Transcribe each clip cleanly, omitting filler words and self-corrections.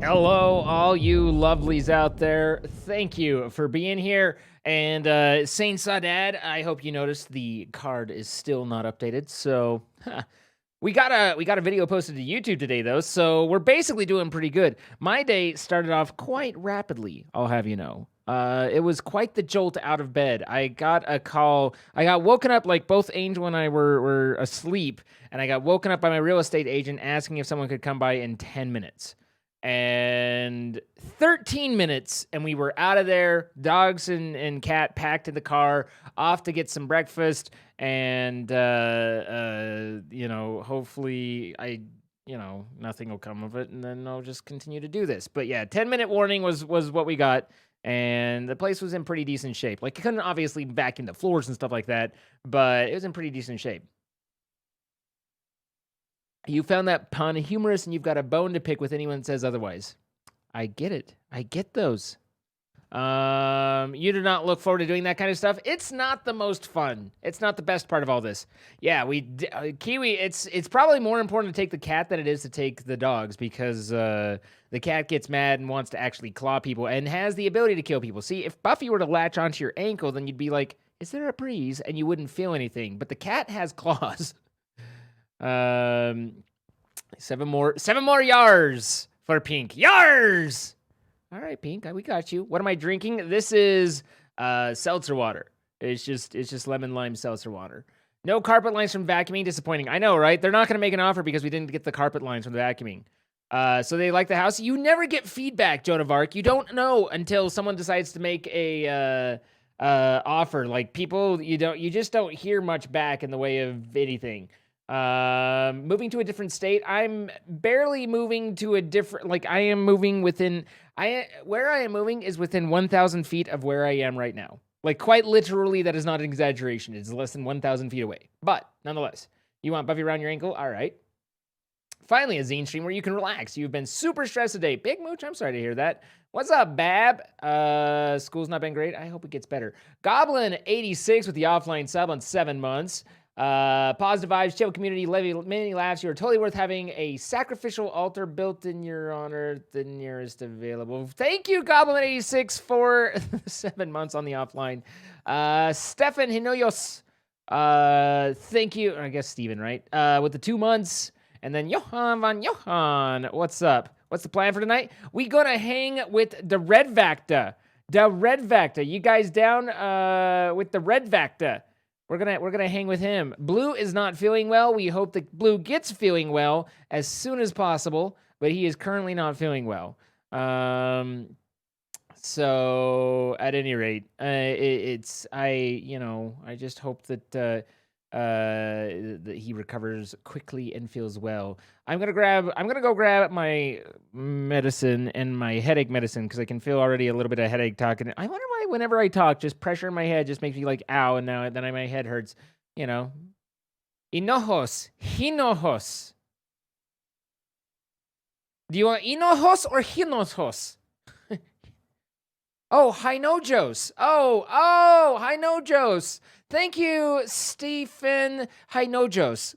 Hello, all you lovelies out there. Thank you for being here. And Saint Sadad, I hope you noticed the card is still not updated. So we got a video posted to YouTube today though, so we're basically doing pretty good. My day started off quite rapidly, I'll have you know. It was quite the jolt out of bed. I got a call. I got woken up, like both Angel and I were asleep, and I got woken up by my real estate agent asking if someone could come by in 10 minutes. And 13 minutes, and we were out of there. Dogs and cat packed in the car, off to get some breakfast. And hopefully nothing will come of it, and then I'll just continue to do this. But yeah, 10-minute warning was what we got, and the place was in pretty decent shape. Like, it couldn't obviously vacuum the floors and stuff like that, but it was in pretty decent shape. You found that pun humorous, and you've got a bone to pick with anyone that says otherwise. I get it. I get those. You do not look forward to doing that kind of stuff. It's not the most fun. It's not the best part of all this. Yeah, Kiwi. It's probably more important to take the cat than it is to take the dogs, because the cat gets mad and wants to actually claw people and has the ability to kill people. See, if Buffy were to latch onto your ankle, then you'd be like, "Is there a breeze?" and you wouldn't feel anything. But the cat has claws. 7 more yars for Pink. Yars! All right, Pink, we got you. What am I drinking? This is seltzer water. It's just lemon lime seltzer water. No carpet lines from vacuuming. Disappointing. I know, right? They're not going to make an offer because we didn't get the carpet lines from the vacuuming. So they like the house. You never get feedback, Joan of Arc. You don't know until someone decides to make a offer. Like, people, you just don't hear much back in the way of anything. Moving to a different state. I'm barely moving to a different, like, I am moving within, where I am moving is within 1,000 feet of where I am right now. Like, quite literally, that is not an exaggeration. It's less than 1,000 feet away. But, nonetheless, you want Buffy around your ankle? All right. Finally, a zine stream where you can relax. You've been super stressed today. Big Mooch, I'm sorry to hear that. What's up, Bab? School's not been great. I hope it gets better. Goblin86 with the offline sub on 7 months. Positive vibes, chill community, many laughs. You are totally worth having a sacrificial altar built in your honor, the nearest available. Thank you, Goblin86, for 7 months on the offline. Stefan Hinoyos, thank you. I guess Steven, right? With the 2 months. And then Johan van Johan, what's up? What's the plan for tonight? We gonna hang with the RedVacktor. The RedVacktor. You guys down with the RedVacktor? We're gonna hang with him. Blue is not feeling well. We hope that Blue gets feeling well as soon as possible, but he is currently not feeling well. So at any rate, I just hope that he recovers quickly and feels well. I'm gonna go grab my medicine and my headache medicine, because I can feel already a little bit of headache talking. I wonder why whenever I talk, just pressure in my head just makes me like, ow, and then my head hurts. You know. Hinojos. Do you want hinojos or hinojos? Oh, Hinojos. Oh, Hinojos. Thank you, Stephen Hinojos.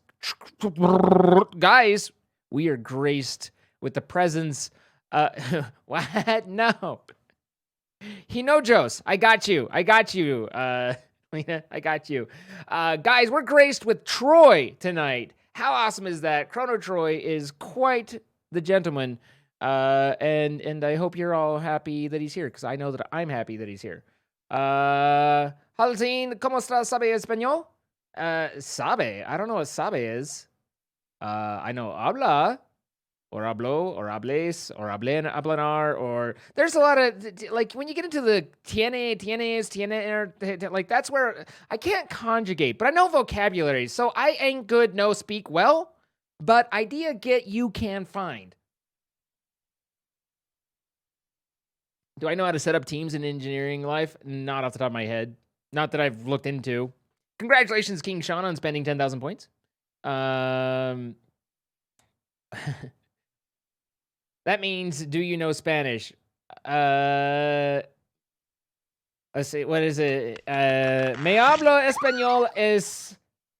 Guys, we are graced with the presence. What? No. Hinojos, I got you. Lena, I got you. Guys, we're graced with Troy tonight. How awesome is that? Chrono Troy is quite the gentleman. And I hope you're all happy that he's here, because I know that I'm happy that he's here. Halzine, ¿cómo está? ¿Sabe español? Sabe? I don't know what sabe is. I know habla, or hablo, or hables, or hablen, hablanar, or there's a lot of, like, when you get into the tiene, like, that's where I can't conjugate, but I know vocabulary, so I ain't good, no speak well, but idea get you can find. Do I know how to set up teams in engineering life? Not off the top of my head. Not that I've looked into. Congratulations, King Sean, on spending 10,000 points. That means, do you know Spanish? Let's see, what is it? Me hablo español es,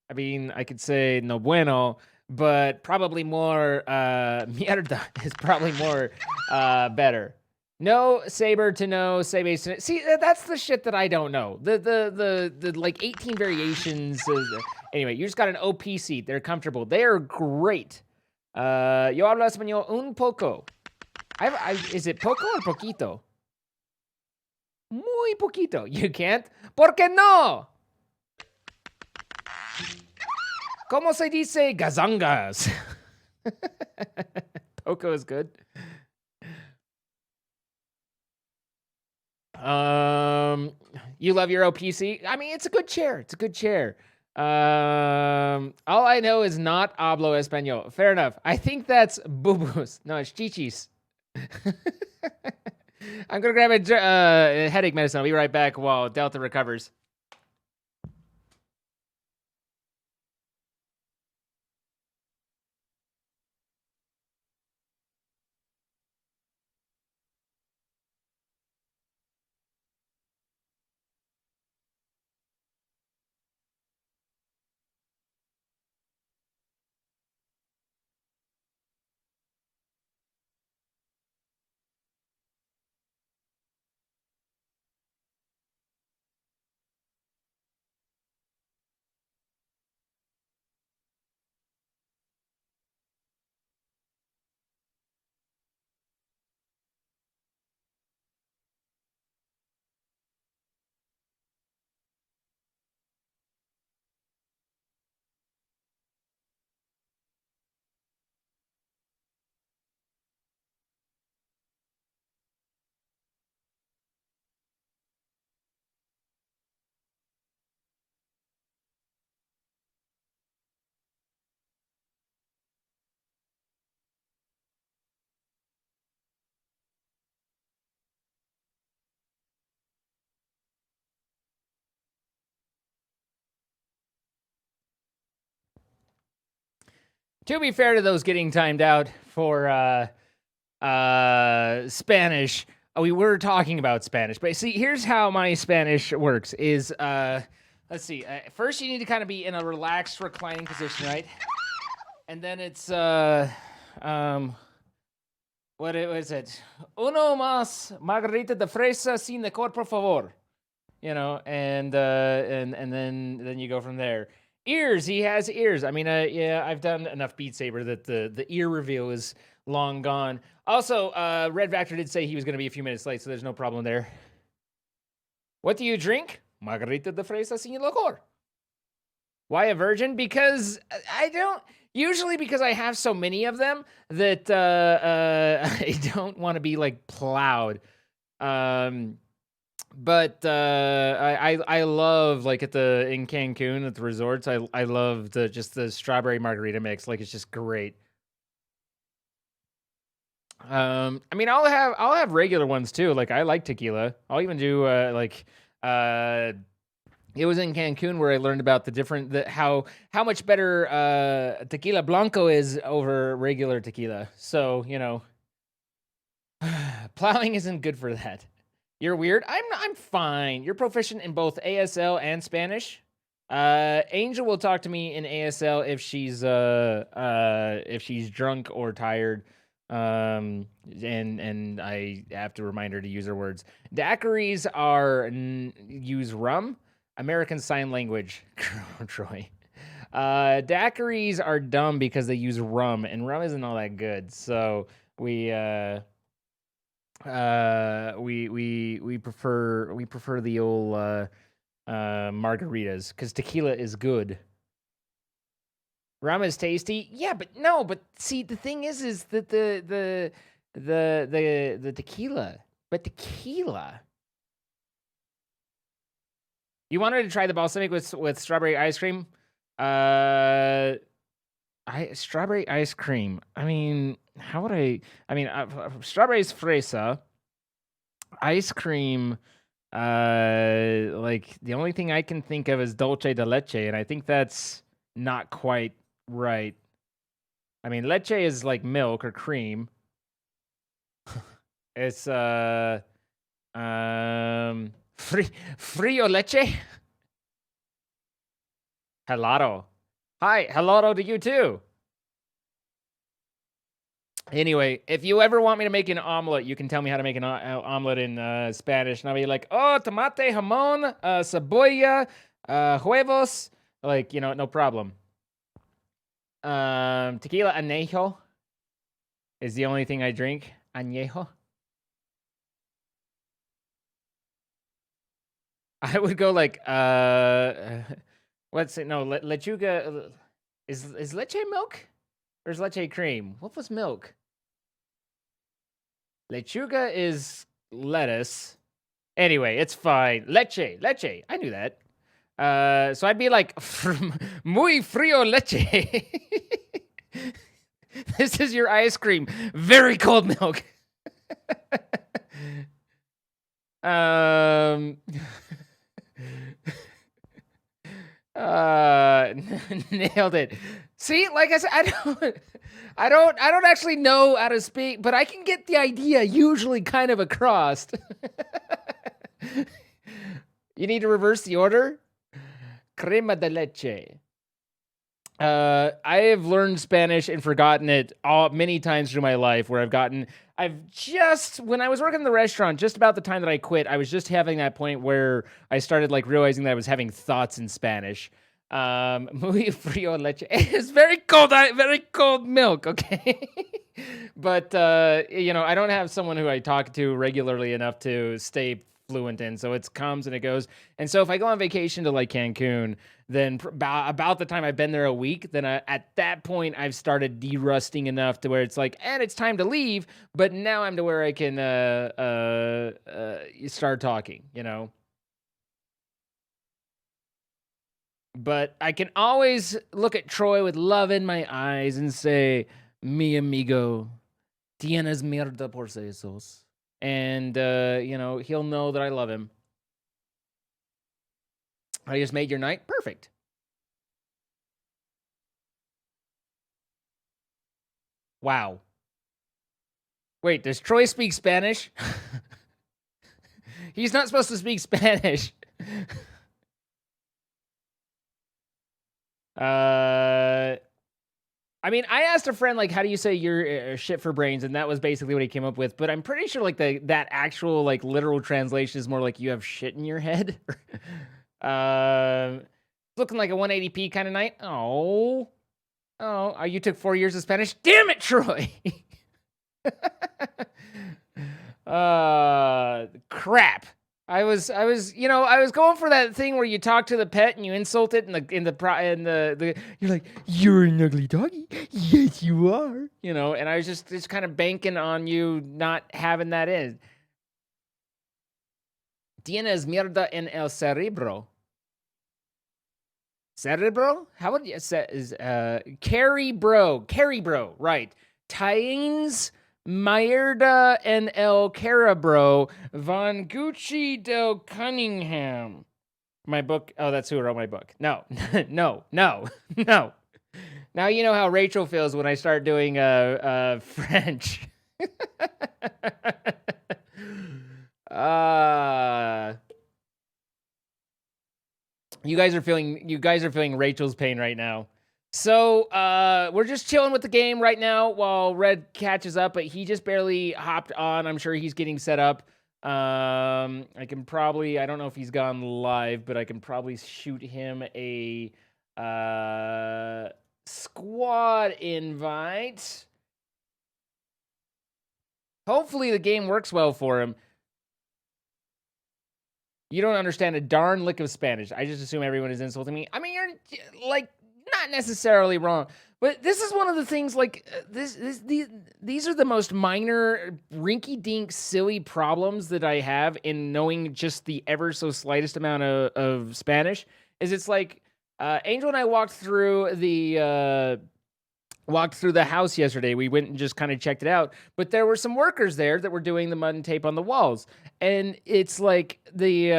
I mean, I could say no bueno, but probably more mierda is probably more better. No saber to no saber to... See, that's the shit that I don't know. The like 18 variations. Anyway, you just got an OP seat. They're comfortable. They are great. Yo hablo español un poco. Is it poco or poquito? Muy poquito. You can't? ¿Por qué no? ¿Cómo se dice gazangas? Poco is good. You love your OPC? I mean, it's a good chair. It's a good chair. All I know is not hablo español. Fair enough. I think that's bubus. No, it's chichis. I'm gonna grab a headache medicine. I'll be right back while Delta recovers. To be fair to those getting timed out for Spanish, we were talking about Spanish, but see, here's how my Spanish works: is let's see. First, you need to kind of be in a relaxed, reclining position, right? And then it's what is it? Uno más margarita de fresa sin licor, por favor. You know, and then you go from there. Ears, he has ears. I mean, yeah, I've done enough Beat Saber that the ear reveal is long gone. Also, RedVacktor did say he was going to be a few minutes late, so there's no problem there. What do you drink? Margarita de fresa sin licor. Why a virgin? Because I don't... Usually because I have so many of them that I don't want to be, like, plowed. But I love, like, in Cancun at the resorts, I love just the strawberry margarita mix. Like, it's just great. I mean, I'll have regular ones too. Like, I like tequila. I'll even do it was in Cancun where I learned about how much better tequila blanco is over regular tequila. So, you know, plowing isn't good for that. You're weird. I'm fine. You're proficient in both ASL and Spanish. Angel will talk to me in ASL if she's drunk or tired. And I have to remind her to use her words. Daiquiris use rum. American Sign Language, Troy. Daiquiris are dumb because they use rum, and rum isn't all that good. So we prefer the old margaritas because tequila is good. Rum is tasty, yeah, but see, the thing is that the tequila, You wanted to try the balsamic with strawberry ice cream? Strawberry ice cream. I mean, how would I mean, strawberries fresa, ice cream. Like the only thing I can think of is dulce de leche, and I think that's not quite right. I mean, leche is like milk or cream. It's frio leche. Helado. Hi, helado to you too. Anyway, if you ever want me to make an omelet, you can tell me how to make an omelet in Spanish, and I'll be like, "Oh, tomate, jamón, cebolla, huevos." Like, no problem. Tequila añejo is the only thing I drink. Añejo. I would go like, what's it? No, lechuga. Is leche milk? Or is leche cream? What was milk? Lechuga is lettuce. Anyway, it's fine. Leche. I knew that. So I'd be like, muy frío leche. This is your ice cream. Very cold milk. Nailed it. See, like I said, I don't actually know how to speak, but I can get the idea usually kind of across. You need to reverse the order? Crema de leche. I have learned Spanish and forgotten it many times through my life where when I was working in the restaurant, just about the time that I quit, I was just having that point where I started like realizing that I was having thoughts in Spanish. Muy frío leche. It's very cold milk, okay? But, I don't have someone who I talk to regularly enough to stay fluent in, so it comes and it goes. And so if I go on vacation to like Cancun, then about the time I've been there a week, then at that point I've started de-rusting enough to where it's like, and it's time to leave, but now I'm to where I can start talking, But I can always look at Troy with love in my eyes and say, mi amigo, tienes mierda por esos. And, he'll know that I love him. I just made your night perfect. Wow. Wait, does Troy speak Spanish? He's not supposed to speak Spanish. I mean, I asked a friend, like, how do you say you're shit for brains? And that was basically what he came up with. But I'm pretty sure, like, that actual, like, literal translation is more like you have shit in your head. Looking like a 180p kind of night. Oh, you took 4 years of Spanish? Damn it, Troy! Crap. I was going for that thing where you talk to the pet and you insult it you're like, you're an ugly doggy. Yes, you are. And I was just kind of banking on you not having that in. Tienes mierda en el cerebro. Cerebro? How would you say? Carry bro, right. Tienes mierda en el cerebro von Gucci del Cunningham. My book. Oh, that's who wrote my book. No. No. Now you know how Rachel feels when I start doing French. You guys are feeling Rachel's pain right now. So we're just chilling with the game right now while Red catches up, but he just barely hopped on. I'm sure he's getting set up. I don't know if he's gone live, but I can probably shoot him a squad invite. Hopefully the game works well for him. You don't understand a darn lick of Spanish. I just assume everyone is insulting me. I mean, you're like not necessarily wrong, but this is one of the things. Like these are the most minor, rinky-dink, silly problems that I have in knowing just the ever so slightest amount of Spanish. It's like Angel and I walked through the house yesterday. We went and just kind of checked it out, but there were some workers there that were doing the mud and tape on the walls. And it's like the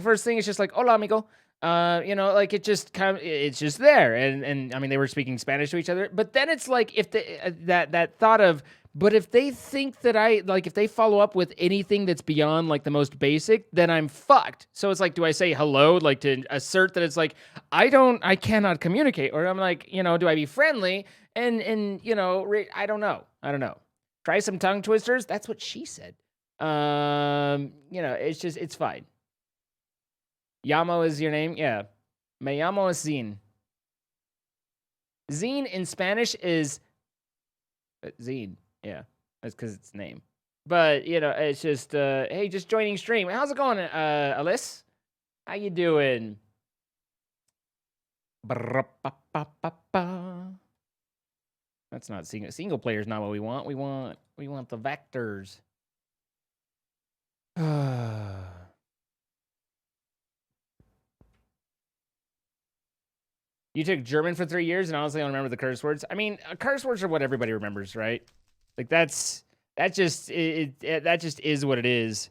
first thing is just like, hola, amigo. Like it's just there. And I mean, they were speaking Spanish to each other, but then it's like, if that thought of But if they think that if they follow up with anything that's beyond like the most basic, then I'm fucked. So it's like, do I say hello, like to assert that it's like, I cannot communicate? Or I'm like, do I be friendly? And I don't know. Try some tongue twisters. That's what she said. It's fine. Yamo is your name? Yeah. Me llamo es Zine. Zine in Spanish is Zine. Yeah, that's because it's name. But, it's just, hey, just joining stream. How's it going, Alyssa? How you doing? That's not single player is not what we want. We want the vectors. You took German for 3 years and honestly don't remember the curse words. I mean, curse words are what everybody remembers, right? Like that just is what it is.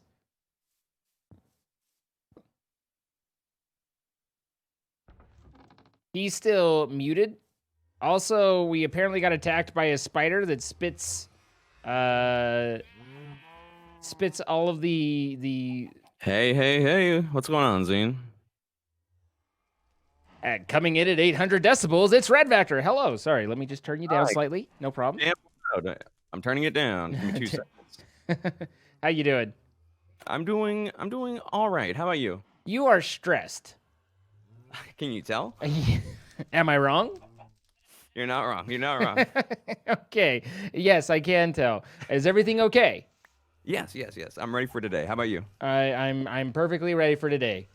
He's still muted. Also, we apparently got attacked by a spider that spits all of the. Hey! What's going on, Zine? Coming in at 800 decibels, it's RedVacktor. Hello. Sorry, let me just turn you down slightly. No problem. Damn, I'm turning it down. Give me 2 seconds. How you doing? I'm doing all right. How about you? You are stressed. Can you tell? Am I wrong? You're not wrong. Okay. Yes, I can tell. Is everything okay? Yes. I'm ready for today. How about you? I'm perfectly ready for today.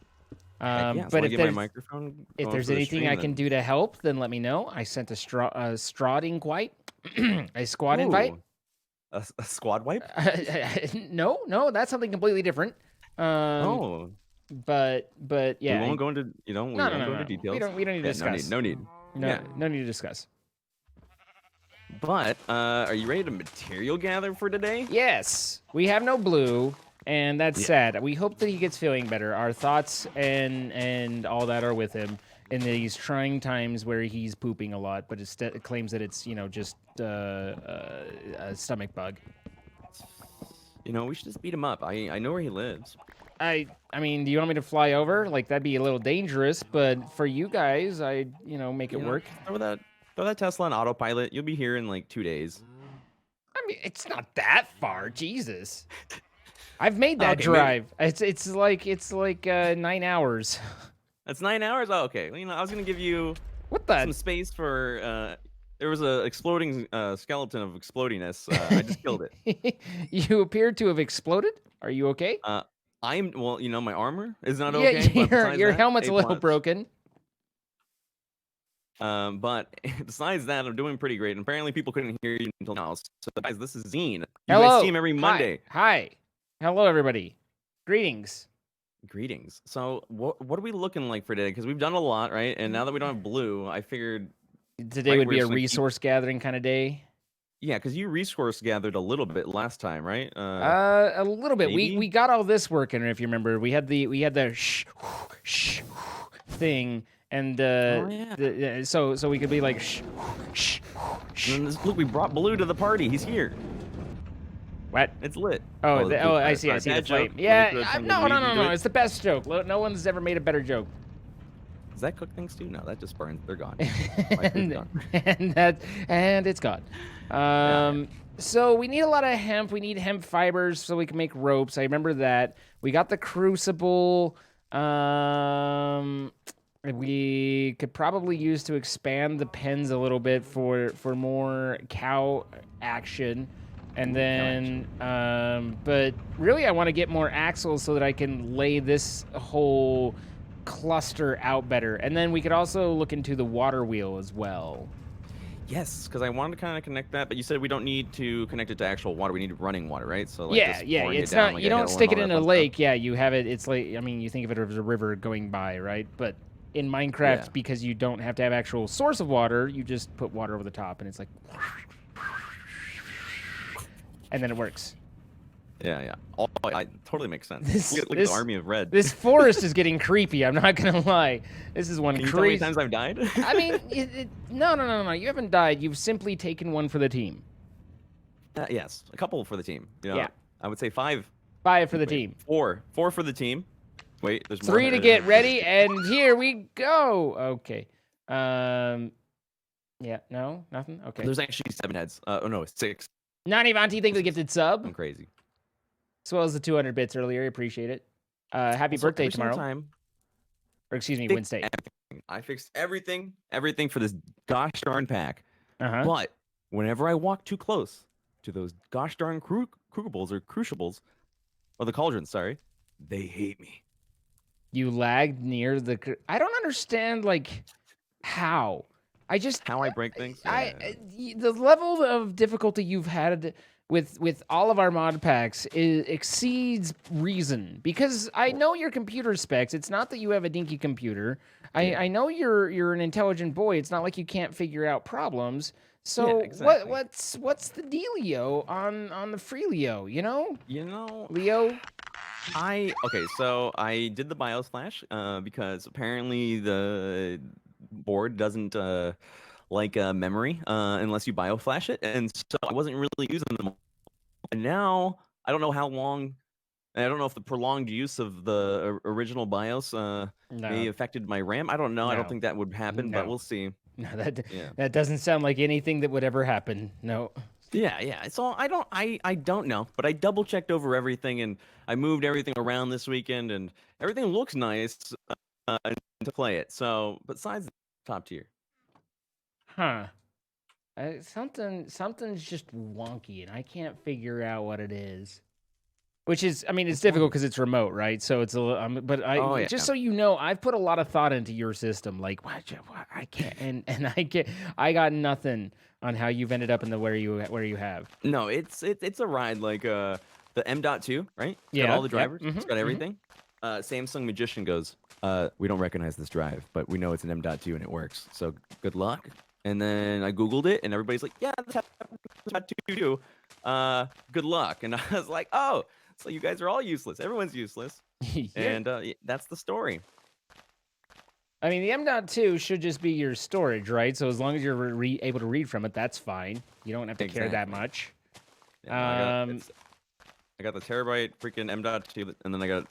But if there's anything I can do to help, then let me know. I sent a squad invite. A squad invite. A squad wipe? No, that's something completely different. But yeah. We won't go into details. We don't need to discuss. No need. No need to discuss. But are you ready to material gather for today? Yes. We have no blue. And that's sad. We hope that he gets feeling better. Our thoughts and all that are with him in these trying times where he's pooping a lot, but it claims that it's just a stomach bug. We should just beat him up. I know where he lives. I mean, do you want me to fly over? Like that'd be a little dangerous, but for you guys, I make it work. Throw that Tesla on autopilot. You'll be here in like 2 days. I mean, it's not that far. Jesus. I've made that drive. Maybe. It's like 9 hours. That's 9 hours? Oh, okay. Well, I was gonna give you some space for there was a exploding skeleton of explodiness. I just killed it. You appear to have exploded. Are you okay? My armor is not okay. Your helmet's a little broken. But besides that, I'm doing pretty great. And apparently people couldn't hear you until now. So guys, this is Zine. You guys see him every Monday. Hi. Hello, everybody. Greetings. So what are we looking like for today? Because we've done a lot, right? And now that we don't have blue, I figured today would be a resource gathering kind of day. Yeah, because you resource gathered a little bit last time, right? A little bit. Maybe? We got all this working. If you remember, we had the shh thing, and so we could be like shh. Look, we brought Blue to the party. He's here. What? It's lit. I see the flame. Yeah, no. It's the best joke. No one's ever made a better joke. Does that cook things too? No, that just burns. They're gone. and it's gone. So we need a lot of hemp. We need hemp fibers so we can make ropes. I remember that. We got the crucible. We could probably use to expand the pens a little bit for more cow action. And then, but really I want to get more axles so that I can lay this whole cluster out better. And then we could also look into the water wheel as well. Yes, because I wanted to kind of connect that, but you said we don't need to connect it to actual water. We need running water, right? So like yeah. It's not, you don't stick it in a lake. Yeah, you have it. It's like, I mean, you think of it as a river going by, right? But in Minecraft, because you don't have to have actual source of water, you just put water over the top, and it's like, and then it works. Yeah. Oh, it totally makes sense. Look at the army of red. This forest is getting creepy. I'm not gonna lie. This is one crazy. Can you tell me how many times I've died? I mean, no. You haven't died. You've simply taken one for the team. Yes, a couple for the team. You know, Yeah. I would say 5. 5 for the team. 4 for the team. Wait, there's 3 more. to get ready, and here we go. Okay. Yeah, no, nothing. Okay. There's actually 7 heads. Oh no, 6. Nani Vanti, thank you for the gifted sub. I'm crazy. As well as the 200 bits earlier. Appreciate it. Happy birthday tomorrow. Or excuse me, Wednesday. I fixed everything for this gosh darn pack. But whenever I walk too close to those gosh darn crucibles or crucibles, or the cauldrons, sorry, they hate me. You lagged near the. I don't understand, like, how. How I break things. The level of difficulty you've had with all of our mod packs exceeds reason, because I know your computer specs. It's not that you have a dinky computer. I know you're an intelligent boy. It's not like you can't figure out problems. So exactly. what's the dealio on the free Leo? Leo. So I did the BIOS flash because apparently the board doesn't like memory unless you bioflash it, and so I wasn't really using them. And now I don't know how long. I don't know if the prolonged use of the original BIOS may affected my RAM. I don't know. No. I don't think that would happen, but we'll see. No, that doesn't sound like anything that would ever happen. No. Yeah. So I don't know, but I double checked over everything, and I moved everything around this weekend, and everything looks nice to play it. So besides top tier. Huh. Something's just wonky, and I can't figure out what it is. Which is, I mean, it's difficult because it's remote, right? So it's a little, but just so you know, I've put a lot of thought into your system. Like, what I can't, and I got nothing on how you've ended up in the where you have. No, it's a ride like the M.2, right? It's got all the drivers. It's got everything. Samsung Magician goes, we don't recognize this drive, but we know it's an M.2 and it works. So good luck. And then I Googled it, and everybody's like, yeah, this M.2 too. Good luck. And I was like, oh, so you guys are all useless. Everyone's useless. And that's the story. I mean, the M.2 should just be your storage, right? So as long as you're able to read from it, that's fine. You don't have to care that much. Yeah, I got the terabyte freaking M.2, and then I got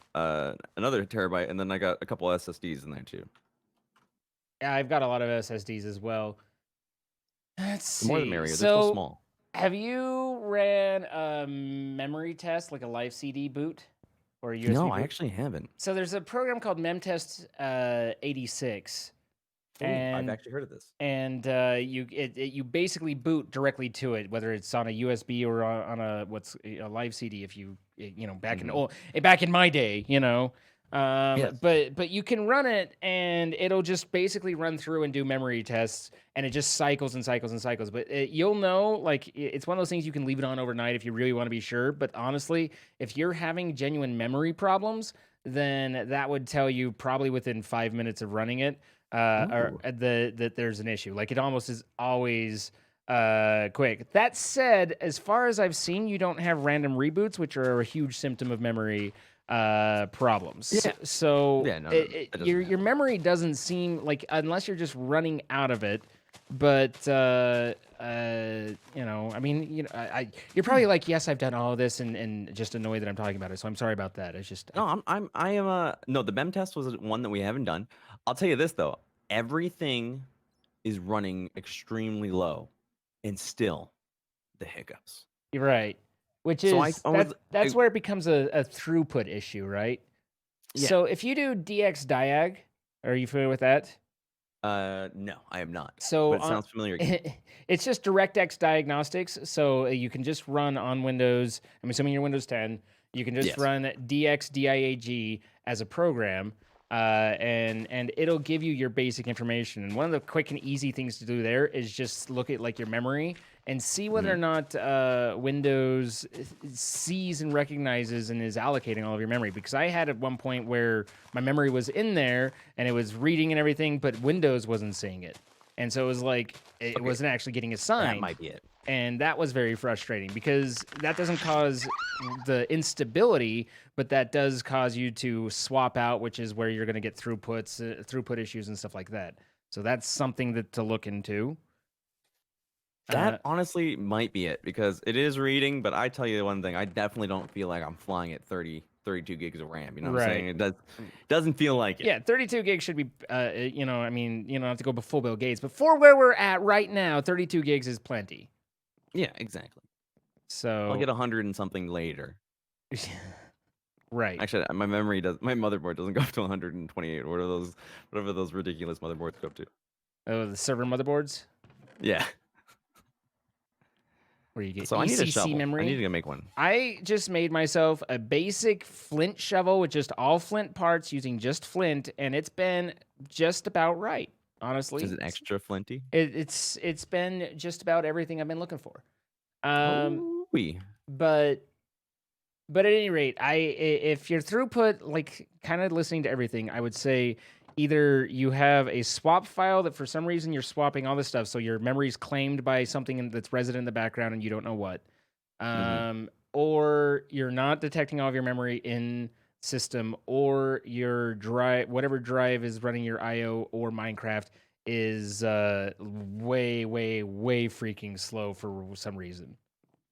another terabyte, and then I got a couple SSDs in there too. Yeah, I've got a lot of SSDs as well. Let's see. The more the merrier. They're so small. Have you ran a memory test, like a live CD boot? Or a USB No, boot? I actually haven't. So there's a program called MemTest 86. I've actually heard of this. And you basically boot directly to it, whether it's on a USB or on a live CD. If you back in my day, Yes. But you can run it, and it'll just basically run through and do memory tests, and it just cycles and cycles and cycles. But you'll know, like, it's one of those things you can leave it on overnight if you really want to be sure. But honestly, if you're having genuine memory problems, then that would tell you probably within 5 minutes of running it that there's an issue. Like, it almost is always quick. That said, as far as I've seen, you don't have random reboots, which are a huge symptom of memory problems. Yeah. So your happen. memory doesn't seem like, unless you're just running out of it. But I mean, you're probably like, yes, I've done all of this, and just annoyed that I'm talking about it. So I'm sorry about that. It's just no, no. The MEM test was one that we haven't done. I'll tell you this though, everything is running extremely low, and still the hiccups. You're right. Which is that's where it becomes a throughput issue, right? Yeah. So if you do DX Diag, are you familiar with that? No, I am not. So but it sounds familiar. It's just DirectX Diagnostics. So you can just run on Windows. I'm assuming you're Windows 10. You can just run DX Diag as a program, and it'll give you your basic information. And one of the quick and easy things to do there is just look at like your memory and see whether or not Windows sees and recognizes and is allocating all of your memory. Because I had at one point where my memory was in there and it was reading and everything, but Windows wasn't seeing it. And so it was like, it wasn't actually getting assigned. That might be it. And that was very frustrating because that doesn't cause the instability, but that does cause you to swap out, which is where you're going to get throughput issues and stuff like that. So that's something to look into. That honestly might be it, because it is reading, but I tell you one thing, I definitely don't feel like I'm flying at 32 gigs of RAM. You know what I'm saying? It doesn't feel like it. Yeah, 32 gigs should be, you know, I mean, you don't have to go full Bill Gates, but for where we're at right now, 32 gigs is plenty. Yeah, exactly. So I'll get 100 and something later. Right. Actually, my motherboard doesn't go up to 128. Whatever those ridiculous motherboards go up to. Oh, the server motherboards? Yeah. Where you get so I need a shovel. memory. I need to make one. I just made myself a basic flint shovel with just all flint parts using just flint, and it's been just about right, honestly. Is it extra flinty? It's been just about everything I've been looking for. But at any rate, if your throughput, like kind of listening to everything, I would say either you have a swap file that for some reason you're swapping all this stuff, so your memory's claimed by something that's resident in the background and you don't know what, or you're not detecting all of your memory in system, or your drive, whatever drive is running your IO or Minecraft, is way freaking slow for some reason.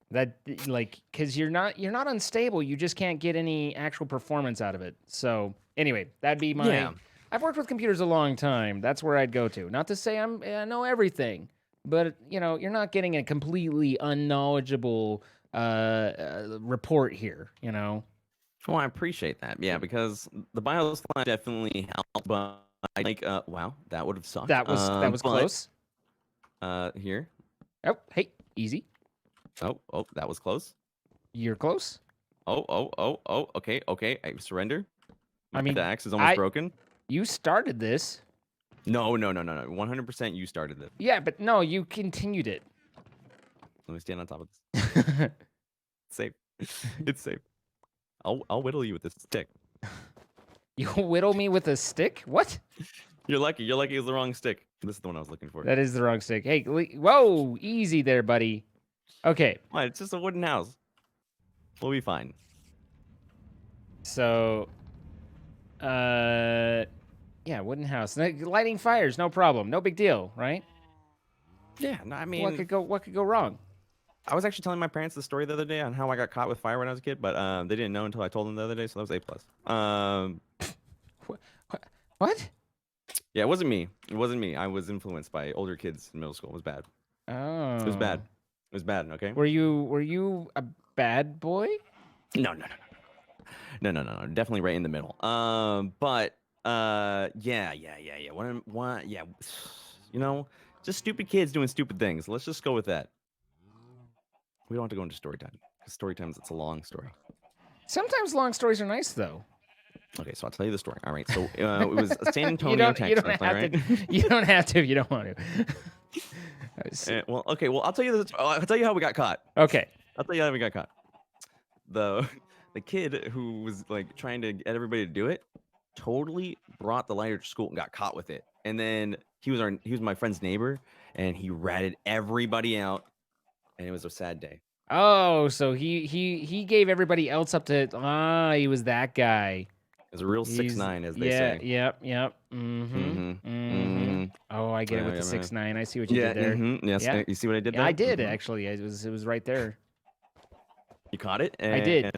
That, like, because you're not unstable, you just can't get any actual performance out of it. So anyway, that'd be my. Yeah. I've worked with computers a long time. That's where I'd go to. Not to say I know everything, but you know, you're not getting a completely unknowledgeable report here. You know. Well, I appreciate that. Yeah, because the BIOS line definitely helped, but I like, wow, that would have sucked. That was close. Here. Oh, hey, easy. Oh, that was close. You're close. Oh. Okay. I surrender. I mean, the axe is almost broken. You started this. No. 100% you started it. Yeah, but no, you continued it. Let me stand on top of this. It's safe. It's safe. I'll whittle you with this stick. You whittle me with a stick? What? You're lucky. You're lucky it was the wrong stick. This is the one I was looking for. That is the wrong stick. Hey, whoa, easy there, buddy. Okay. What? It's just a wooden house. We'll be fine. So, yeah, wooden house. Lighting fires, no problem. No big deal, right? Yeah, no, I mean... What could go wrong? I was actually telling my parents the story the other day on how I got caught with fire when I was a kid, but they didn't know until I told them the other day, so that was A+. What? Yeah, it wasn't me. It wasn't me. I was influenced by older kids in middle school. It was bad. Oh. It was bad. It was bad, okay? Were you a bad boy? No. Definitely right in the middle. Yeah. Yeah. You know, just stupid kids doing stupid things. Let's just go with that. We don't have to go into story time. Because story times, it's a long story. Sometimes long stories are nice, though. Okay, so I'll tell you the story. All right, so it was San Antonio, Texas. You don't have to if you don't want to. Well, okay. Well, I'll tell you this. I'll tell you how we got caught. Okay. I'll tell you how we got caught. The kid who was like trying to get everybody to do it totally brought the lighter to school and got caught with it. And then he was my friend's neighbor, and he ratted everybody out, and it was a sad day. Oh, so he gave everybody else up to he was that guy. It's a real 6'9", as they say. Yep. Oh, I get it with the 6'9". I see what you did there. Yes, yeah. You see what I did there? I did actually. It was right there. You caught it? I did.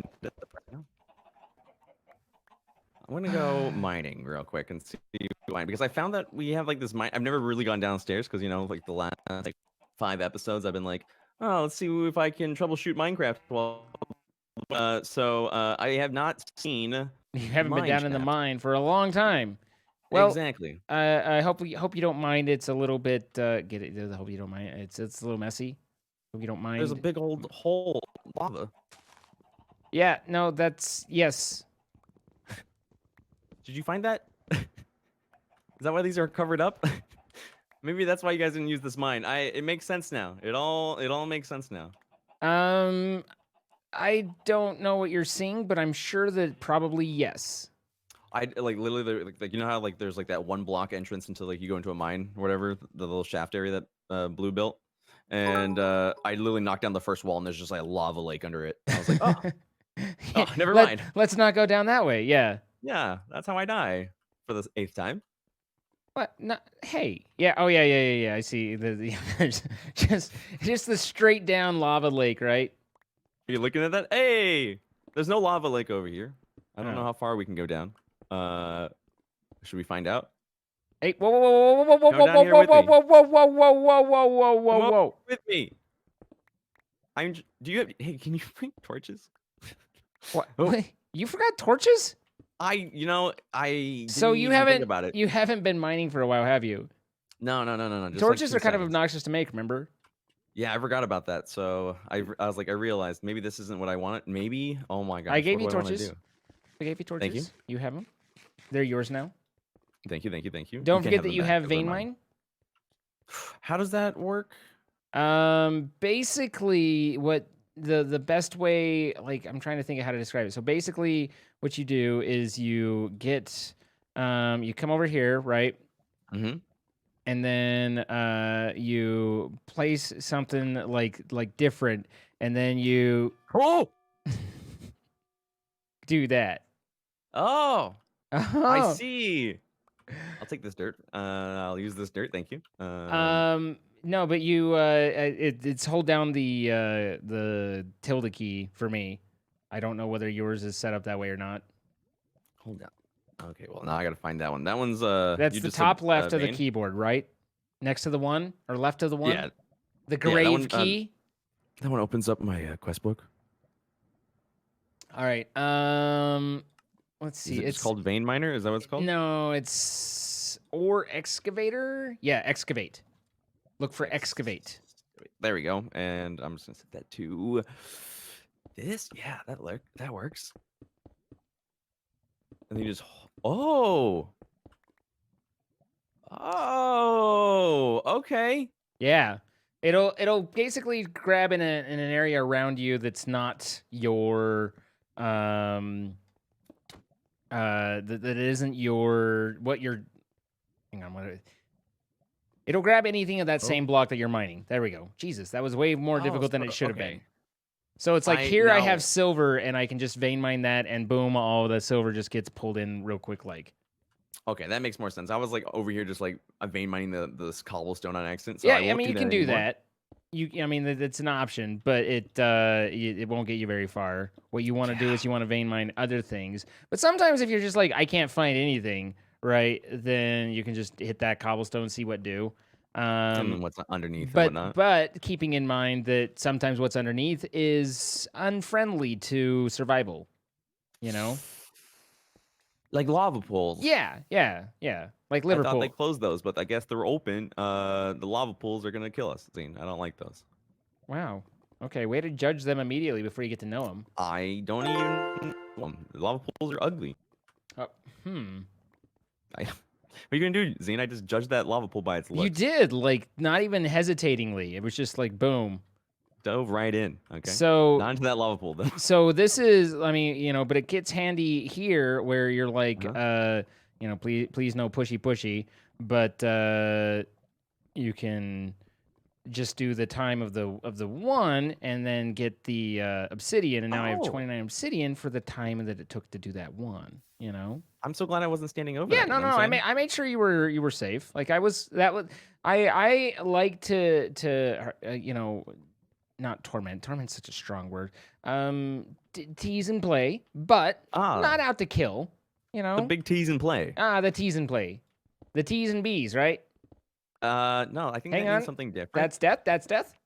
I'm gonna go mining real quick and see why, because I found that we have like this mine. I've never really gone downstairs because, you know, like the last 5 episodes I've been like, oh, let's see if I can troubleshoot Minecraft. Well, so I have not seen. You haven't been down in the mine for a long time. Well, exactly. I hope you don't mind. It's a little bit. I hope you don't mind. It's a little messy. Hope you don't mind. There's a big old hole, lava. Yeah. No. That's yes. Did you find that? Is that why these are covered up? Maybe that's why you guys didn't use this mine. It makes sense now. It all makes sense now. I don't know what you're seeing, but I'm sure that probably yes. I like literally like you know how like there's like that 1 block entrance until like you go into a mine or whatever, the little shaft area that Blue built, and I literally knocked down the first wall and there's just like a lava lake under it. I was like, oh, never mind. Let's not go down that way. Yeah. Yeah, that's how I die for the 8th time. What? No, hey. Yeah. Oh, yeah. I see. There's just the straight down lava lake, right? Are you looking at that? Hey, there's no lava lake over here. I don't know Oh. how far we can go down. Should we find out? Hey, whoa, Come down here with me. whoa, Come over whoa. with me. Do you have? Hey, can you bring torches? What? Oh. You forgot torches? I didn't So even think about it. you haven't been mining for a while, have you? No. Just Torches like are 2 kind of seconds. obnoxious to make, remember? Yeah, I forgot about that. So I was like, I realized maybe this isn't what I wanted. Maybe. Oh my gosh. I gave What you do I want to torches. do? I gave you torches. Thank you. You have them. They're yours now. Thank you. Don't forget that you have vein mine. How does that work? Basically, what the best way, like, I'm trying to think of how to describe it. So basically, what you do is you get, you come over here, right? Mm-hmm. And then you place something like different, and then you do that. Oh, Oh. I see. I'll take this dirt. I'll use this dirt. Thank you. No, but you it's hold down the tilde key for me. I don't know whether yours is set up that way or not. Hold down. Okay, well now I gotta find that one. That one's That's you the just top said, left of the vein? keyboard, right? Next to the one or left of the one? Yeah. The Yeah, that grave one, key. That one opens up my quest book. All right. Let's see. It's called vein miner. Is that what it's called? No, it's or excavator. Yeah, excavate. Look for excavate. There we go. And I'm just gonna set that to this. Yeah, that works. And then you just oh, okay. Yeah. It'll basically grab in an area around you that's not your that isn't your what you're hang on, it'll grab anything of that same block that you're mining. There we go. Jesus, that was way more difficult than it should have been. So it's like I have silver and I can just vein mine that and boom, all the silver just gets pulled in real quick like. Okay, that makes more sense. I was like over here just like vein mining the cobblestone on accident. So yeah, I mean you can do that. I mean it's an option, but it won't get you very far. What you want to do is you want to vein mine other things. But sometimes if you're just like I can't find anything, right? Then you can just hit that cobblestone, see what do. And what's underneath and whatnot. But keeping in mind that sometimes what's underneath is unfriendly to survival. You know? Like lava pools. Yeah. Like Liverpool. I thought they closed those, but I guess they're open. The lava pools are gonna kill us. Zine, I don't like those. Wow. Okay, way to judge them immediately before you get to know them. I don't even. The lava pools are ugly. Oh, What are you gonna do, Zine? I just judged that lava pool by its looks. You did, like, not even hesitatingly. It was just like boom. Dove right in. Okay. So not into that lava pool though. So this is, I mean, but it gets handy here where you're like, please no pushy, but you can just do the time of the one and then get the obsidian, and now I have 29 obsidian for the time that it took to do that one. I'm so glad I wasn't standing over. Yeah, that, no. I made sure you were safe. Like I like to not torment. Torment's such a strong word. Tease and play, but not out to kill. The big tease and play. The tease and play. The T's and B's, right? No, I think that means something different. That's death.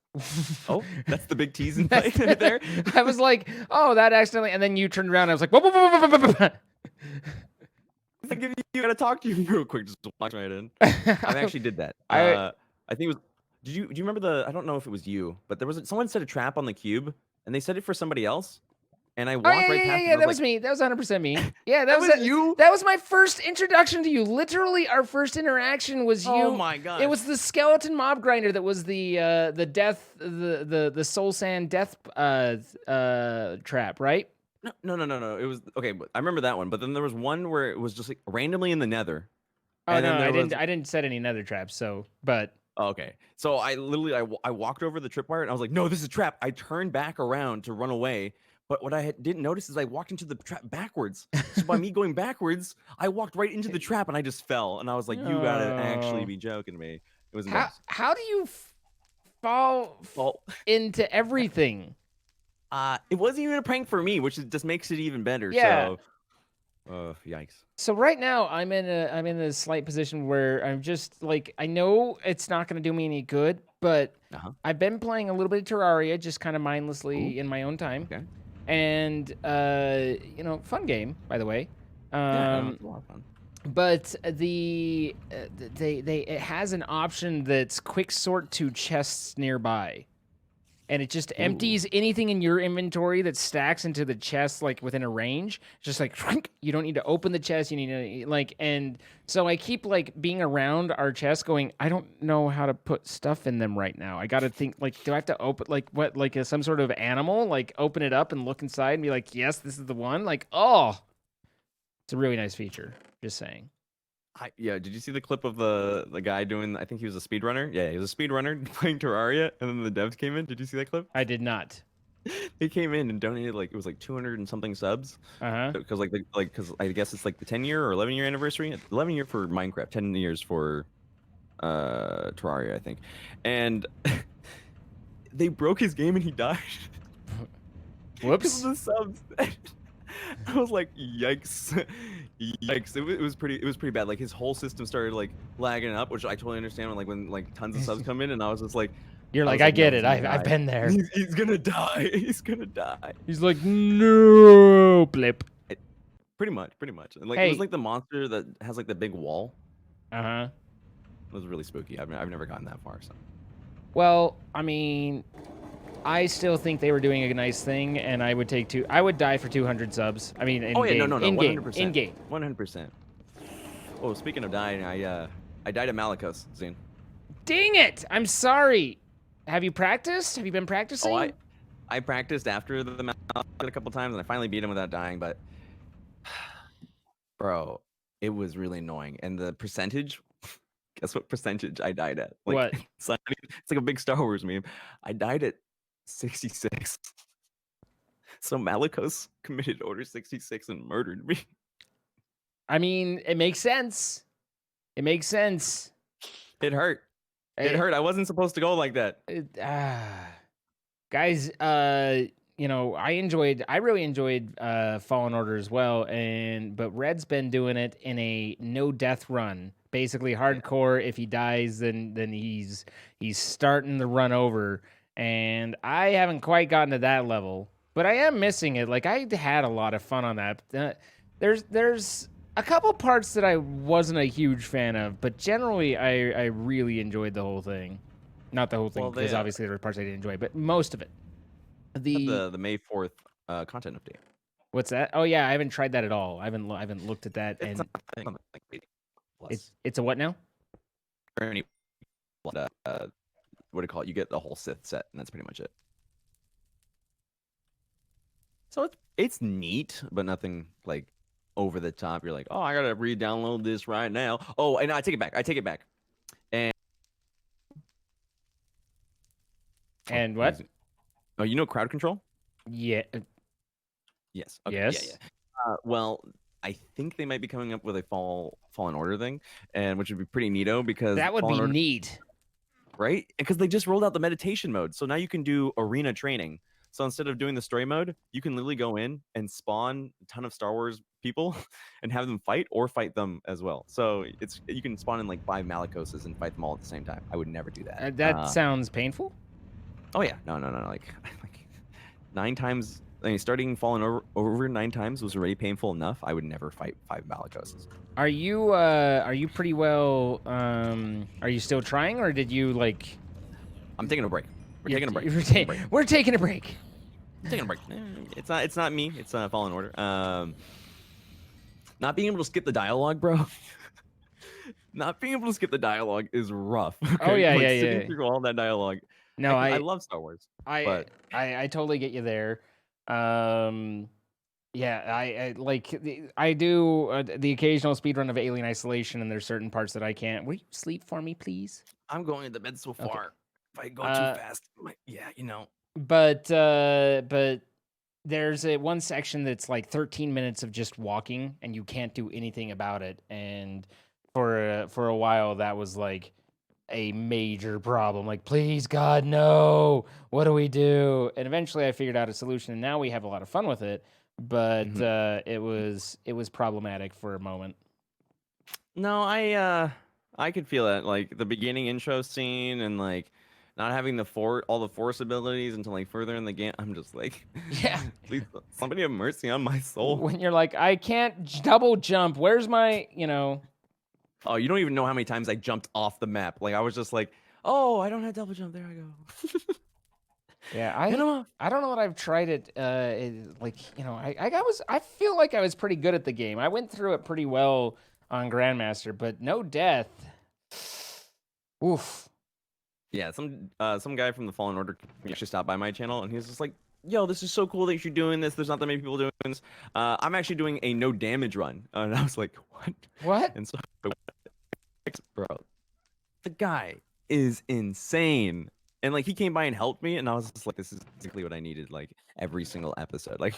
Oh, that's the big tease and play right there. I was like, oh, that accidentally, and then you turned around. And I was like, whoa. You gotta talk to you real quick. Just walk right in. I actually did that. I think it was. Do you remember I don't know if it was you, but someone set a trap on the cube, and they set it for somebody else, and I walked right past. Yeah, that was me. That was 100% me. Yeah, that was you. That was my first introduction to you. Literally, our first interaction was you. Oh my god! It was the skeleton mob grinder that was the death, the soul sand death trap, right? No. It was okay. I remember that one, but then there was one where it was just like randomly in the Nether. Oh no, I didn't set any Nether traps. So, but. Okay, so I literally I walked over the tripwire and I was like, no, this is a trap. I turned back around to run away, But what I didn't notice is I walked into the trap backwards. So by me going backwards, I walked right into the trap and I just fell. And I was like, "You gotta actually be joking me." It was embarrassing. How do you fall Well, into everything? it wasn't even a prank for me, which just makes it even better. Yeah. So, yikes. So right now I'm in a slight position where I'm just like, I know it's not going to do me any good, but I've been playing a little bit of Terraria just kind of mindlessly in my own time. Okay. And fun game, by the way. Yeah, it's a lot of fun. But it has an option that's quick sort to chests nearby. And it just empties anything in your inventory that stacks into the chest, like within a range. Just like, you don't need to open the chest. You need to and so I keep like being around our chest going, I don't know how to put stuff in them right now. I got to think, like, do I have to open, like what, like some sort of animal, like open it up and look inside and be like, yes, this is the one. Like, oh, it's a really nice feature. Just saying. Did you see the clip of the guy doing? I think he was a speedrunner. Yeah, he was a speedrunner playing Terraria, and then the devs came in. Did you see that clip? I did not. They came in and donated it was like 200 and something subs. Because because I guess it's like the 10-year or 11-year anniversary. 11-year for Minecraft, 10 years for Terraria, I think. And they broke his game and he died. Whoops. Because of the subs. I was like, yikes. Yikes. It was pretty bad. Like his whole system started like lagging up, which I totally understand when like tons of subs come in, and I was just like, you're like, I get it. I've been there. He's gonna die. He's gonna die. He's like, no, blip. Pretty much. And like it was like the monster that has like the big wall. It was really spooky. I've never gotten that far. So. Well, I mean, I still think they were doing a nice thing, and I would die for 200 subs. I mean, no, 100%. In game. 100%. Oh, speaking of dying, I died at Malicos, Zane. Dang it! I'm sorry. Have you practiced? Have you been practicing? Oh, I practiced after the Malicos a couple times, and I finally beat him without dying, but bro, it was really annoying. And the percentage, guess what percentage I died at? Like, what? It's like a big Star Wars meme. I died at 66. So Malicos committed Order 66 and murdered me. I mean, it makes sense. It makes sense. It hurt. It hurt. I wasn't supposed to go like that. Guys, I really enjoyed Fallen Order as well, but Red's been doing it in a no death run. Basically hardcore. If he dies, then he's starting the run over. And I haven't quite gotten to that level, but I am missing it. Like, I had a lot of fun on that. There's a couple parts that I wasn't a huge fan of, but generally I really enjoyed the whole thing. Not the whole thing, because obviously there were parts I didn't enjoy, but most of it. The May 4th content update. What's that? Oh yeah, I haven't tried that at all. I haven't looked at that. It's a what now? What do you call it? You get the whole Sith set, and that's pretty much it. So it's neat, but nothing like over the top. You're like, oh, I gotta re-download this right now. Oh, and I take it back. And what? Oh, you know crowd control? Yeah. Yes. Okay. Yes. Yeah. Well, I think they might be coming up with a Fallen Order thing, and which would be pretty neato because that would be neat. Right? Because they just rolled out the meditation mode. So now you can do arena training. So instead of doing the story mode, you can literally go in and spawn a ton of Star Wars people and have them fight or fight them as well. So you can spawn in like 5 Malicoses and fight them all at the same time. I would never do that. That sounds painful. Oh yeah. No. Like 9 times. I mean, starting Fallen over 9 times was already painful enough. I would never fight 5 Malicoses. Are you pretty well? Are you still trying, or did you like? I'm taking a break. We're taking a break. We're taking a break. I'm taking a break. It's not me. It's Fallen Order. Not being able to skip the dialogue, bro. Not being able to skip the dialogue is rough. Okay? Oh yeah, Sitting through all that dialogue. No, I love Star Wars. I totally get you there. Yeah, I do the occasional speedrun of Alien Isolation, and there's certain parts that I can't. Will you sleep for me, please? I'm going to bed so far. If I go too fast, yeah, you know. But there's one section that's like 13 minutes of just walking, and you can't do anything about it. And for a while, that was like a major problem. Like, please, God, no! What do we do? And eventually, I figured out a solution, and now we have a lot of fun with it. But it was problematic for a moment. No, I could feel that, like the beginning intro scene and like not having all the force abilities until like further in the game. I'm just like, yeah, please, somebody have mercy on my soul. When you're like, I can't double jump. Where's my, Oh, you don't even know how many times I jumped off the map. Like I was just like, oh, I don't have double jump. There I go. Yeah, I don't know that I've tried it. I feel like I was pretty good at the game. I went through it pretty well on Grandmaster, but no death. Oof. Yeah, some guy from the Fallen Order actually stopped by my channel, and he was just like, "Yo, this is so cool that you're doing this. There's not that many people doing this. I'm actually doing a no damage run," and I was like, "What? What?" And so, bro, the guy is insane. And like he came by and helped me, and I was just like, "This is exactly what I needed." Like every single episode, like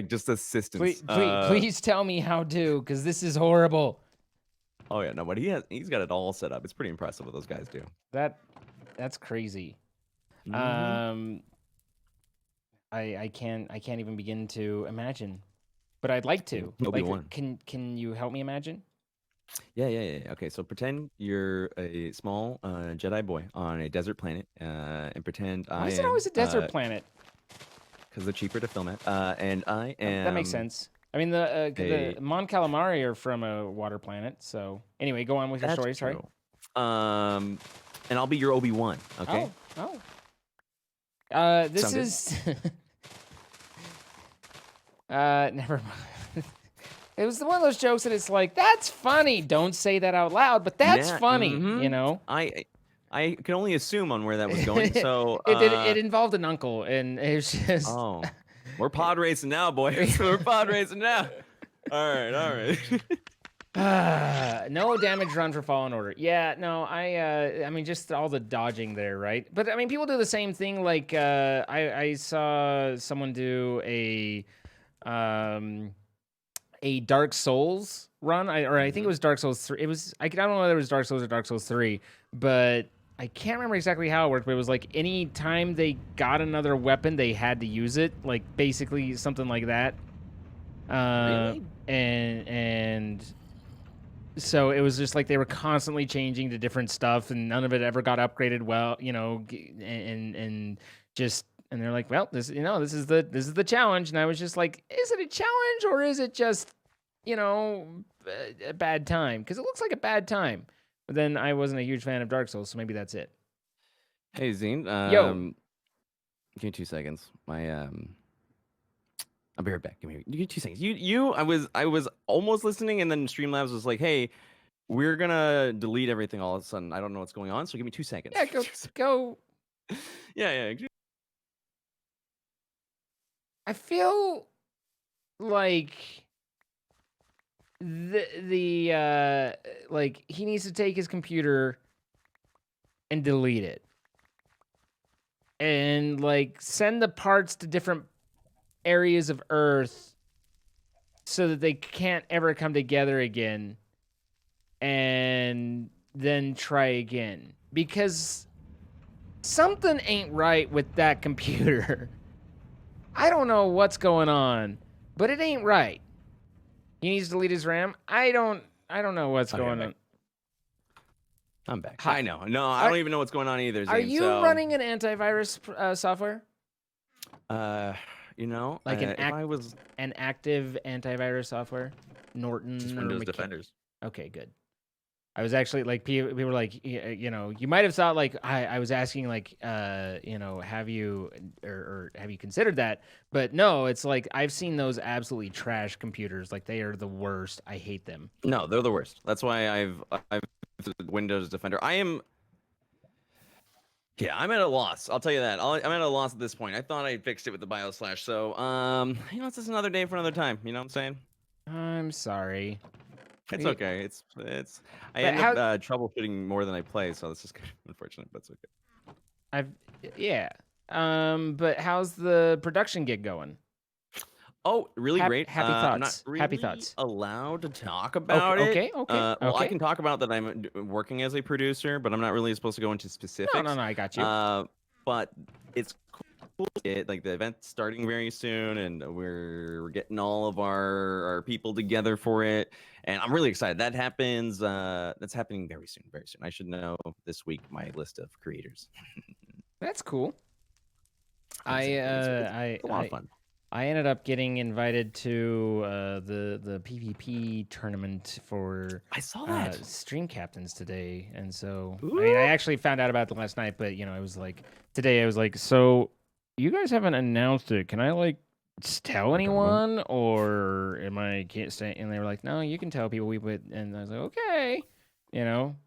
just assistance. Please tell me how to, because this is horrible. Oh yeah, no, but he's got it all set up. It's pretty impressive what those guys do. That's crazy. Mm-hmm. I can't even begin to imagine, but I'd like to. Obi-Wan. Can you help me imagine? Yeah. Okay, so pretend you're a small Jedi boy on a desert planet, and pretend Why is it always a desert planet? Because they're cheaper to film at. And I am. That makes sense. I mean, the Mon Calamari are from a water planet. So anyway, go on with your story. Sorry. And I'll be your Obi-Wan. Okay. This is. Never mind. It was one of those jokes that it's like, that's funny. Don't say that out loud, but that's funny. You know. I can only assume on where that was going. So it involved an uncle, and it was just. Oh, we're pod racing now, boys. We're pod racing now. All right. No damage run for Fallen Order. Yeah, no, I mean, just all the dodging there, right? But I mean, people do the same thing. Like, I saw someone do a Dark Souls run, I think it was Dark Souls 3. It was I don't know whether it was Dark Souls or Dark Souls 3, but I can't remember exactly how it worked. But it was like any time they got another weapon, they had to use it, like basically something like that. Really? And so it was just like they were constantly changing to different stuff, and none of it ever got upgraded well, and they're like, well, this is the challenge. And I was just like, is it a challenge or is it just, a bad time? Because it looks like a bad time. But then I wasn't a huge fan of Dark Souls, so maybe that's it. Hey, Zine. Yo. Give me 2 seconds. I'll be right back. Give me 2 seconds. I was almost listening, and then Streamlabs was like, hey, we're gonna delete everything all of a sudden. I don't know what's going on, so give me 2 seconds. Yeah, go. Yeah. I feel like like he needs to take his computer and delete it, and like send the parts to different areas of Earth so that they can't ever come together again, and then try again, because something ain't right with that computer. I don't know what's going on, but it ain't right. He needs to delete his RAM. I don't know what's going on. I'm back. I know. No, I don't even know what's going on either. Zane, are you running an antivirus software? Like an active antivirus software, Norton just or Windows Defenders. Okay, good. I was actually like, people were like, you might have thought like I was asking like, have you have you considered that? But no, it's like I've seen those absolutely trash computers. Like they are the worst. I hate them. No, they're the worst. That's why I've Windows Defender. I'm at a loss. I'll tell you that. I'm at a loss at this point. I thought I fixed it with the BIOS Flash. So it's just another day for another time. You know what I'm saying? I'm sorry. It's okay. I end up troubleshooting more than I play, so this is kind of unfortunate, but it's okay. But how's the production gig going? Oh, really great. Happy I'm not thoughts. Happy really thoughts. allowed to talk Okay, about it. okay, okay, Well, I okay. can talk about that I'm working as a producer, but I'm not really supposed to go into specifics. No, I got you. But it's cool. Like the event's starting very soon, and we're getting all of our people together for it, and I'm really excited. That happens. That's happening very soon. Very soon. I should know this week my list of creators. That's cool. It's a lot of fun. I ended up getting invited to the PvP tournament for I saw that. stream captains today, and so Ooh. I mean, I actually found out about it last night, but it was like today. I was like, so you guys haven't announced it. Can I like tell anyone, or am I can't say? And they were like, no, you can tell people. And I was like, okay,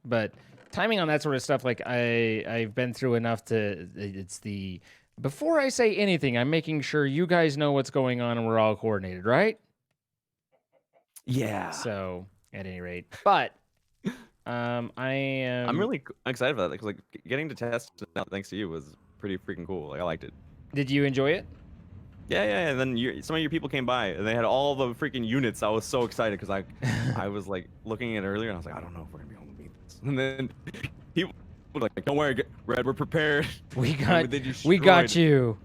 but timing on that sort of stuff, like I've been through enough to it's the. Before I say anything, I'm making sure you guys know what's going on and we're all coordinated, right? Yeah. So, at any rate, but I'm really excited about that because like getting to test it out thanks to you was pretty freaking cool. Like I liked it. Did you enjoy it? Yeah. And then some of your people came by and they had all the freaking units. I was so excited because I was like looking at it earlier and I was like, I don't know if we're gonna be able to beat this. And then people were like, don't worry, Red, we're prepared. We got you.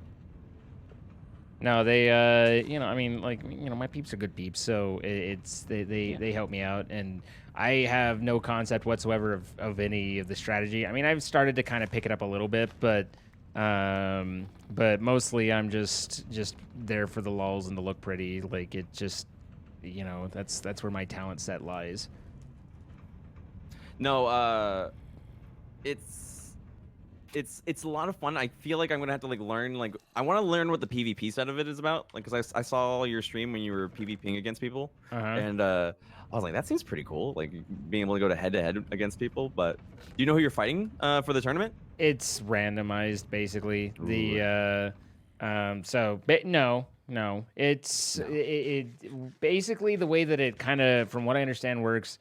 No, they I mean, like, my peeps are good peeps, so they help me out, and I have no concept whatsoever of any of the strategy. I mean, I've started to kind of pick it up a little bit, but mostly I'm just there for the lulz and to look pretty. Like it just, that's where my talent set lies. No, it's a lot of fun. I feel like I'm gonna have to like learn. Like I want to learn what the PvP side of it is about. Like, cause I saw your stream when you were PvPing against people, and I was like, that seems pretty cool. Like being able to go to head against people. But do you know who you're fighting for the tournament? It's randomized, basically. Ooh. No. It's basically the way that it kind of, from what I understand, works.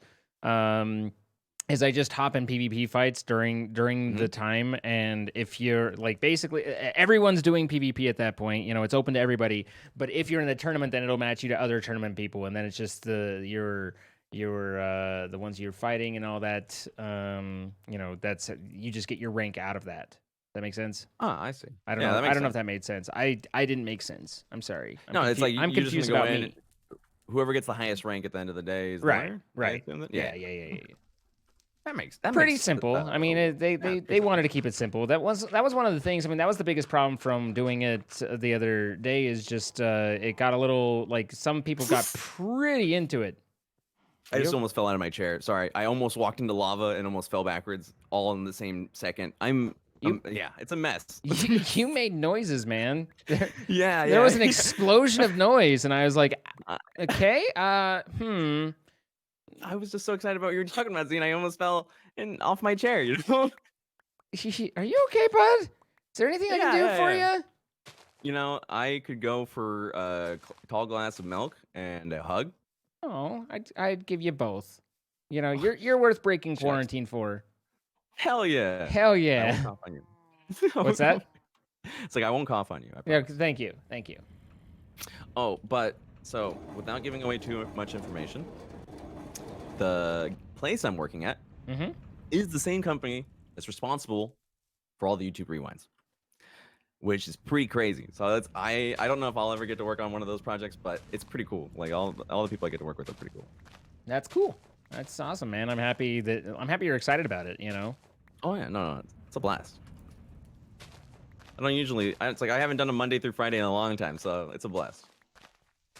Is I just hop in PvP fights during the time, and if you're like basically everyone's doing PvP at that point, it's open to everybody. But if you're in the tournament, then it'll match you to other tournament people, and then it's just the ones you're fighting and all that. That's you just get your rank out of that. That makes sense? I see. I don't know. I don't know if that made sense. I didn't make sense. I'm sorry. It's like I'm confused about me. Whoever gets the highest rank at the end of the day is right. Yeah. That makes pretty simple. I mean, they wanted to keep it simple. That was one of the things. I mean, that was the biggest problem from doing it the other day. Is just it got a little like some people got pretty into it. I just almost fell out of my chair. Sorry, I almost walked into lava and almost fell backwards, all in the same second. Yeah, it's a mess. You made noises, man. There was an explosion of noise, and I was like, okay, I was just so excited about what you were talking about, Zine. I almost fell off my chair, Are you okay, bud? Is there anything I can do for you? I could go for a tall glass of milk and a hug. Oh, I'd give you bough. You're worth breaking quarantine for. Hell yeah. Hell yeah. I won't cough on you. What's that? It's like I won't cough on you. Yeah, thank you. Oh, but so without giving away too much information, the place I'm working at is the same company that's responsible for all the YouTube rewinds, which is pretty crazy. So I don't know if I'll ever get to work on one of those projects, but it's pretty cool. Like all the people I get to work with are pretty cool. That's cool. That's awesome, man. I'm happy you're excited about it. Oh yeah, no, it's a blast. It's like I haven't done a Monday through Friday in a long time, so it's a blast.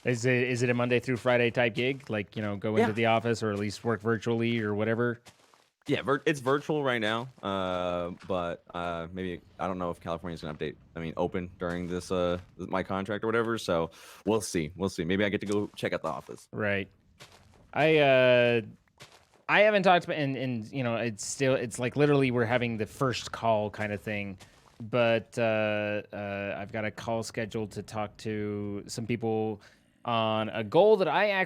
Is it a Monday through Friday type gig? Like, go into the office or at least work virtually or whatever? Yeah, it's virtual right now. But maybe I don't know if California's gonna open during this my contract or whatever. So we'll see. Maybe I get to go check out the office. Right. I haven't talked about, and it's like literally we're having the first call kind of thing. But I've got a call scheduled to talk to some people on a goal that I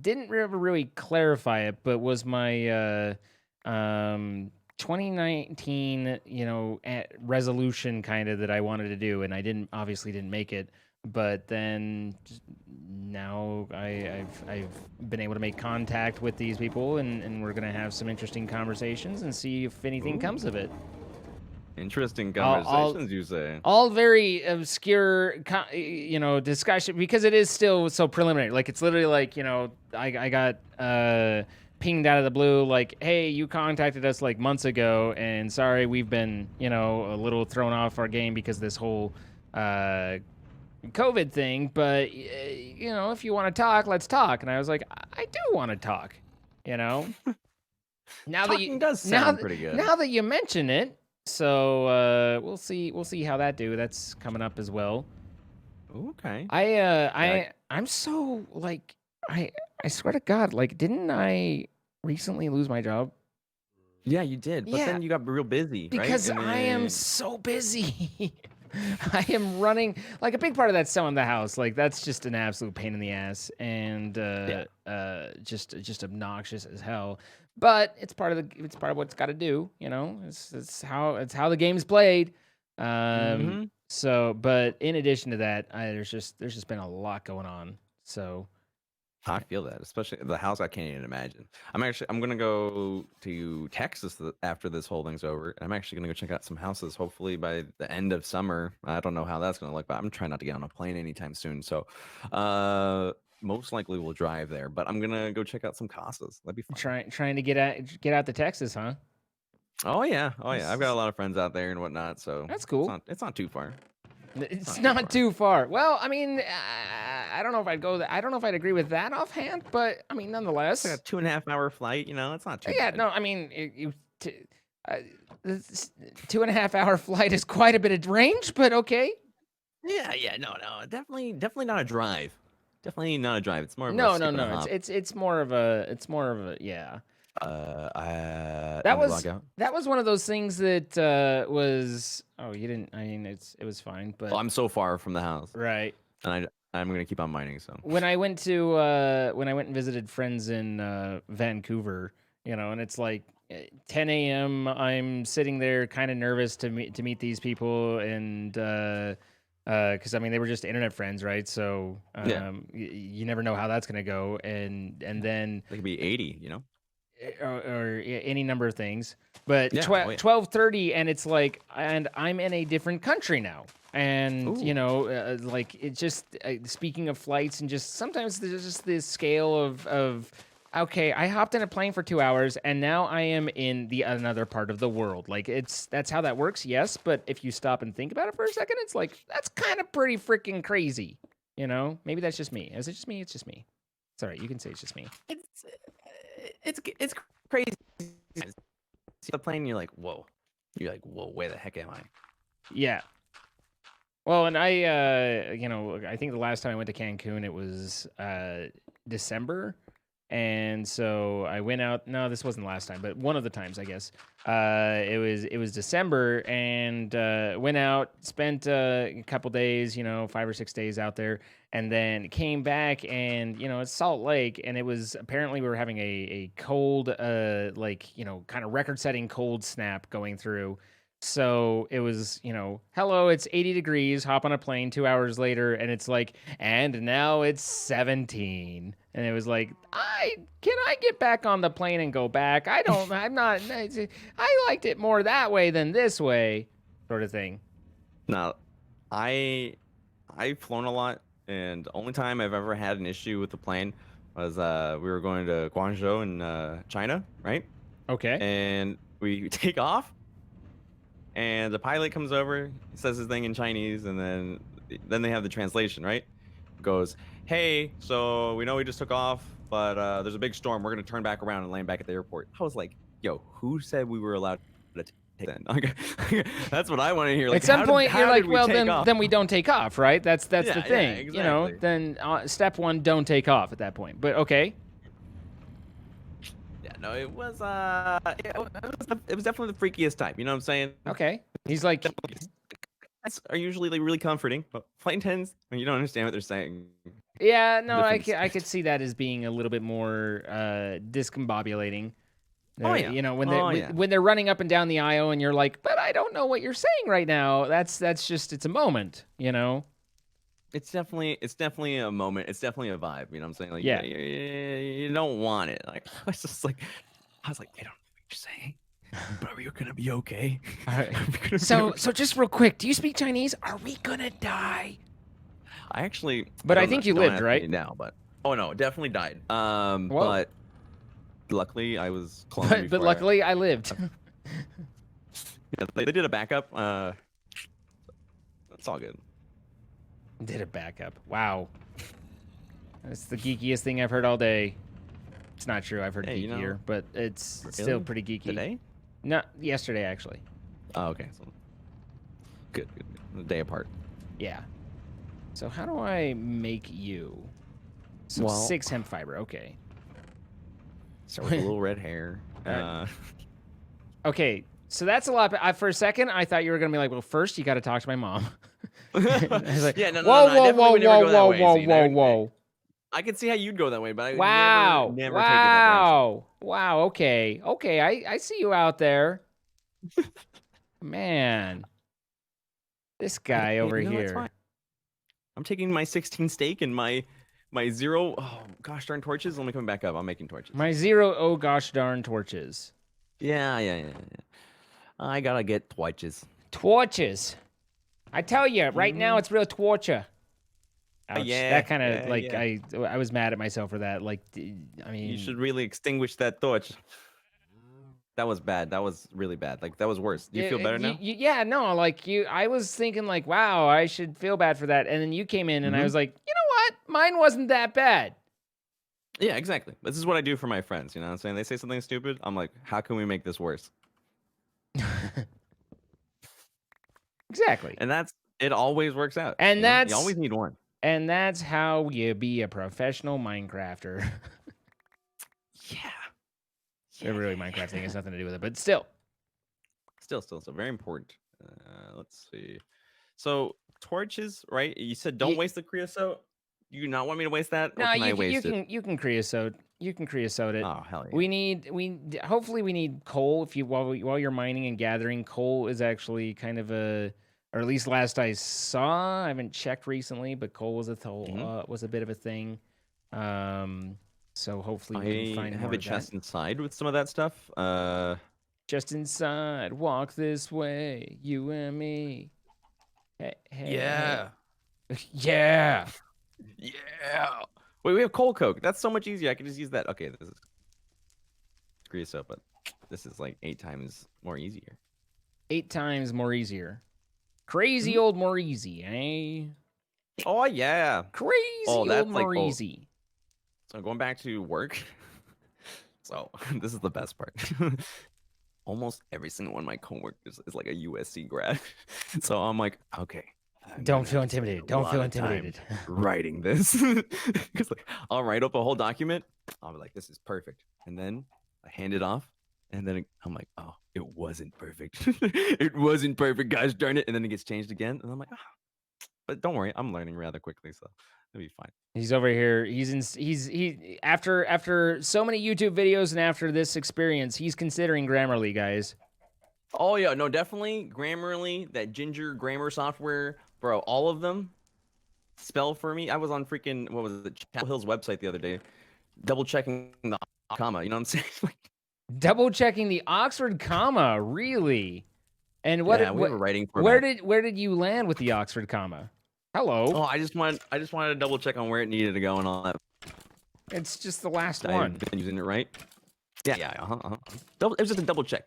didn't really clarify it, but was my 2019 resolution kind of that I wanted to do, and I obviously didn't make it. but then now I've been able to make contact with these people, and we're gonna have some interesting conversations and see if anything comes of it. Interesting conversations, you say? All very obscure, discussion, because it is still so preliminary. Like, it's literally like, I got pinged out of the blue, like, hey, you contacted us like months ago, and sorry, we've been, a little thrown off our game because of this whole COVID thing. But if you want to talk, let's talk. And I was like, I do want to talk. Now Talking does sound pretty good. Now that you mention it. So we'll see how that do. That's coming up as well. Okay. I'm so like I swear to God, like, didn't I recently lose my job? Yeah, you did. But then you got real busy, because right? I am so busy. I am running, like, a big part of that's selling the house. Like, that's just an absolute pain in the ass, and just obnoxious as hell. But it's part of what it's got to do. It's how the game's played. So, but in addition to that, there's just been a lot going on. So I feel that, especially the house. I can't even imagine. I'm gonna go to Texas after this whole thing's over. I'm actually gonna go check out some houses. Hopefully by the end of summer. I don't know how that's gonna look, but I'm trying not to get on a plane anytime soon. So, most likely we'll drive there. But I'm gonna go check out some casas. That'd be fun. Trying to get out to Texas, huh? Oh yeah. I've got a lot of friends out there and whatnot. So that's cool. It's not too far. It's not too far. Well, I mean, I don't know if I'd go. I don't know if I'd agree with that offhand, but I mean, nonetheless, it's like a 2.5 hour flight. It's not too. Yeah, bad. no, I mean, this 2.5 hour flight is quite a bit of range, but okay. Yeah, no, definitely not a drive. Definitely not a drive. It's more of no. It's more of a yeah. That was one of those things that was. Oh, you didn't. I mean, it was fine, but I'm so far from the house, right? And I'm gonna keep on mining. So when I went and visited friends in Vancouver, and it's like 10 a.m. I'm sitting there, kind of nervous to meet these people, and because I mean they were just internet friends, right? So you never know how that's gonna go, and then it could be 80, or any number of things, but 12:30, and it's like, and I'm in a different country now, and like, it just speaking of flights, and just sometimes there's just this scale of okay, I hopped in a plane for 2 hours, and now I am in another part of the world. Like, that's how that works, yes, but if you stop and think about it for a second, it's like, that's kind of pretty freaking crazy. Maybe that's just me. Is it just me? It's just me. It's all right. You can say it's just me. It's crazy. See the plane, you're like, whoa. You're like, whoa, where the heck am I? Yeah. Well, and I think the last time I went to Cancun, it was December. And so I went out. No, this wasn't the last time, but one of the times, I guess. It was December, and went out, spent a couple days, 5 or 6 days out there, and then came back, and it's Salt Lake, and it was, apparently we were having a cold, kind of record-setting cold snap going through. So it was, hello, it's 80 degrees, hop on a plane 2 hours later, and it's like, and now it's 17. And it was like, can I get back on the plane and go back? I liked it more that way than this way, sort of thing. Now, I've flown a lot, and the only time I've ever had an issue with the plane was we were going to Guangzhou in China, right? Okay. And we take off, and the pilot comes over, he says his thing in Chinese, and then they have the translation, right? Goes, hey, so we know we just took off, but there's a big storm. We're going to turn back around and land back at the airport. I was like, yo, who said we were allowed to take that? That's what I want to hear. Like, at some point, you're like, well, then we don't take off, right? That's the thing. Yeah, exactly. Then step one, don't take off at that point. But okay. Yeah, no, it was definitely the freakiest type. You know what I'm saying? Okay. He's like, are usually like really comforting, but flight attendants, you don't understand what they're saying. Yeah, no, I could see that as being a little bit more discombobulating. When they're running up and down the aisle, and you're like, but I don't know what you're saying right now. That's just, it's a moment, it's definitely a moment. It's definitely a vibe. You know what I'm saying? Like, Yeah. you don't want it. Like, I was like, they don't know what you're saying, but are we gonna be okay? So just real quick, do you speak Chinese? Are we gonna die? But I think you lived, right? Now, but oh no, definitely died. Whoa. But luckily I was cloned. But luckily I lived. Yeah, they did a backup. It's all good. Did a backup. Wow. That's the geekiest thing I've heard all day. It's not true. I've heard geekier, but it's still pretty geeky. Today? No, yesterday actually. Oh, okay. So, good. A day apart. Yeah. So how do I make you? So 6 hemp fiber. Okay. Start with a little red hair. Okay. So that's a lot. For a second, I thought you were gonna be like, well, first you got to talk to my mom. I was like, yeah, no, whoa. I can see how you'd go that way, but I never take it that Wow. Okay. I see you out there. Man. This guy over here. I'm taking my 16 steak and my 0 gosh darn torches. Let me come back up. I'm making torches. My 0 oh gosh darn torches. Yeah. I gotta get torches. Torches. I tell you, right now it's real torture. Ouch. Yeah, that kind of I was mad at myself for that. Like, I mean, you should really extinguish that torch. That was bad. That was really bad. Like, that was worse. Do you feel better now? Yeah, no, like I was thinking like, wow, I should feel bad for that. And then you came in and I was like, you know what? Mine wasn't that bad. Yeah, exactly. This is what I do for my friends. You know what I'm saying? They say something stupid. I'm like, how can we make this worse? Exactly. And it always works out. And you always need one. And that's how you be a professional Minecrafter. Yeah. Really, Minecraft thing has nothing to do with it, but still. Still very important. Let's see. So torches, right? You said don't waste the creosote. You do not want me to waste that? No, you can creosote. You can creosote it. Oh hell yeah. Hopefully we need coal. While you're mining and gathering, coal is actually kind of or at least last I saw. I haven't checked recently, but coal was was a bit of a thing. So hopefully we can find more of that. I have a chest inside with some of that stuff. Just inside, walk this way, you and me. Hey. Yeah. Yeah. Yeah. Wait, we have coal coke. That's so much easier. I can just use that. Okay, this is creosote, but this is like 8 times more easier. 8 times more easier. Crazy old more easy, eh? Oh yeah. Crazy old more easy. So going back to work. So this is the best part. Almost every single one of my coworkers is like a USC grad. So I'm like, okay. Don't feel intimidated. Don't feel intimidated. Writing this. Because like I'll write up a whole document. I'll be like, this is perfect. And then I hand it off. And then I'm like, oh, it wasn't perfect. It wasn't perfect, guys, darn it. And then it gets changed again. And I'm like, but don't worry, I'm learning rather quickly, so it'll be fine. He's over here. After so many YouTube videos and after this experience, he's considering Grammarly, guys. Oh yeah, no, definitely Grammarly, that Ginger grammar software, bro. All of them spell for me. I was on freaking Chapel Hill's website the other day, double checking the comma. You know what I'm saying? Double checking the Oxford comma, really? And we were writing for where did you land with the Oxford comma? Hello. Oh, I just wanted to double check on where it needed to go and all that. It's just the last one. I've been using it right. Yeah. It was just a double check.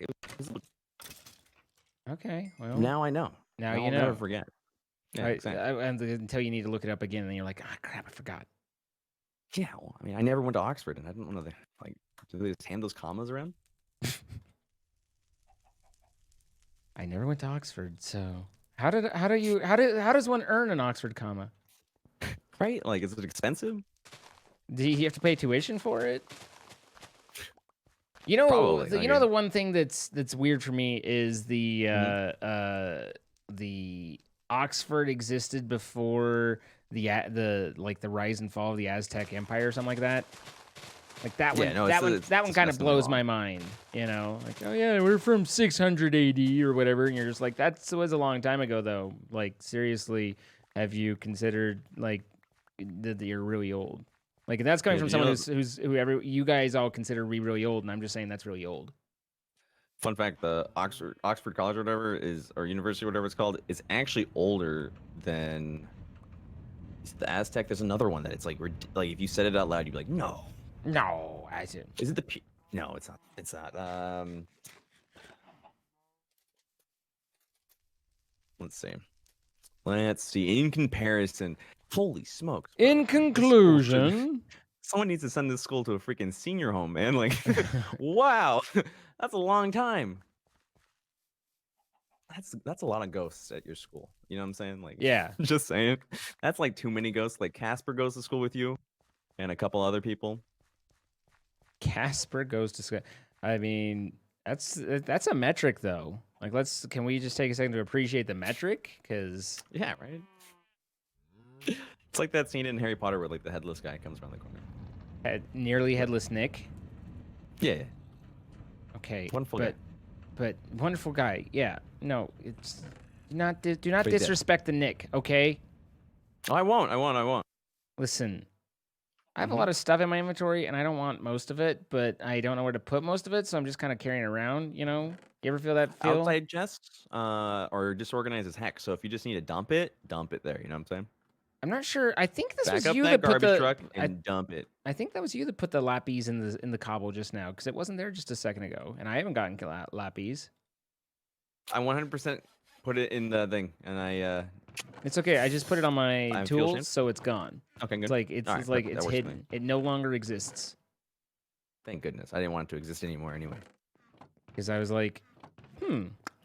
Okay. Well. Now I know. Now you know. I'll never forget. Yeah, exactly. Until you need to look it up again, and then you're like, crap, I forgot. Yeah. Well, I mean, I never went to Oxford, and I didn't want to do they just hand those commas around? I never went to Oxford, so how does one earn an Oxford comma? Right? Like, is it expensive? Do you have to pay tuition for it? You know, Probably, the one thing that's weird for me is the Oxford existed before the rise and fall of the Aztec Empire or something like that. Like that one, that one kind of blows my mind. You know, like, oh yeah, we're from 600 AD or whatever, and you're just like, that was a long time ago though. Like seriously, have you considered like that you're really old? Like, and that's coming from someone whoever you guys all consider really old, and I'm just saying that's really old. Fun fact: the Oxford College or whatever or university, whatever it's called, is actually older than the Aztec. There's another one that it's like if you said it out loud, you'd be like, no, I see. Is it the No, it's not. It's not. Let's see. In comparison, holy smokes. In conclusion, someone needs to send this school to a freaking senior home, man. Like, wow, that's a long time. That's a lot of ghosts at your school. You know what I'm saying? Like, yeah, just saying. That's like too many ghosts. Like Casper goes to school with you, and a couple other people. Casper goes to school. I mean, that's a metric though. Like, can we just take a second to appreciate the metric? Because yeah, right. It's like that scene in Harry Potter where like the headless guy comes around the corner. Nearly headless Nick. Yeah. Okay. Wonderful guy. But wonderful guy. Yeah. No, it's not. Do not disrespect the Nick. Okay. Oh, I won't. Listen, I have a lot of stuff in my inventory, and I don't want most of it, but I don't know where to put most of it, so I'm just kind of carrying it around. You know, you ever feel that feel? Outside chests, or disorganized as heck. So if you just need to dump it there. You know what I'm saying? I'm not sure. I think this was you that put the truck and dump it. I think that was you that put the lapis in the cobble just now, because it wasn't there just a second ago, and I haven't gotten lapis. I 100% put it in the thing, and I. It's okay. I just put it on my tools, so it's gone. Okay, good. It's it's hidden. It no longer exists. Thank goodness. I didn't want it to exist anymore anyway. Because I was like,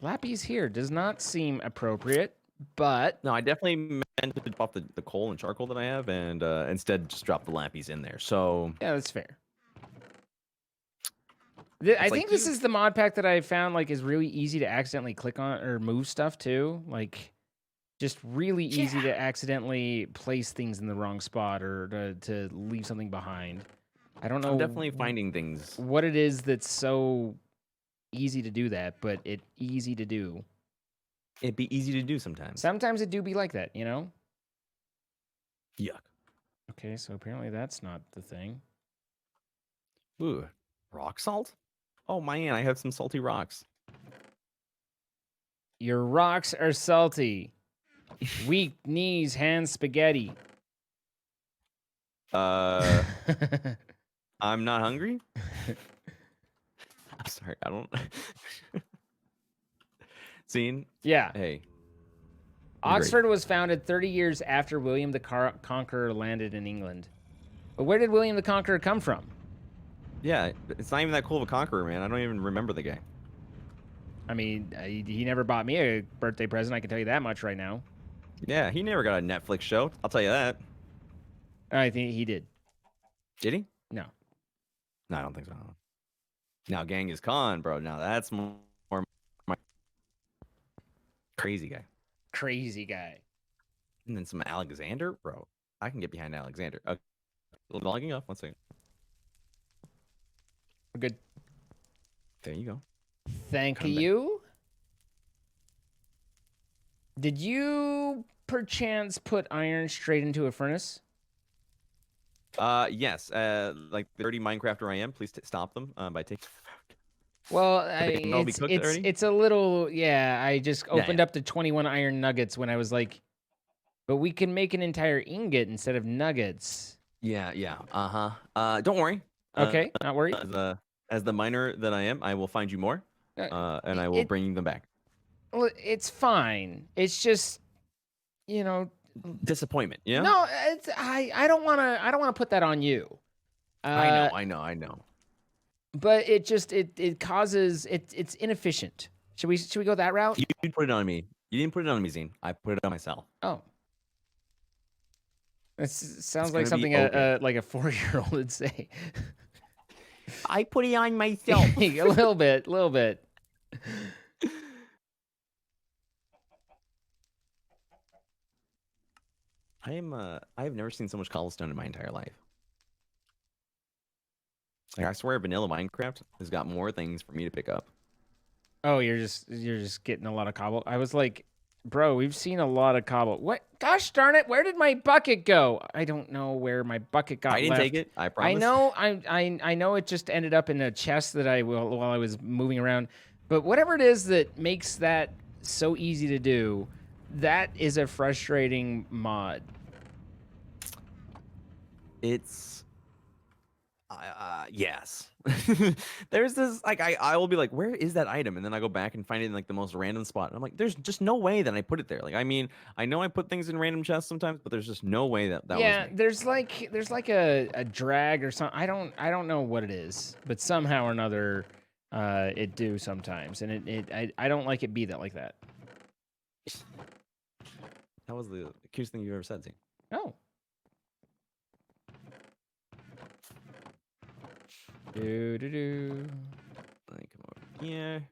lapis here does not seem appropriate, but... No, I definitely meant to drop the coal and charcoal that I have, and instead just drop the lapis in there. So... yeah, that's fair. I think this is the mod pack that I found like is really easy to accidentally click on or move stuff too. Like... just really easy to accidentally place things in the wrong spot or to leave something behind. I don't know. I'm definitely finding things. What it is that's so easy to do that, but it's easy to do. It'd be easy to do sometimes. Sometimes it do be like that, you know? Yuck. Okay, so apparently that's not the thing. Ooh, rock salt? Oh man, I have some salty rocks. Your rocks are salty. Weak knees, hands, spaghetti. I'm not hungry. I'm sorry, I don't. Scene? Yeah. Hey. Oxford was founded 30 years after William the Conqueror landed in England. But where did William the Conqueror come from? Yeah, it's not even that cool of a conqueror, man. I don't even remember the guy. I mean, he never bought me a birthday present. I can tell you that much right now. Yeah, he never got a Netflix show. I'll tell you that. I think he did. Did he? No. No, I don't think so. Now, Genghis Khan, bro. Now that's more my crazy guy. Crazy guy. And then some Alexander, bro. I can get behind Alexander. Logging off. 1 second. We're good. There you go. Thank you. Did you perchance put iron straight into a furnace? Yes. Like 30 Minecrafter I am. Please stop them by taking. Well, it's a little, yeah. I just opened up the 21 iron nuggets when I was like, but we can make an entire ingot instead of nuggets. Yeah. Don't worry. Okay, not worried. As the miner that I am, I will find you more, and I will bring them back. Well, it's fine. It's just, you know, disappointment. Yeah. No, I don't want to put that on you. I know. But it causes it's inefficient. Should we go that route? You didn't put it on me. You didn't put it on me, Zine. I put it on myself. Oh. It sounds like something like a 4-year-old would say. I put it on myself. A little bit. I have never seen so much cobblestone in my entire life. Like, I swear vanilla Minecraft has got more things for me to pick up. Oh, you're just getting a lot of cobble. I was like, Bro, we've seen a lot of cobble. What? Gosh darn it! Where did my bucket go? I don't know where my bucket got. I didn't take it. I promise. I know. I know it just ended up in a chest that while I was moving around. But whatever it is that makes that so easy to do, that is a frustrating mod. It's yes. There's this like I will be like, where is that item? And then I go back and find it in like the most random spot. And I'm like, there's just no way that I put it there. Like, I mean, I know I put things in random chests sometimes, but there's just no way that was me. There's like a drag or something. I don't know what it is, but somehow or another, it do sometimes, and I don't like it be that like that. That was the cutest thing you've ever said, Zane. Oh. Do. Like, come over here.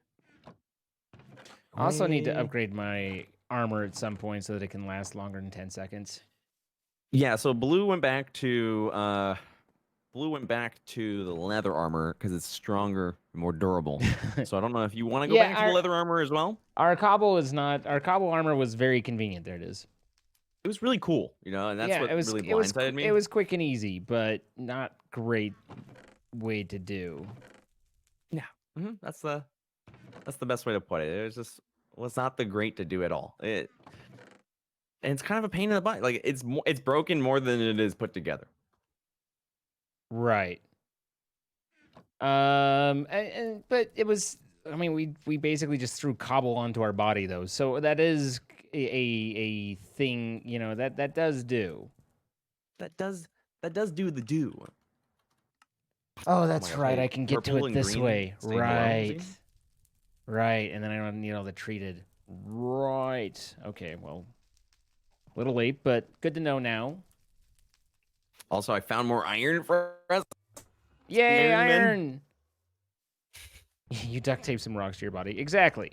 I also need to upgrade my armor at some point so that it can last longer than 10 seconds. Yeah, so blue went back to the leather armor because it's stronger and more durable. So I don't know if you want to go back to the leather armor as well. Our cobble armor was very convenient. There it is. It was really cool, and that's what really blindsided me. It was quick and easy, but not great way to do. Yeah, that's the best way to put it. It was not the great to do at all. And it's kind of a pain in the butt. Like it's broken more than it is put together. Right. But it was. I mean, we basically just threw cobble onto our body though, so that is a thing. That does do. That does do the do. Oh, that's right. I can get to it this way. Right. Right, and then I don't need all the treated. Right. Okay, well, a little late, but good to know now. Also, I found more iron for us. Yay, iron! You duct tape some rocks to your body. Exactly.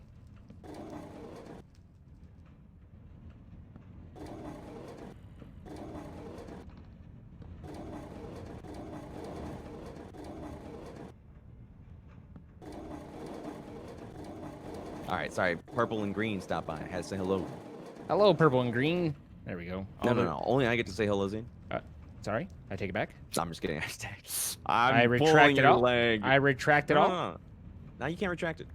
All right, sorry. Purple and green stopped by. I had to say hello. Hello, purple and green. There we go. No. Only I get to say hello, Zane. Sorry, I take it back. I'm just kidding. I retract it all. I retract it all. No. Now you can't retract it.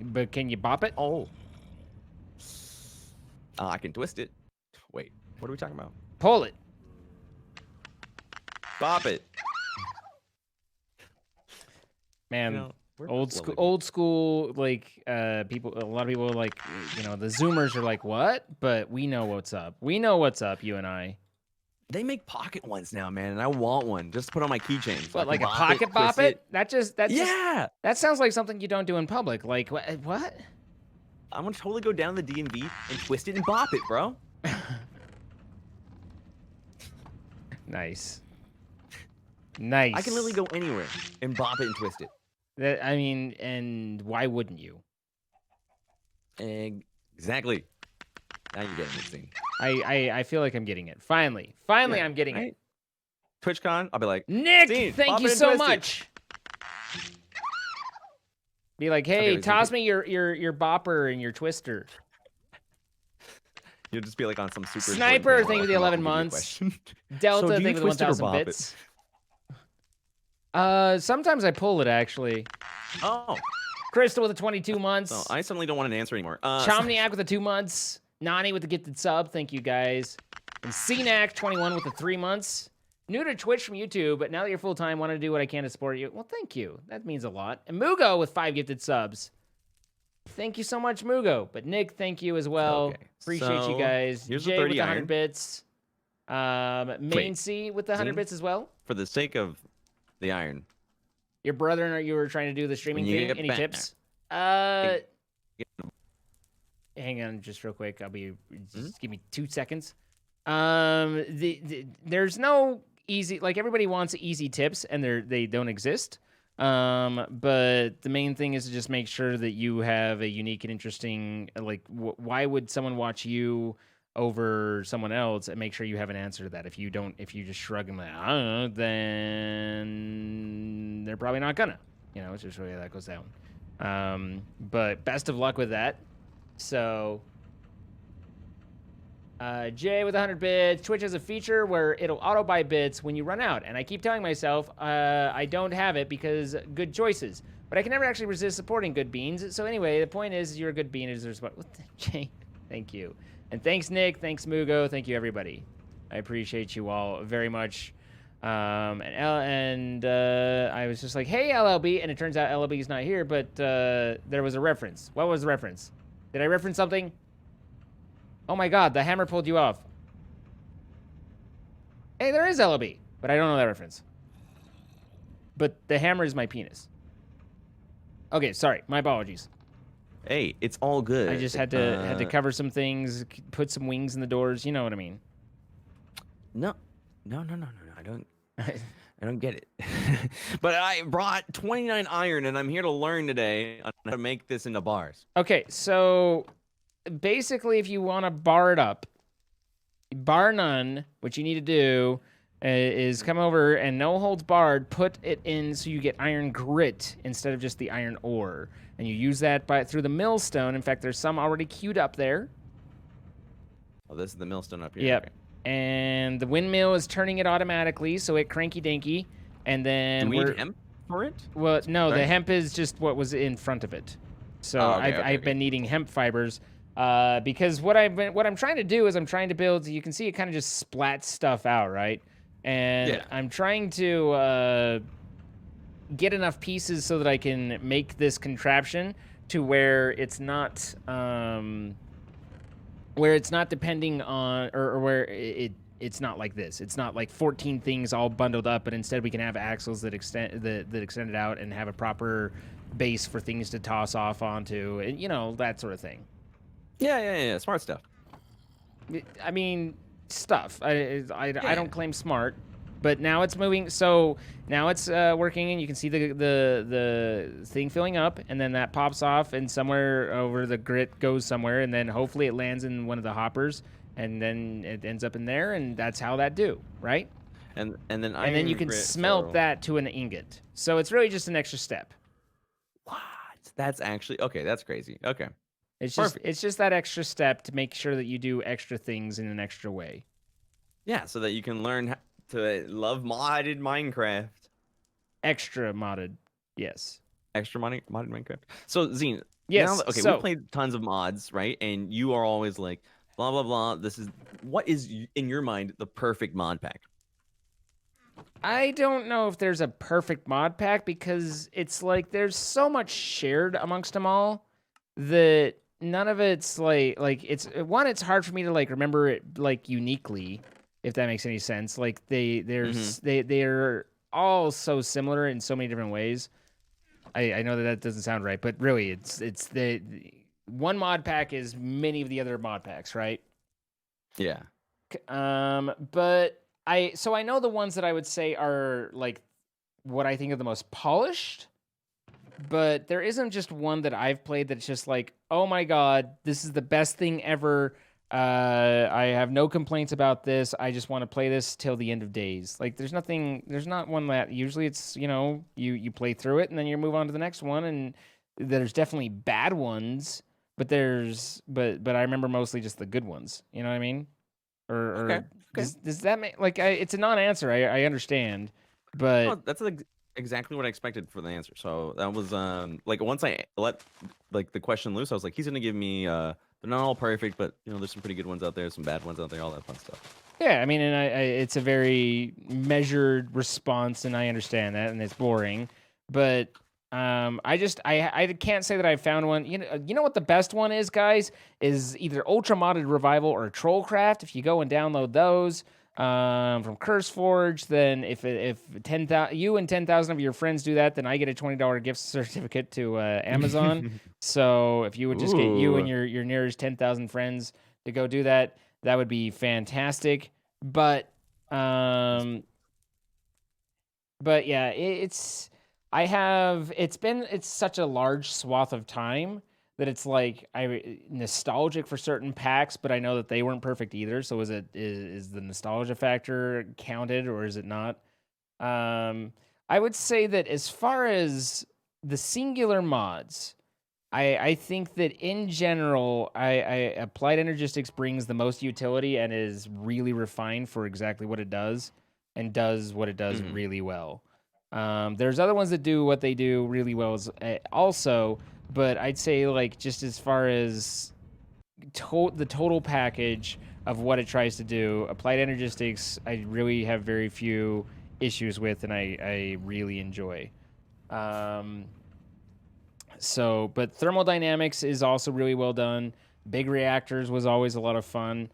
But can you bop it? Oh. I can twist it. Wait, what are we talking about? Pull it. Bop it. Man. Old school, like, people, a lot of people are like, the Zoomers are like, what? But we know what's up. We know what's up, you and I. They make pocket ones now, man, and I want one just to put on my keychain. So what, like a pocket bop it? That sounds like something you don't do in public. Like, what? I'm gonna totally go down the DMV and twist it and bop it, bro. Nice. Nice. I can literally go anywhere and bop it and twist it. And why wouldn't you? Exactly. Now you're getting this thing. I feel like I'm getting it. Finally, I'm getting it. TwitchCon, I'll be like, Nick, thank you so much. Be like, hey, toss me your bopper and your twister. You'll just be like on some super sniper. Thank you for the 11 months. Delta, thank you for the 1,000 bits. Sometimes I pull it actually. Oh. Crystal with the 22 months. Oh, I suddenly don't want an answer anymore. Chomniac with the 2 months. Nani with the gifted sub. Thank you guys. And CNAC 21 with the 3 months. New to Twitch from YouTube, but now that you're full time, want to do what I can to support you. Well, thank you. That means a lot. And Mugo with 5 gifted subs. Thank you so much, Mugo. But Nick, thank you as well. Okay. Appreciate you guys. Here's Jay the 30 with the 100 iron. Bits. Main C with the 100 bits as well. For the sake of the iron. Your brother and you were trying to do the streaming thing. Any tips? Hang on just real quick. Just give me 2 seconds. There's no easy, like everybody wants easy tips and they don't exist. But the main thing is to just make sure that you have a unique and interesting, like why would someone watch you over someone else, and make sure you have an answer to that. If you just shrug and like, I don't know, then they're probably not gonna. It's just the way that goes down. But best of luck with that. So, Jay with 100 bits. Twitch has a feature where it'll auto buy bits when you run out, and I keep telling myself I don't have it because good choices. But I can never actually resist supporting good beans. So anyway, the point is you're a good bean. Jay, thank you. And thanks, Nick. Thanks, Mugo. Thank you, everybody. I appreciate you all very much. And I was just like, hey, LLB. And it turns out LLB is not here, but there was a reference. What was the reference? Did I reference something? Oh my God, the hammer pulled you off. Hey, there is LLB, but I don't know that reference. But the hammer is my penis. Okay, sorry. My apologies. Hey, it's all good. I just had to cover some things, put some wings in the doors. You know what I mean? No. I don't get it. But I brought 29 iron, and I'm here to learn today on how to make this into bars. Okay, so basically, if you want to bar it up, bar none, what you need to do is come over and no holds barred, put it in so you get iron grit instead of just the iron ore. And you use that through the millstone. In fact, there's some already queued up there. Oh, this is the millstone up here. Yep. Okay. And the windmill is turning it automatically, so it cranky dinky. And then do we need hemp for it? Well, no, the hemp is just what was in front of it. So I've been needing hemp fibers. Because what I'm trying to do is I'm trying to build. You can see it kind of just splats stuff out, right? And I'm trying to get enough pieces so that I can make this contraption to where it's not depending on or where it's not like this. It's not like 14 things all bundled up, but instead we can have axles that extend it out and have a proper base for things to toss off onto, and that sort of thing. Yeah. Smart stuff. I mean, stuff. I don't claim smart, but now it's moving. So now it's working, and you can see the thing filling up, and then that pops off, and somewhere over the grit goes somewhere, and then hopefully it lands in one of the hoppers, and then it ends up in there, and that's how that do, right? And then you can smelt that to an ingot. So it's really just an extra step. What? That's actually okay. That's crazy. Okay. It's just that extra step to make sure that you do extra things in an extra way. Yeah, so that you can learn to love modded Minecraft. Extra modded, yes. Extra modded Minecraft. So Zine, yes. We played tons of mods, right? And you are always like, blah blah blah. What is in your mind the perfect mod pack? I don't know if there's a perfect mod pack because it's like there's so much shared amongst them all that none of it's like it's hard for me to like remember it like uniquely, if that makes any sense. Like they're all so similar in so many different ways. I know that doesn't sound right, but really it's the one mod pack is many of the other mod packs, right? Yeah. But I know the ones that I would say are like what I think are the most polished. But there isn't just one that I've played that's just like, oh my God, this is the best thing ever. I have no complaints about this. I just want to play this till the end of days. Like there's not one that usually it's, you play through it and then you move on to the next one. And there's definitely bad ones, but but I remember mostly just the good ones. You know what I mean? Okay. Does that make it's a non-answer. I understand, but well, that's exactly what I expected for the answer. So that was once I let the question loose, I was like, he's gonna give me they're not all perfect, but there's some pretty good ones out there, some bad ones out there, all that fun stuff. Yeah, I mean, and it's a very measured response, and I understand that, and it's boring, but I can't say that I found one. You know what the best one is, guys? Is either Ultra Modded Revival or Trollcraft. If you go and download those from CurseForge, then if 10,000 you and 10,000 of your friends do that, then I get a $20 gift certificate to Amazon. So if you would just get you and your nearest 10,000 friends to go do that, that would be fantastic. But yeah, it's such a large swath of time that it's like I nostalgic for certain packs, but I know that they weren't perfect either. So is the nostalgia factor counted or is it not? I would say that as far as the singular mods, I think that in general, Applied Energistics brings the most utility and is really refined for exactly what it does, and does what it does really well. There's other ones that do what they do really well also, but I'd say like just as far as the total package of what it tries to do, Applied Energistics, I really have very few issues with, and I really enjoy. But thermodynamics is also really well done. Big reactors was always a lot of fun.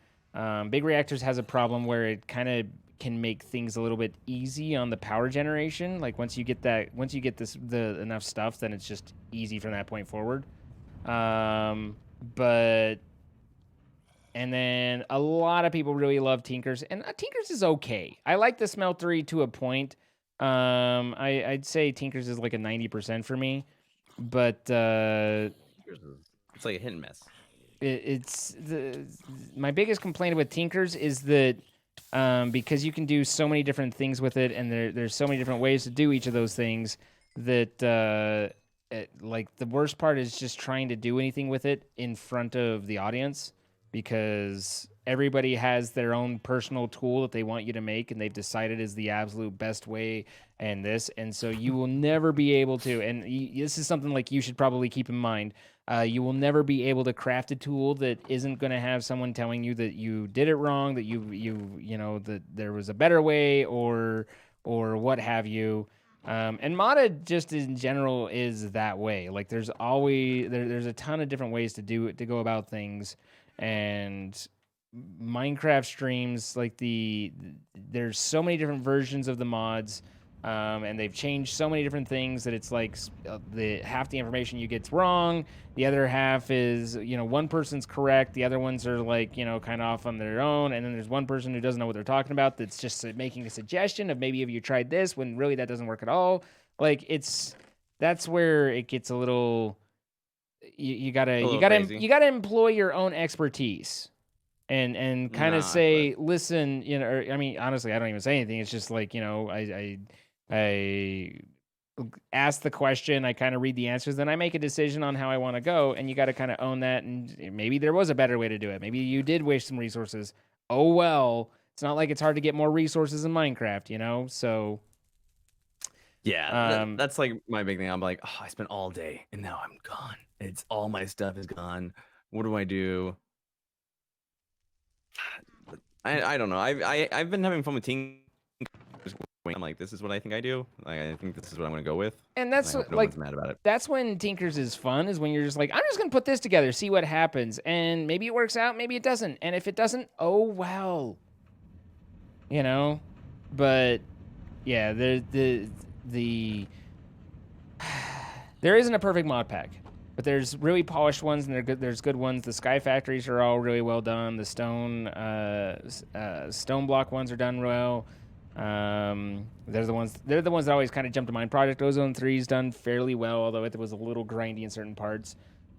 Big reactors has a problem where it kind of can make things a little bit easy on the power generation. Like once you get the enough stuff, then it's just easy from that point forward. And then a lot of people really love Tinkers, and Tinkers is okay. I like the Smeltery to a point. I'd say Tinkers is like a 90% for me, but it's like a hit and miss. My biggest complaint about Tinkers is that because you can do so many different things with it, and there's so many different ways to do each of those things, that like the worst part is just trying to do anything with it in front of the audience, because everybody has their own personal tool that they want you to make, and they've decided is the absolute best way, and so you will never be able to, and this is something like you should probably keep in mind, you will never be able to craft a tool that isn't going to have someone telling you that you did it wrong, that you know that there was a better way, or what have you. And modded just in general is that way. Like there's always there's a ton of different ways to go about things. And Minecraft streams, like there's so many different versions of the mods, and they've changed so many different things that it's like half the information you get's wrong, the other half is, one person's correct, the other ones are like, kind of off on their own, and then there's one person who doesn't know what they're talking about that's just making a suggestion of maybe if you tried this, when really that doesn't work at all. Like that's where it gets a little. You gotta employ your own expertise, and kind of say, listen, I mean, honestly, I don't even say anything. It's just like, I ask the question, I kind of read the answers, then I make a decision on how I want to go, and you got to kind of own that. And maybe there was a better way to do it. Maybe you did waste some resources. Oh well, it's not like it's hard to get more resources in Minecraft, so. Yeah, that's like my big thing. I'm like, I spent all day and now I'm gone. It's all my stuff is gone. What do I do? I don't know. I've been having fun with Team. I'm like, this is what I think I do. I think this is what I'm gonna go with. And that's no one's mad about it. That's when Tinkers is fun. Is when you're just like, I'm just gonna put this together, see what happens, and maybe it works out, maybe it doesn't. And if it doesn't, oh well. But yeah, there isn't a perfect mod pack, but there's really polished ones, and there's good ones. The Sky Factories are all really well done. The stone block ones are done well. They're the ones that always kind of jump to mind. Project Ozone 3 is done fairly well, although it was a little grindy in certain parts.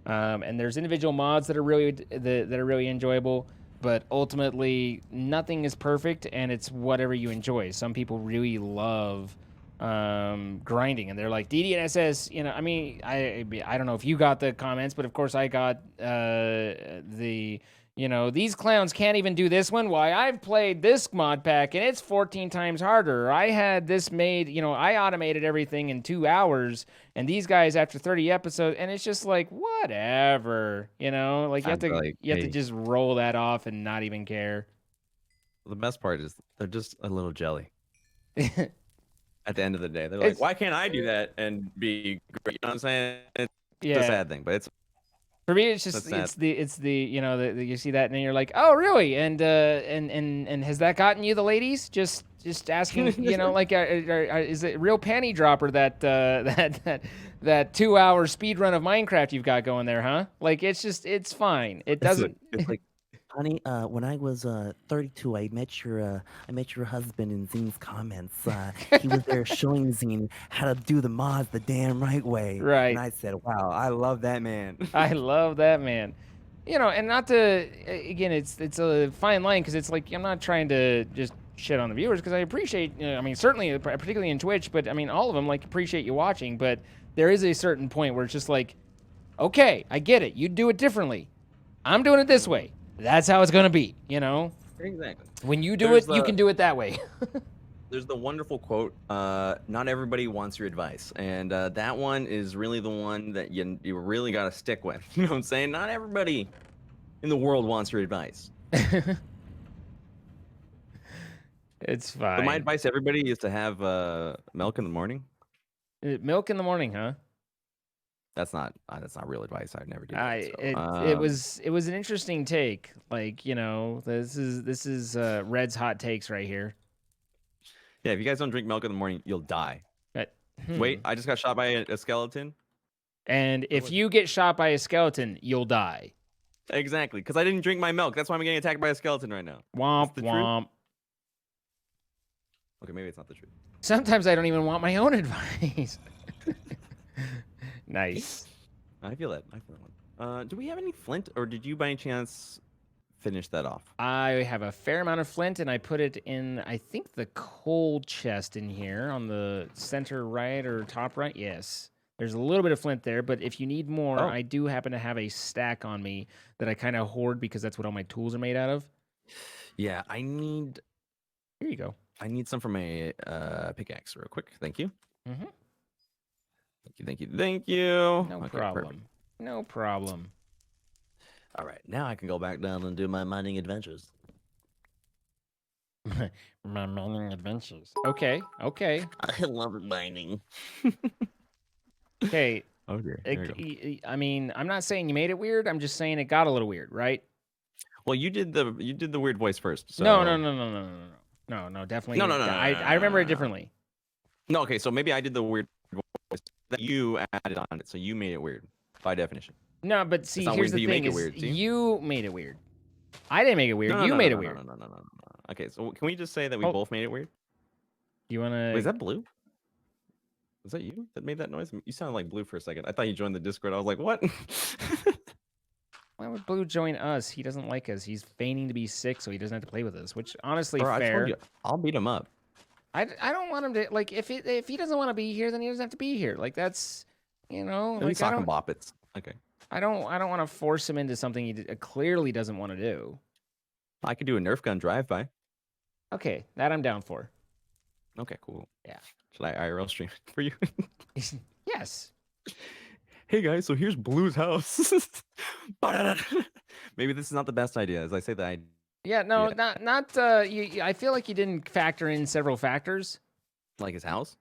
And there's individual mods that are really enjoyable. But ultimately, nothing is perfect, and it's whatever you enjoy. Some people really love grinding, and they're like DDNSS. I mean, I don't know if you got the comments, but of course I got these clowns can't even do this one. Why, I've played this mod pack and it's 14 times harder. I had this made, I automated everything in 2 hours, and these guys after 30 episodes, and it's just like, whatever, like you have to just roll that off and not even care. Well, the best part is they're just a little jelly. At the end of the day, they're like, why can't I do that and be great? You know what I'm saying? It's a sad thing, but it's. For me, it's just it's the you see that and then you're like, oh really? And has that gotten you the ladies? Just asking, like is it real panty dropper that 2 hour speed run of Minecraft you've got going there, huh? Like it's fine. It doesn't. It's like, honey, when I was 32, I met your husband in Zine's comments. He was there showing Zine how to do the mods the damn right way. Right. And I said, wow, I love that man. I love that man. And not to, again, it's a fine line, because it's like, I'm not trying to just shit on the viewers, because I appreciate, I mean, certainly, particularly in Twitch, but I mean, all of them, like, appreciate you watching, but there is a certain point where it's just like, Okay, I get it. You do it differently. I'm doing it this way. That's how it's gonna be, you know? Exactly. When you do it, you can do it that way. There's the wonderful quote, not everybody wants your advice. And that one is really the one that you really got to stick with. You know what I'm saying? Not everybody in the world wants your advice. It's fine. So my advice to everybody is to have milk in the morning. Milk in the morning, huh? That's not real advice. I'd never do that. It was an interesting take. Like, you know, this is Red's hot takes right here. Yeah, if you guys don't drink milk in the morning, you'll die. Wait, I just got shot by a skeleton. And if you get shot by a skeleton, you'll die. Exactly, because I didn't drink my milk. That's why I'm getting attacked by a skeleton right now. Womp womp. Truth? Okay, maybe it's not the truth. Sometimes I don't even want my own advice. Nice. I feel that. Do we have any flint, or did you by any chance finish that off? I have a fair amount of flint, and I put it in, I think, the coal chest in here on the center right or top right. Yes. There's a little bit of flint there, but if you need more, I do happen to have a stack on me that I kind of hoard because that's what all my tools are made out of. Yeah, I need... Here you go. I need some for my pickaxe real quick. Thank you. Mm-hmm. Thank you. No problem. Perfect. No problem. All right, now I can go back down and do my mining adventures. My mining adventures. Okay. I love mining. Okay. Okay. I mean, I'm not saying you made it weird. I'm just saying it got a little weird, right? Well, you did the weird voice first. So... No, definitely. No. I remember it differently. No, okay, so maybe I did the weird voice that you added on it, so you made it weird by definition. No, but see, here's the thing: you made it weird. I didn't make it weird. You made it weird. No. Okay, so can we just say that we both made it weird? You wanna? Wait, is that Blue? Was that you that made that noise? You sounded like Blue for a second. I thought you joined the Discord. I was like, what? Why would Blue join us? He doesn't like us. He's feigning to be sick so he doesn't have to play with us, which honestly, Bro, fair. I told you, I'll beat him up. I don't want him to, like, if he doesn't want to be here, then he doesn't have to be here. Like, that's, you know. Like, sock and bop it. Okay. I don't want to force him into something he clearly doesn't want to do. I could do a Nerf gun drive-by. Okay, that I'm down for. Okay, cool. Yeah. Should I IRL stream it for you? Yes. Hey guys, so here's Blue's house. Maybe this is not the best idea, as I say that. Yeah, no, not. I feel like you didn't factor in several factors. Like his house?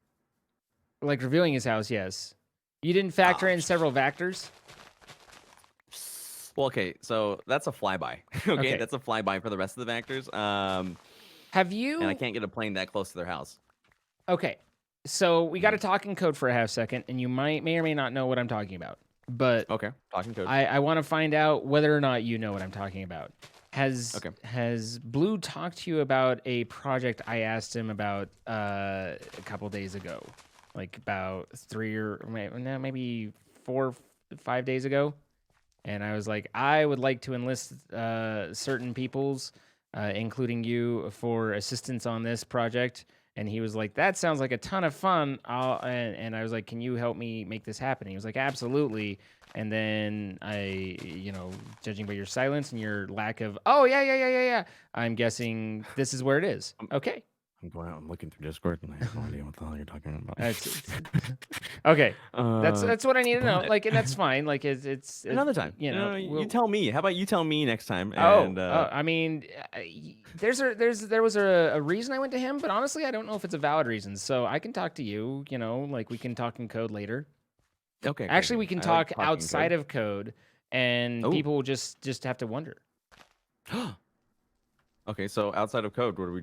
Like revealing his house, yes. You didn't factor in several factors? Well, okay, so that's a flyby. Okay, that's a flyby for the rest of the factors. Have you... And I can't get a plane that close to their house. Okay, so we got to talk in code for a half second, and you may or may not know what I'm talking about. But okay, talking code. I want to find out whether or not you know what I'm talking about. Has Blue talked to you about a project I asked him about a couple days ago? Like about 3 or maybe 4 or 5 days ago? And I was like, I would like to enlist certain peoples, including you, for assistance on this project. And he was like, that sounds like a ton of fun. And I was like, can you help me make this happen? He was like, absolutely. And then I, judging by your silence and your lack of, oh, yeah, I'm guessing this is where it is. Okay. I'm looking through Discord and I have no idea what the hell you're talking about. Okay. That's what I need to know. Like, and that's fine. Like, it's another time. You tell me. How about you tell me next time? And, I mean, there was a reason I went to him, but honestly, I don't know if it's a valid reason. So I can talk to you. Like we can talk in code later. Okay. Actually, we can talk outside of code, and people will just have to wonder. Okay, so outside of code, what are we?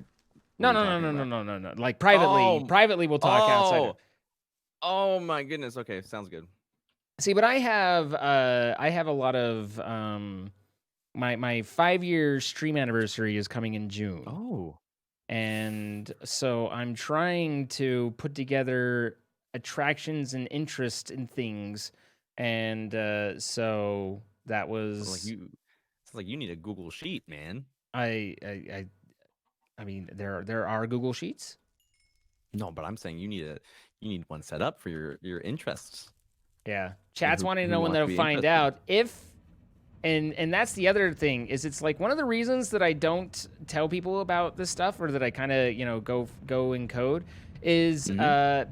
No. Like privately we'll talk outside. Oh my goodness. Okay, sounds good. See, but I have a lot of my 5-year stream anniversary is coming in June. Oh. And so I'm trying to put together attractions and interest in things, and so that was it's like you need a Google Sheet, man. I mean, there are Google Sheets. No, but I'm saying you need one set up for your interests. Yeah. Chat's wanting to know who when wants to they'll be find interested. out if, and that's the other thing is it's like one of the reasons that I don't tell people about this stuff or that I kind of go in code is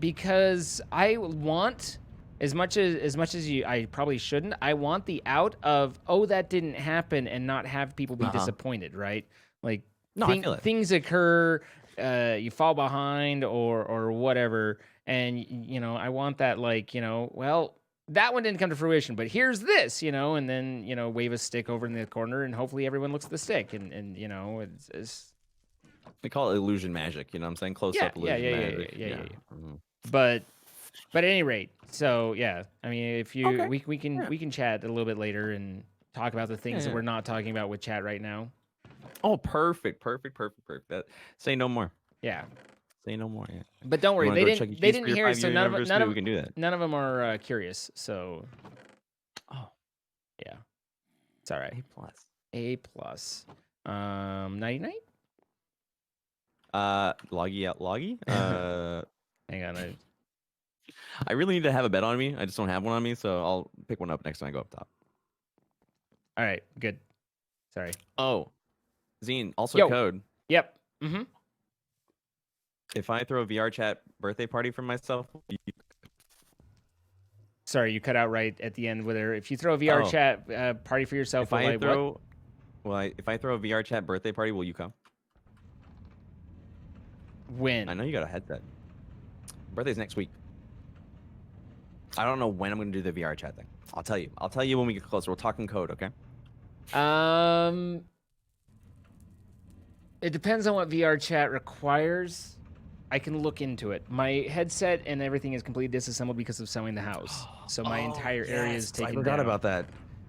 because I want as much as I probably shouldn't. I want the out of that didn't happen and not have people be disappointed, right? Like No, I feel it. things occur, you fall behind or whatever, and I want that well, that one didn't come to fruition, but here's this, and then wave a stick over in the corner and hopefully everyone looks at the stick and it's we call it illusion magic. You know what I'm saying? Close up illusion magic. Yeah. But at any rate, so yeah, I mean, if you we can chat a little bit later and talk about the things that we're not talking about with chat right now. Oh, perfect. Say no more. Yeah. Say no more. Yeah. But don't worry, they didn't hear it, so none of we can do that. None of them are curious. So, yeah, it's all right. A+. 99. Loggy. Hang on. I really need to have a bet on me. I just don't have one on me, so I'll pick one up next time I go up top. All right, good. Sorry. Oh, Zine, also code. Yep. If I throw a VR chat birthday party for myself, sorry, you cut out right at the end. Whether if you throw a VR chat party for yourself, if I throw a VR chat birthday party, will you come? When? I know you got a headset. Birthday's next week. I don't know when I'm going to do the VR chat thing. I'll tell you. I'll tell you when we get closer. We're talking code, okay? It depends on what VR chat requires. I can look into it. My headset and everything is completely disassembled because of selling the house. So my entire area is taken down. I forgot about that.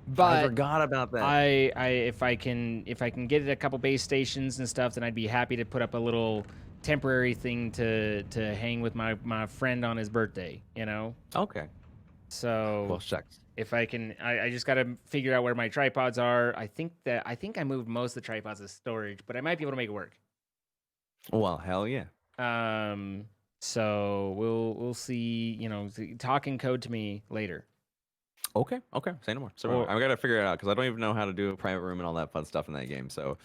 But I forgot about that. if I can get it a couple base stations and stuff, then I'd be happy to put up a little temporary thing to hang with my friend on his birthday, Okay. So well, shucks. If I can, I just got to figure out where my tripods are. I think I moved most of the tripods to storage, but I might be able to make it work. Well, hell yeah. So we'll see, talking code to me later. Okay. Say no more. So I got to figure it out because I don't even know how to do a private room and all that fun stuff in that game. So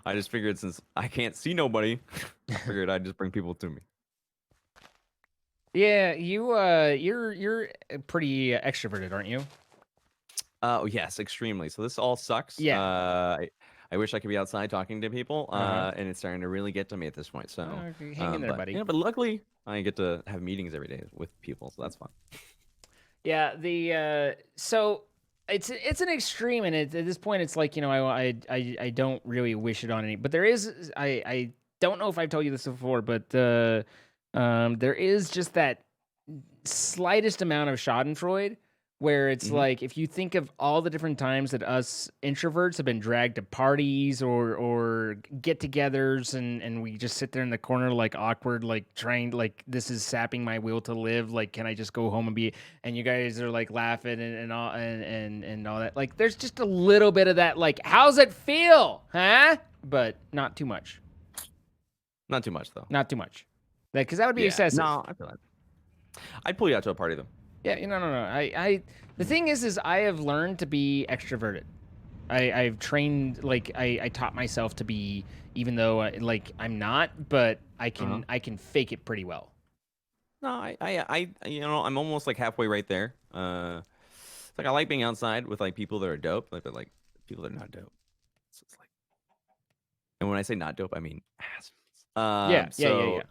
I just figured since I can't see nobody, I figured I'd just bring people to me. Yeah, you're pretty extroverted, aren't you? Oh yes, extremely. So this all sucks. Yeah. I wish I could be outside talking to people, and it's starting to really get to me at this point. So hang in there, buddy. Yeah, but luckily I get to have meetings every day with people, so that's fun. Yeah, so it's an extreme, and at this point, it's like I don't really wish it on any. But there is I don't know if I've told you this before, but there is just that slightest amount of Schadenfreude. Where it's like, if you think of all the different times that us introverts have been dragged to parties or get-togethers, and we just sit there in the corner like awkward, like trying, like this is sapping my will to live. Like, can I just go home and be? And you guys are like laughing and all that. Like, there's just a little bit of that. Like, how's it feel, huh? But not too much. Not too much though. Not too much. Like, because that would be excessive. No, I feel that. I'd pull you out to a party though. Yeah, no. The thing is I have learned to be extroverted. I've trained, like, I taught myself to be, even though I'm not, but I can fake it pretty well. No, I'm almost like halfway right there. It's like I like being outside with like people that are dope, but like people that are not dope. So it's like, and when I say not dope, I mean assholes. Yeah.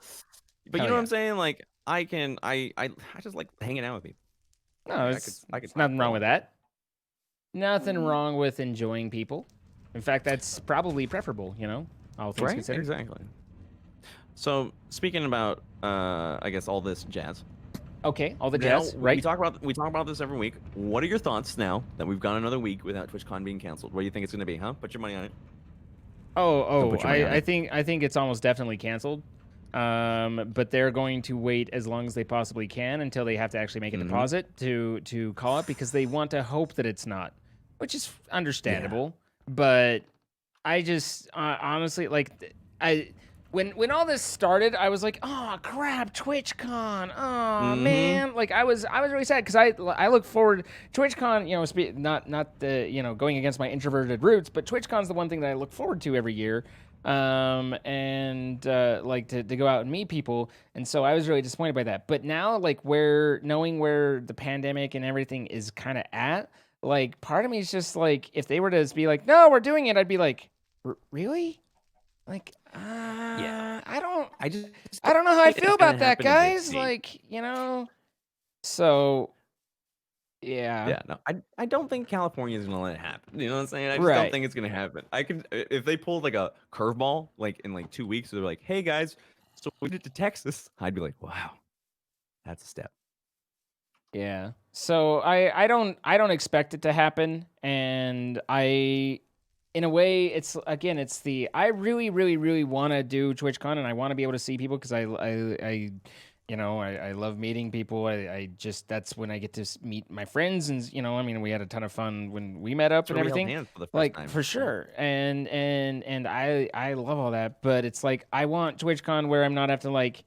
But you know what I'm saying? Like I just like hanging out with people. No, it's nothing wrong with that. Nothing wrong with enjoying people. In fact, that's probably preferable, all things considered. Exactly. So speaking about, I guess all this jazz. Okay, all the jazz, right? We talk about this every week. What are your thoughts now that we've gone another week without TwitchCon being canceled? What do you think it's going to be? Huh? Put your money on it. I think it's almost definitely canceled. But they're going to wait as long as they possibly can until they have to actually make a deposit to call it, because they want to hope that it's not, which is understandable. Yeah. But I just honestly, like, with when all this started, I was like, oh crap, TwitchCon, oh man, like I was really sad because I look forward TwitchCon, you know, not the, you know, going against my introverted roots, but TwitchCon's the one thing that I look forward to every year, and like to go out and meet people, and so I was really disappointed by that. But now, like, knowing where the pandemic and everything is kind of at, like, part of me is just like, if they were to be like, no, we're doing it, I'd be like, really? Like, Yeah. I don't I know how I think feel it's gonna about that, happen in big guys. states. Like, you know, so yeah. Yeah, no, I don't think California is gonna let it happen. You know what I'm saying? I just Right. don't think it's gonna happen. I could if they pulled like a curveball, like in like 2 weeks, they're like, "Hey guys, so we did to Texas." I'd be like, "Wow, that's a step." Yeah. So I don't expect it to happen, and in a way, it's I really want to do TwitchCon, and I want to be able to see people because I you know, I love meeting people. I just, that's when I get to meet my friends, and you know, I mean, we had a ton of fun when we met up That's and where we held everything. hands for the first Like time. for sure, and I love all that, but it's like I want TwitchCon where I'm not have to like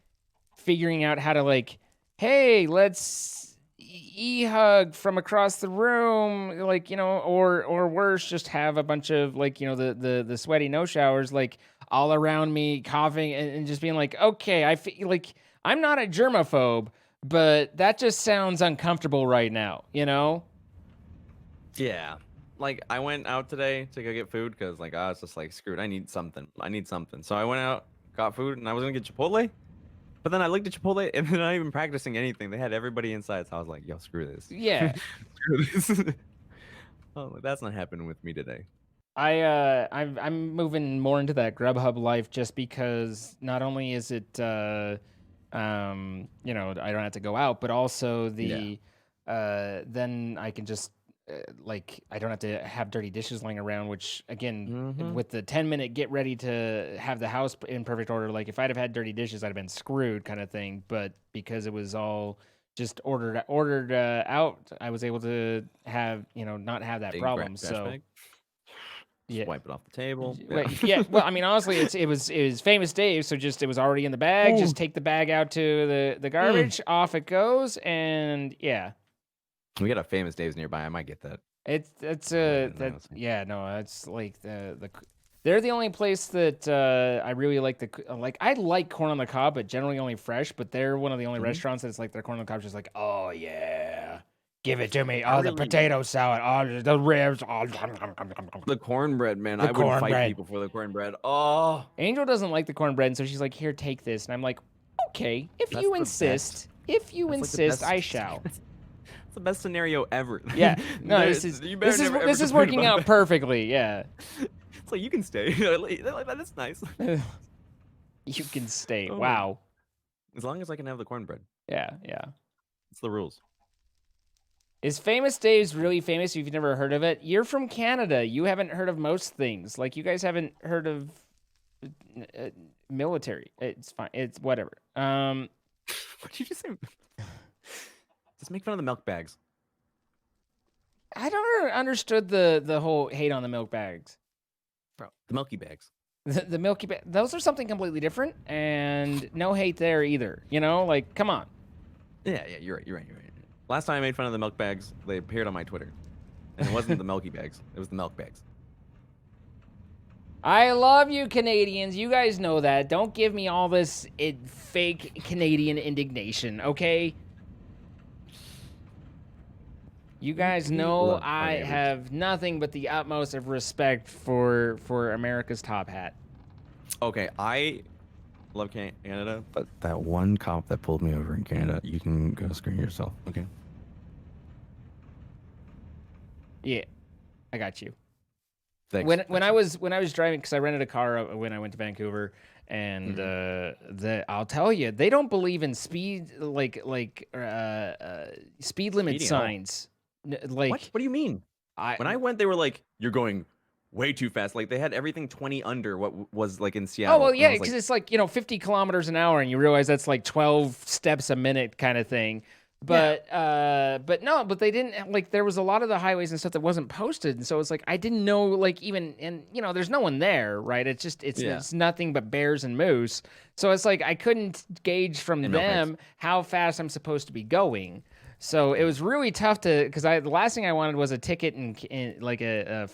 figuring out how to like, hey, let's e-hug from across the room, like, you know, or worse, just have a bunch of like, you know, the sweaty no showers like all around me coughing, and just being like, okay, I feel like I'm not a germaphobe, but that just sounds uncomfortable right now, you know? Yeah. Like I went out today to go get food because like I was just like screwed. I need something. So I went out, got food, and I was gonna get Chipotle. But then I looked at Chipotle and they're not even practicing anything. They had everybody inside, so I was like, "Yo, screw this." Yeah. Screw this. Oh, that's not happening with me today. I'm moving more into that Grubhub life just because not only is it you know, I don't have to go out, but also then I can just like I don't have to have dirty dishes laying around, which again with the 10-minute get ready to have the house in perfect order, like if I'd have had dirty dishes I'd have been screwed kind of thing, but because it was all just ordered out, I was able to have, you know, not have that Big problem. trash So bag. yeah. Wipe it off the table. Yeah. Well, I mean, honestly, it was Famous Dave, so just it was already in the bag. Just take the bag out to the garbage, off it goes, and yeah. We got a Famous Dave's nearby. I might get that. It's yeah, no, it's like they're the only place that I really like I like corn on the cob, but generally only fresh. But they're one of the only restaurants that's like their corn on the cob just like, oh yeah. Give it to me. Oh, the potato salad. Oh, the ribs. Oh, the cornbread, man. I would fight people for the cornbread. Oh. Angel doesn't like the cornbread, and so she's like, "Here, take this." And I'm like, "Okay, if you insist, I shall." It's the best scenario ever. Yeah. No, this is working out perfectly. Yeah. It's like you can stay. That's nice. You can stay. Oh. Wow. As long as I can have the cornbread. Yeah. It's the rules. Is Famous Dave's really famous if you've never heard of it? You're from Canada. You haven't heard of most things. Like, you guys haven't heard of military. It's fine. It's whatever. What did you just say? Just make fun of the milk bags. I don't understood the whole hate on the milk bags. Bro, the milky bags. The milky bag. Those are something completely different, and no hate there either. You know, like, come on. Yeah, you're right. Last time I made fun of the milk bags, they appeared on my Twitter. And it wasn't the milky bags. It was the milk bags. I love you, Canadians. You guys know that. Don't give me all this fake Canadian indignation, okay? You guys know I have nothing but the utmost of respect for America's top hat. Okay, I love Canada, but that one cop that pulled me over in Canada, you can go screen yourself, okay? Yeah, I got you. Thanks. When I was driving, because I rented a car when I went to Vancouver, and I'll tell you, they don't believe in speed speed limit signs. Like, what do you mean? When I went, they were like, "You're going way too fast." Like they had everything 20 under what was like in Seattle. Oh well, yeah, because it's like 50 kilometers an hour, and you realize that's like 12 steps a minute kind of thing. But but they didn't like there was a lot of the highways and stuff that wasn't posted, and so it's like I didn't know like even and there's no one there, right? It's nothing but bears and moose. So it's like I couldn't gauge from them how fast I'm supposed to be going. So it was really tough because the last thing I wanted was a ticket in like a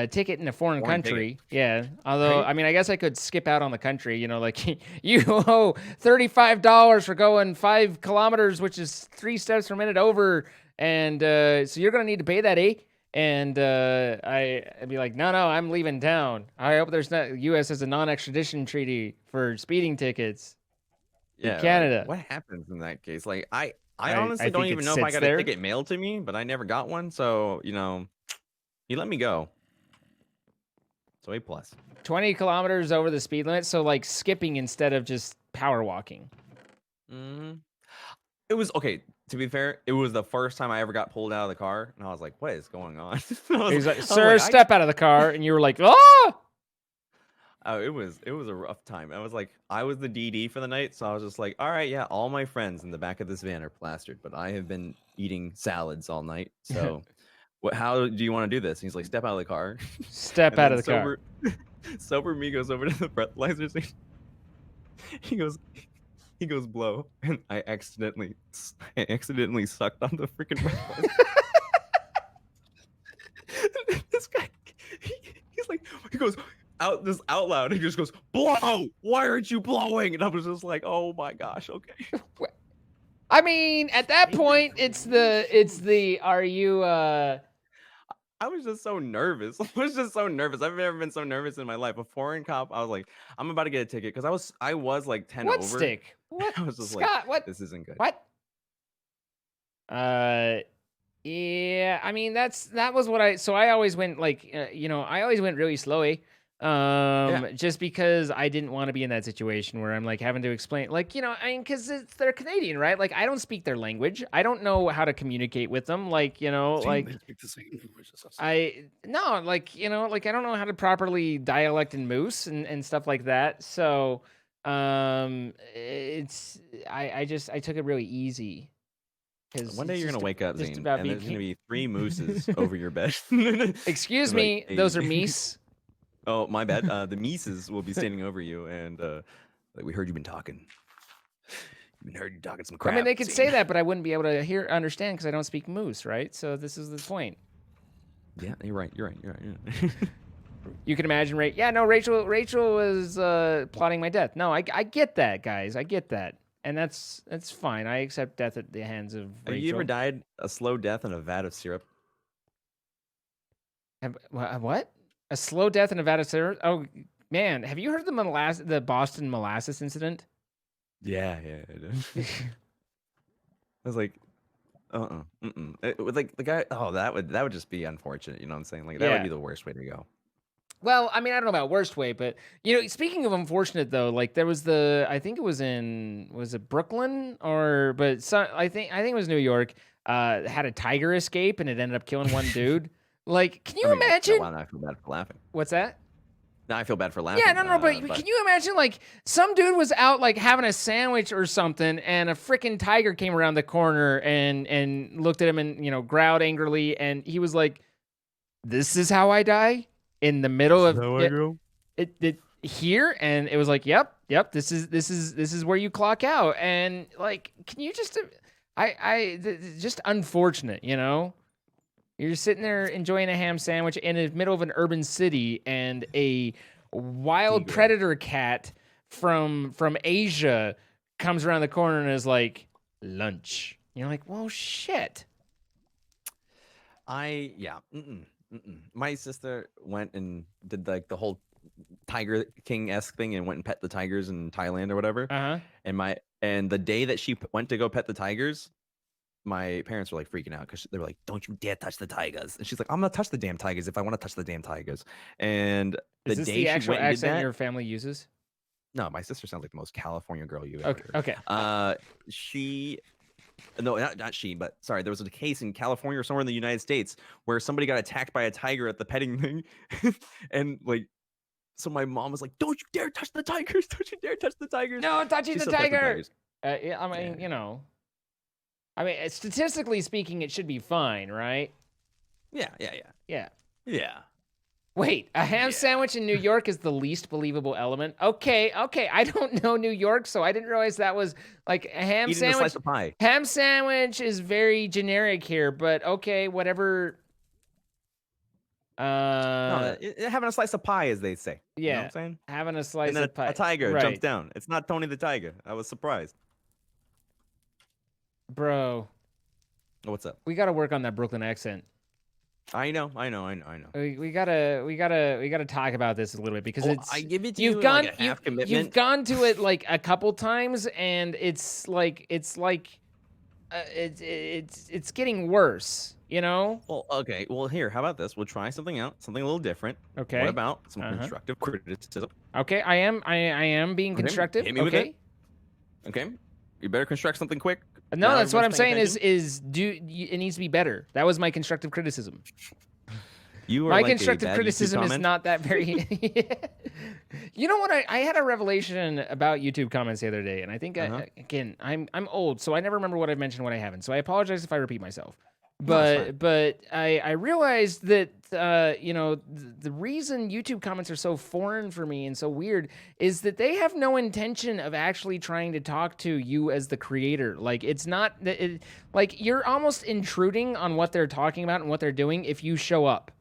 ticket in a foreign country. Ticket. Yeah. Although I mean, I guess I could skip out on the country. Like you owe $35 for going 5 kilometers, which is 3 steps per minute over, and so you're gonna need to pay that, eh? And I'd be like, no, I'm leaving town. I hope there's not U.S. has a non-extradition treaty for speeding tickets. Yeah, Canada. Like, what happens in that case? Like I honestly don't even know if I got a ticket mailed to me, but I never got one. So, he let me go. So A+. 20 kilometers over the speed limit. So like skipping instead of just power walking. It was okay. To be fair, it was the first time I ever got pulled out of the car. And I was like, what is going on? He's like, sir, step out of the car. And you were like, ah! Oh, it was a rough time. I was the DD for the night, so I was just like, all right, yeah, all my friends in the back of this van are plastered, but I have been eating salads all night. So, how do you want to do this? And he's like, step out of the car. Step out of the car. Sober me goes over to the breathalyzer station. He goes blow, and I accidentally sucked on the freaking breathalyzer. This guy, he goes out loud. He just goes, blow. Why aren't you blowing? And I was just like, oh my gosh, okay. I mean, at that point, it's the are you I was just so nervous. I've never been so nervous in my life. A foreign cop, I was like, I'm about to get a ticket because I was like 10 what over. Stick? What? I was just Scott, like, what? This isn't good. What? Yeah. I mean, that was what I always went like, I always went really slowly. Just because I didn't want to be in that situation where I'm like having to explain, like, I mean, because they're Canadian, right? Like, I don't speak their language. I don't know how to communicate with them. Like, like I don't know how to properly dialect in Moose and stuff like that. So, I took it really easy. One day you're gonna wake up, Zane, and there's gonna be 3 mooses over your bed. Excuse me, like, hey. Those are meese. Oh, my bad. The Mises will be standing over you, and we heard you've been talking. You're talking some crap. I mean, they could say that, but I wouldn't be able to understand because I don't speak Moose, right? So this is the point. Yeah, you're right. Yeah. You can imagine, right? Yeah, no, Rachel was plotting my death. No, I get that, guys. I get that, and that's fine. I accept death at the hands of Rachel. Have you ever died a slow death in a vat of syrup? What? A slow death in Nevada, sir? Oh, man. Have you heard the Boston molasses incident? Yeah, I did. I was like, With like the guy, that would just be unfortunate. You know what I'm saying? Like, that would be the worst way to go. Well, I mean, I don't know about worst way, but, speaking of unfortunate, though, like, there was I think it was it Brooklyn? I think it was New York, had a tiger escape, and it ended up killing one dude. Like, can you imagine? Wow, now I feel bad for laughing. What's that? Now I feel bad for laughing. Yeah, no, but can you imagine, like, some dude was out, like, having a sandwich or something, and a freaking tiger came around the corner and looked at him and, growled angrily, and he was like, this is how I die? In the middle of it here? And it was like, yep, this is where you clock out. And, like, can you just, just unfortunate, You're sitting there enjoying a ham sandwich in the middle of an urban city, and a wild predator cat from Asia comes around the corner and is like, lunch. And you're like, well, shit. My sister went and did like the whole Tiger King-esque thing and went and pet the tigers in Thailand or whatever. And the day that she went to go pet the tigers, my parents were like freaking out because they were like, don't you dare touch the tigers. And she's like, I'm gonna touch the damn tigers if I want to touch the damn tigers. And is this the actual accent your family uses? No, my sister sounds like the most California girl you ever heard. Okay. No, not she, but sorry, there was a case in California or somewhere in the United States where somebody got attacked by a tiger at the petting thing. And like, so my mom was like, don't you dare touch the tigers. Don't you dare touch the tigers. No, touching the tiger. I mean, I mean, statistically speaking, it should be fine, right? Yeah. Yeah. Wait, a ham sandwich in New York is the least believable element? Okay. I don't know New York, so I didn't realize that was like a ham Eating sandwich. a slice of pie. Ham sandwich is very generic here, but okay, whatever. Having a slice of pie, as they say. Yeah. You know what I'm saying? Having a slice and then of pie. a tiger right. jumps down. It's not Tony the Tiger. I was surprised. Bro. What's up? We got to work on that Brooklyn accent. I know. We gotta talk about this a little bit because I give it to you've you gone like a half commitment. You've gone to it like a couple times and it's getting worse, you know? Well, okay. Well, here, how about this? We'll try something out, something a little different. Okay. What about some constructive criticism? Okay, I am being constructive. Hit me with it. Okay. You better construct something quick. No, that's what I'm saying is it needs to be better. That was my constructive criticism. My constructive criticism is not that very. You know what? I had a revelation about YouTube comments the other day, and I think again I'm old, so I never remember what I've mentioned, what I haven't. So I apologize if I repeat myself. But I realized that the reason YouTube comments are so foreign for me and so weird is that they have no intention of actually trying to talk to you as the creator. Like it's not like you're almost intruding on what they're talking about and what they're doing if you show up.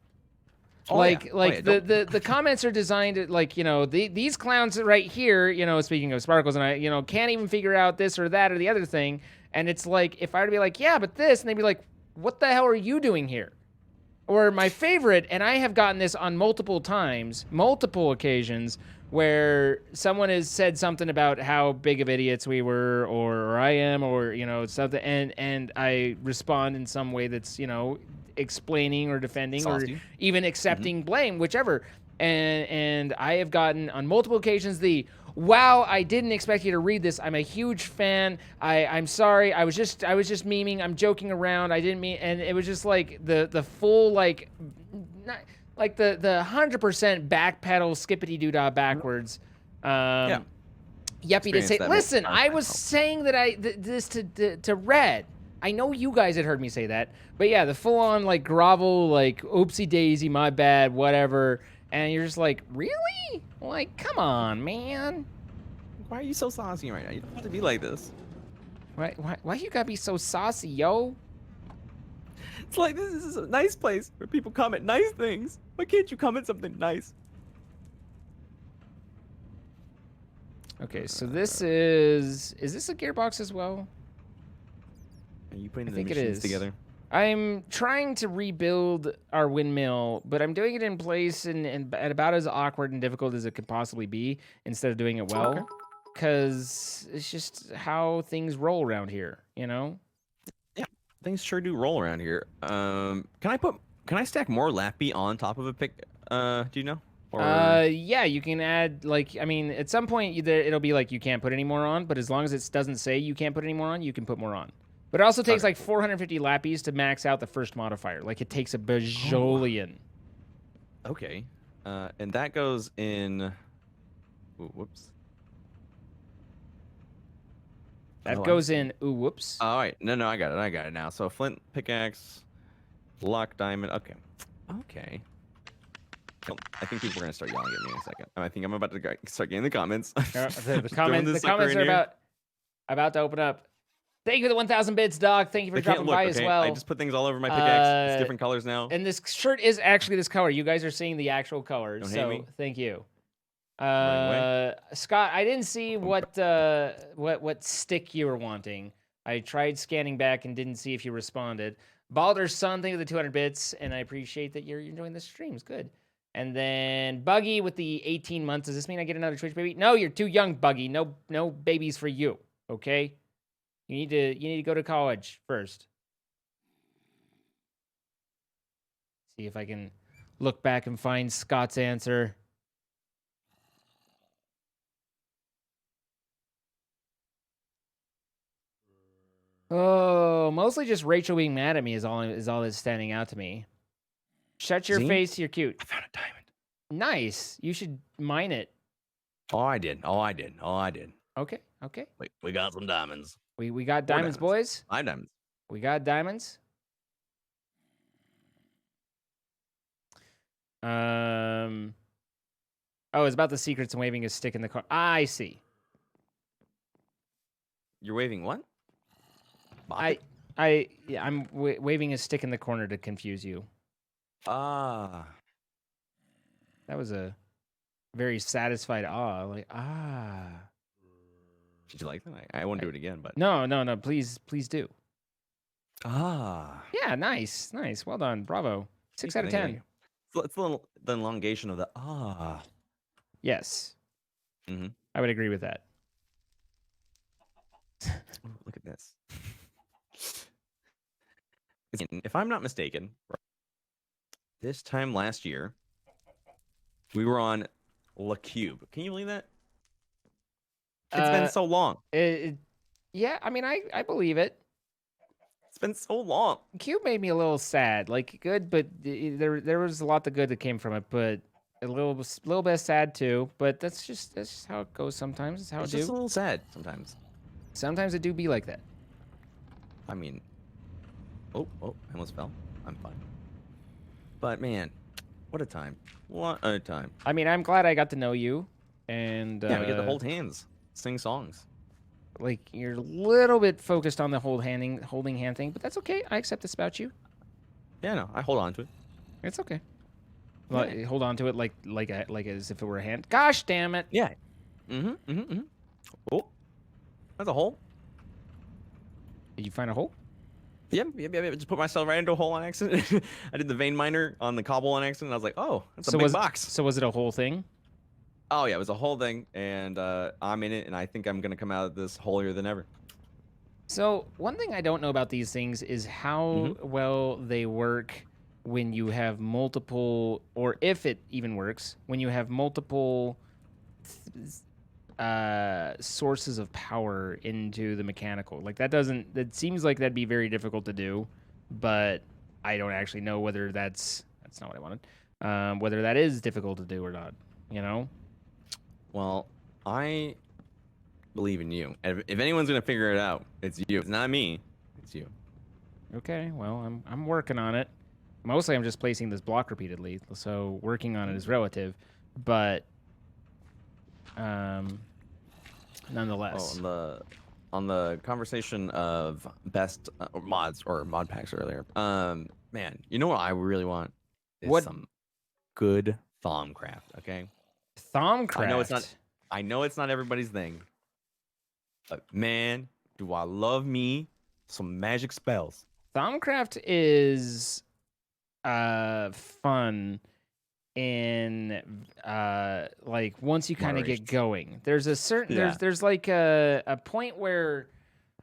The comments are designed to these clowns right here, speaking of Sparkles and I, can't even figure out this or that or the other thing. And it's like, if I were to be like, yeah, but this, and they'd be like, what the hell are you doing here? Or my favorite, and I have gotten this on multiple occasions, where someone has said something about how big of idiots we were, or I am, or something, and I respond in some way that's explaining or defending Saucy. Or even accepting blame, whichever. And I have gotten on multiple occasions the, wow, I didn't expect you to read this. I'm a huge fan. I'm sorry. I was just memeing. I'm joking around. I didn't mean, and it was just like the full the 100% backpedal skippity doo-dah backwards. Yuppie to say, listen, I was saying that this to Red. I know you guys had heard me say that, but yeah, the full on grovel, oopsie daisy, my bad, whatever. And you're just like, really? Like, come on, man. Why are you so saucy right now? You don't have to be like this. Why you gotta be so saucy, yo? It's like, this is a nice place where people comment nice things. Why can't you comment something nice? Okay, so this is this a gearbox as well? Are you putting the machines together? I'm trying to rebuild our windmill, but I'm doing it in place and at about as awkward and difficult as it could possibly be instead of doing it well. Because it's just how things roll around here, Yeah, things sure do roll around here. Can I stack more lappy on top of a pick? Do you know? Yeah, you can add, at some point it'll be like you can't put any more on, but as long as it doesn't say you can't put any more on, you can put more on. But it also takes 450 lappies to max out the first modifier. Like it takes a bajillion. Okay. And that goes in. Ooh, whoops. That goes in. Ooh, whoops. All right. No, I got it now. So flint, pickaxe, block, diamond. Okay. Well, I think people are gonna start yelling at me in a second. I think I'm about to start getting the comments. The comments are about to open up. Thank you for the 1,000 bits, dog. Thank you for dropping by as well. I just put things all over my pickaxe. It's different colors now. And this shirt is actually this color. You guys are seeing the actual color. Don't hate me. Thank you. Scott, I didn't see what stick you were wanting. I tried scanning back and didn't see if you responded. Balder's son, thank you for the 200 bits, and I appreciate that you're enjoying the streams. Good. And then Buggy with the 18 months. Does this mean I get another Twitch baby? No, you're too young, Buggy. No babies for you. Okay. You need to go to college first. See if I can look back and find Scott's answer. Oh, mostly just Rachel being mad at me is all that's standing out to me. Shut your face, you're cute. I found a diamond. Nice. You should mine it. Oh, I did. Okay. We got some diamonds. We got diamonds, boys. 5 diamonds. We got diamonds. Oh, it's about the secrets and waving a stick in the car. I see. You're waving what? I'm waving a stick in the corner to confuse you. Ah. That was a very satisfied like Did you like that? I won't do it again, but no. Please do. Ah. Yeah, nice. Well done. Bravo. 6 out of 10. It's the elongation of the ah. Yes. Mm-hmm. I would agree with that. Ooh, look at this. If I'm not mistaken, this time last year, we were on La Cube. Can you believe that? It's been so long. Yeah, I mean, I believe it. It's been so long. Cube made me a little sad. Like, good, but there was a lot of good that came from it, but a little bit sad too. But that's just how it goes sometimes. It's how It's it just do. a little sad sometimes. Sometimes it do be like that. I mean, oh, I almost fell. I'm fine. But man, what a time. What a time. I mean, I'm glad I got to know you, and yeah, we get to hold hands, sing songs. Like, you're a little bit focused on the holding hand thing, but that's okay. I accept this about you. Yeah, no, I hold on to it. It's okay. Yeah. Like, hold on to it like as if it were a hand. Gosh damn it. Yeah. Oh, that's a hole. Did you find a hole? Yep. Just put myself right into a hole on accident. I did the vein miner on the cobble on accident. I was like, oh, that's a big box. So was it a whole thing? Oh, yeah, it was a whole thing, and I'm in it, and I think I'm going to come out of this holier than ever. So one thing I don't know about these things is how well they work when you have multiple, or if it even works, when you have multiple sources of power into the mechanical. Like, that seems like that'd be very difficult to do, but I don't actually know whether that's not what I wanted. Whether that is difficult to do or not, you know? Well, I believe in you. If anyone's gonna figure it out, it's you. It's not me. It's you. Okay, well, I'm working on it. Mostly, I'm just placing this block repeatedly, so working on it is relative. But, nonetheless. Oh, on the conversation of best mods or mod packs earlier, man, you know what I really want is some good Thaumcraft. Okay. Thaumcraft. I know it's not everybody's thing, but man, do I love me some magic spells. Thaumcraft is fun in like once you kind of get going. There's a certain there's like a point where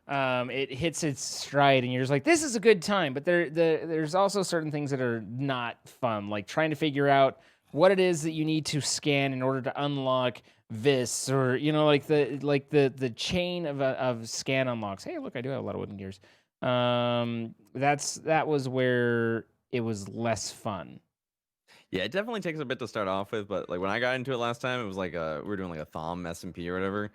it hits its stride and you're just like, this is a good time, but there's also certain things that are not fun, like trying to figure out what it is that you need to scan in order to unlock this, or like the chain of scan unlocks. Hey, look, I do have a lot of wooden gears. That was where it was less fun. Yeah, it definitely takes a bit to start off with, but like when I got into it last time, it was like we were doing like a Thom SMP or whatever,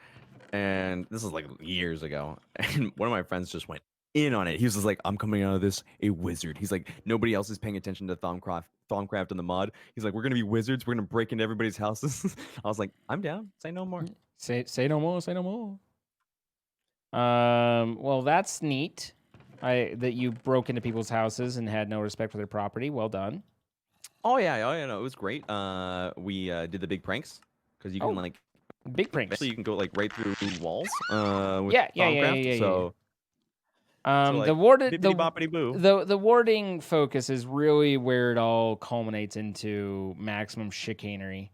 and this was like years ago, and one of my friends just went in on it. He was just like, I'm coming out of this a wizard. He's like, nobody else is paying attention to Thaumcraft in the mod. He's like, we're gonna be wizards. We're gonna break into everybody's houses. I was like, I'm down. Say no more. Say no more. Say no more. Well, that's neat. That you broke into people's houses and had no respect for their property. Well done. Oh yeah, no, it was great. We did the big pranks because you can like big pranks. Actually, you can go like right through walls. With yeah. So, like, the warding focus is really where it all culminates into maximum chicanery.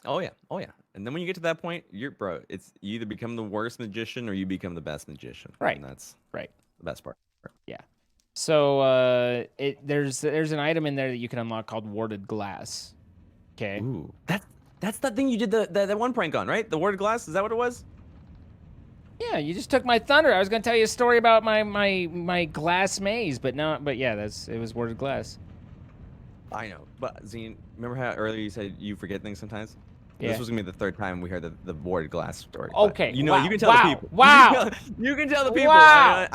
Oh yeah. And then when you get to that point, you either become the worst magician or you become the best magician. Right. And that's right. The best part. Yeah. So there's an item in there that you can unlock called warded glass. Okay. Ooh. That's that thing you did that one prank on, right? The warded glass. Is that what it was? Yeah, you just took my thunder. I was gonna tell you a story about my glass maze, but yeah, it was warded glass. I know, but Zine, remember how earlier you said you forget things sometimes? Yeah. This was gonna be the third time we heard the warded glass story. Okay. You know, wow. you can tell the people. Wow. You can tell the people. Wow.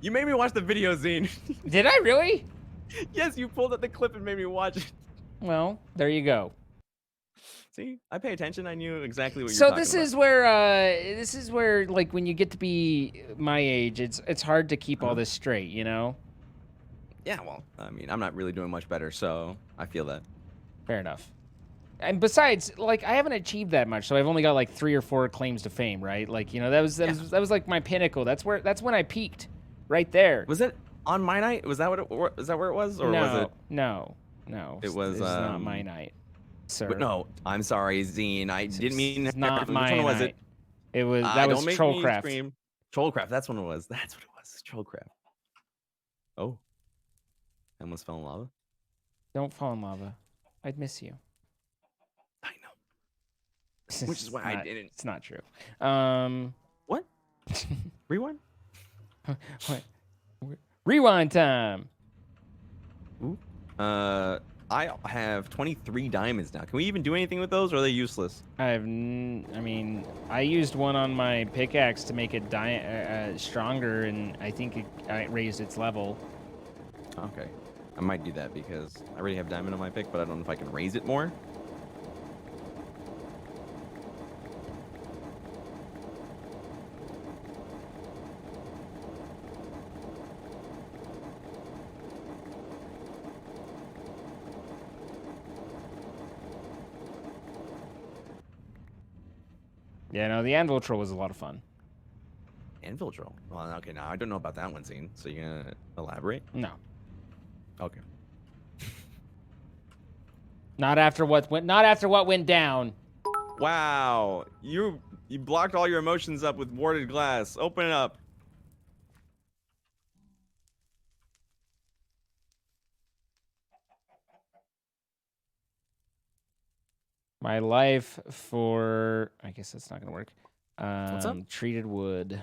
You made me watch the video, Zine. Did I really? Yes, you pulled up the clip and made me watch it. Well, there you go. See, I pay attention. I knew exactly what you were So talking this is where like when you get to be my age, it's hard to keep all this straight, you know? Yeah, well, I mean, I'm not really doing much better, so I feel that. Fair enough. And besides, like I haven't achieved that much, so I've only got like 3 or 4 claims to fame, right? Like, you know, that was like my pinnacle. That's when I peaked. Right there. Was it on my night? Was that where it was, or was it? No. It was It's not my night, sir. But no, I'm sorry, Zine. I didn't mean. It's not my Which one was night. it? It was that was don't make me Trollcraft. scream. Trollcraft. That's what it was. That's what it was. Trollcraft. Oh, I almost fell in lava. Don't fall in lava. I'd miss you. I know. Which is why I didn't. It's not true. What? Rewind. What? Rewind time. Ooh. I have 23 diamonds now. Can we even do anything with those, or are they useless? I mean, I used one on my pickaxe to make it stronger, and I think it raised its level. Okay. I might do that because I already have diamond on my pick, but I don't know if I can raise it more. Yeah, no, the anvil troll was a lot of fun. Anvil troll. Well, okay, now I don't know about that one, Zine. So you're gonna elaborate? No. Okay. Not after what went down. Wow, you blocked all your emotions up with warded glass. Open it up. My life for I guess that's not gonna work. What's up? Treated wood.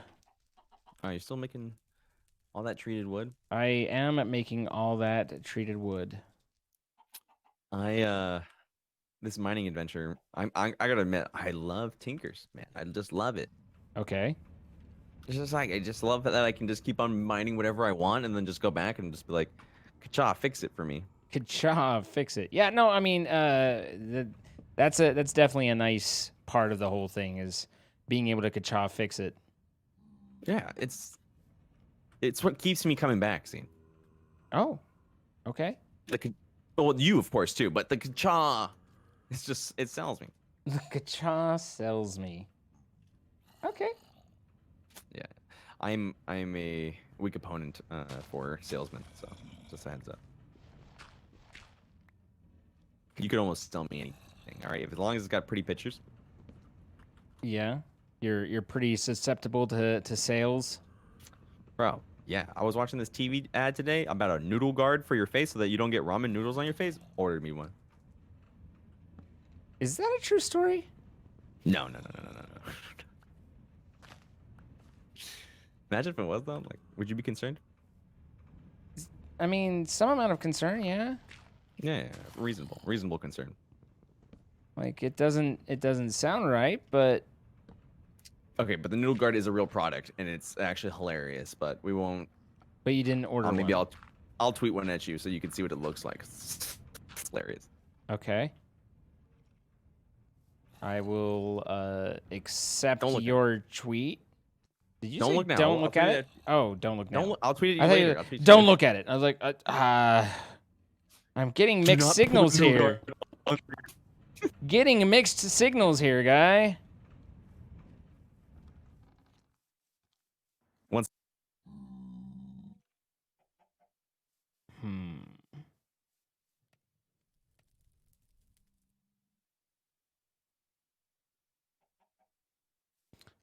Oh, you're still making all that treated wood? I am making all that treated wood. This mining adventure, I gotta admit, I love tinkers, man. I just love it. Okay. It's just like I just love that I can just keep on mining whatever I want and then just go back and just be like, "Ka-cha, fix it for me." Ka-cha, fix it. Yeah, no, I mean, that's definitely a nice part of the whole thing is being able to ka-cha fix it. Yeah, it's what keeps me coming back, Zine. Oh, okay. Well, you of course too, but the ka-cha, it sells me. The ka-cha sells me. Okay. Yeah, I'm a weak opponent for salesmen, so just a heads up. You could almost sell me anything, all right? As long as it's got pretty pictures. Yeah, you're pretty susceptible to sales. Bro, yeah, I was watching this TV ad today about a noodle guard for your face so that you don't get ramen noodles on your face. Ordered me one. Is that a true story? No. Imagine if it was though. Like, would you be concerned? I mean, some amount of concern, yeah. Yeah, reasonable concern. Like it doesn't sound right, but okay, but the noodle guard is a real product and it's actually hilarious. But we won't. But you didn't order maybe one. I'll tweet one at you so you can see what it looks like. It's hilarious. Okay. I will accept your tweet. Did you don't say look now. Don't look at it? Oh, don't look now. I'll tweet it later. Don't look at it. I was like, I'm getting mixed signals here. Getting mixed signals here, guy. Once.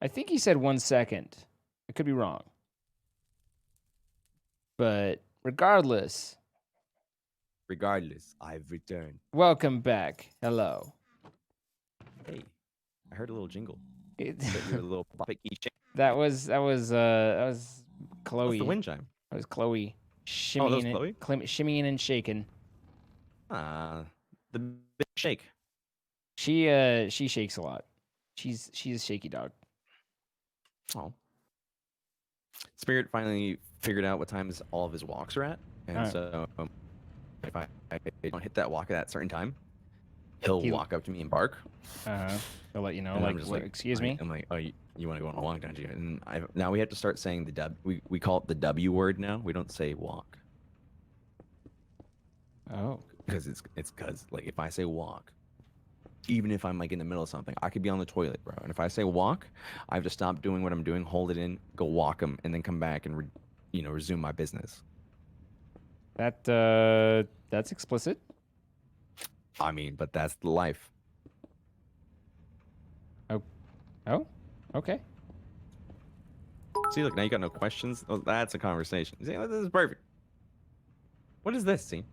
I think he said 1 second. I could be wrong. But regardless, I've returned. Welcome back. Hello. Hey, I heard a little jingle. That was Chloe. What's the wind chime? That was Chloe shimmying, Chloe? Shimmying and shaking. The big shake. She shakes a lot. She's a shaky dog. Oh. Spirit finally figured out what times all of his walks are at, and so if I don't hit that walk at that certain time, he'll walk up to me and bark. He'll let you know, and like, I'm just what, excuse me. I'm like, oh, you want to go on a walk, don't you? And now we have to start saying the W. We call it the W word now. We don't say walk. Oh. Because it's because like if I say walk, even if I'm like in the middle of something, I could be on the toilet, bro. And if I say walk, I have to stop doing what I'm doing, hold it in, go walk them, and then come back and resume my business. That's explicit. I mean, but that's the life. Oh, okay. See, look, now you got no questions. Oh, that's a conversation. See, this is perfect. What is this, scene?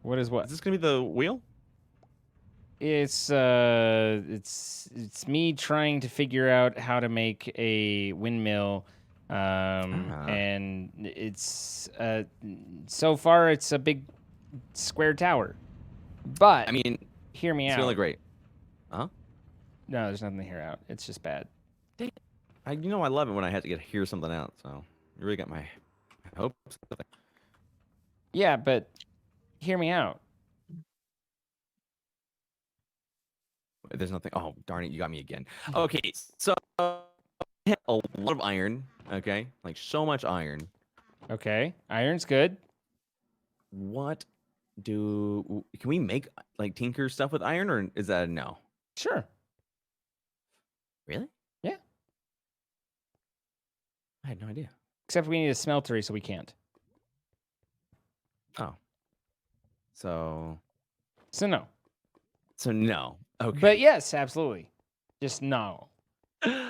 What is what? Is this gonna be the wheel? It's me trying to figure out how to make a windmill, and it's so far it's a big square tower, but I mean, hear me out. It's really great. Huh? No, there's nothing to hear out. It's just bad. Dang it. I love it when I have to hear something out. So you really got my hopes. Yeah, but hear me out. There's nothing. Oh, darn it. You got me again. Okay. So a lot of iron. Okay. Like so much iron. Okay. Iron's good. What can we make like tinker stuff with iron, or is that a no? Sure. Really? Yeah. I had no idea. Except we need a smeltery, so we can't. Oh. So no. So no. Okay. But yes, absolutely. Just no.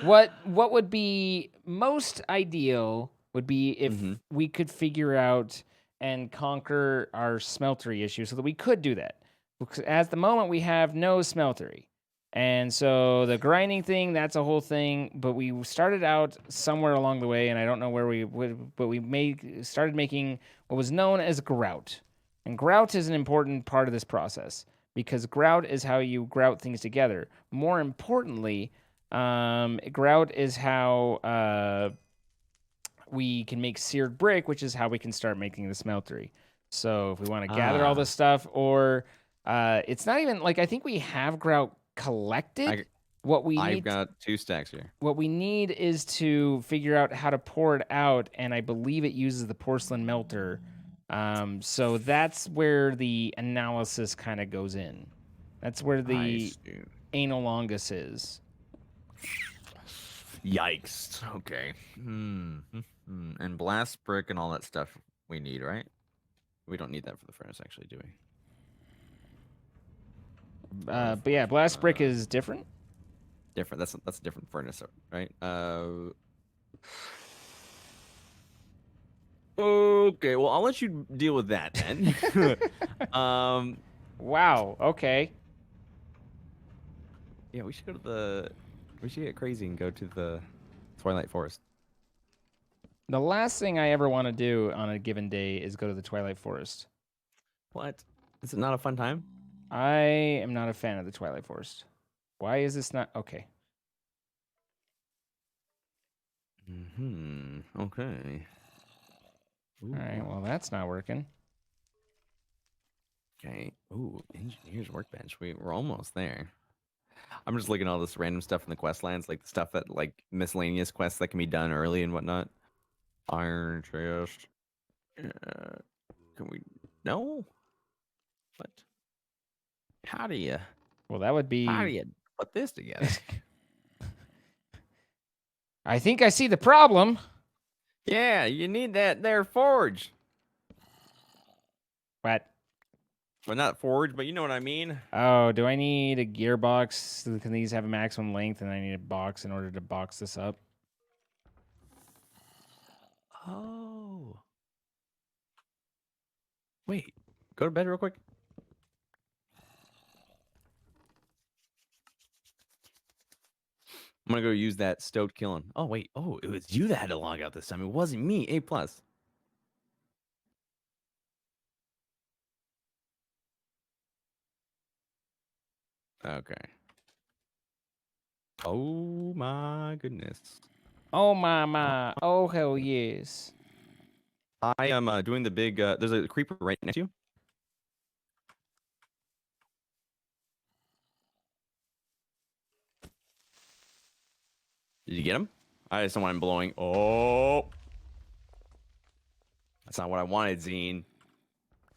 What would be most ideal would be if we could figure out and conquer our smeltery issue so that we could do that. Because at the moment we have no smeltery. And so the grinding thing, that's a whole thing, but we started out somewhere along the way, and I don't know where we would, but we started making what was known as grout. And grout is an important part of this process because grout is how you grout things together. More importantly, grout is how we can make seared brick, which is how we can start making the smeltery. So if we want to gather all this stuff, or it's not even like I think we have grout collected. I've got 2 stacks here. What we need is to figure out how to pour it out, and I believe it uses the porcelain melter. So that's where the analysis kind of goes in. That's where the anal longus is. Yikes. Okay. And blast brick and all that stuff we need, right? We don't need that for the furnace, actually, do we? But yeah, blast brick is different. Different. That's a different furnace, right? Okay. Well, I'll let you deal with that then. Wow. Okay. Yeah, we should go to we should get crazy and go to the Twilight Forest. The last thing I ever want to do on a given day is go to the Twilight Forest. What? Is it not a fun time? I am not a fan of the Twilight Forest. Why is this not okay? Okay. Ooh. All right. Well, that's not working. Okay. Ooh, engineer's workbench. We're almost there. I'm just looking at all this random stuff in the quest lands, like the stuff that like miscellaneous quests that can be done early and whatnot. Iron chest. Can we? No. What? How do you? Well, that would be. How do you put this together? I think I see the problem. Yeah, you need that there forge. What? Well, not forge, but you know what I mean. Oh, do I need a gearbox? Can these have a maximum length, and I need a box in order to box this up? Oh. Wait. Go to bed real quick. I'm gonna go use that stoked killing. Oh wait. Oh, it was you that had to log out this time. It wasn't me. A+. Okay. Oh my goodness. Oh my. Oh hell yes. I am doing the big. There's a creeper right next to you. Did you get him? I just don't want him blowing. Oh, that's not what I wanted, Zine.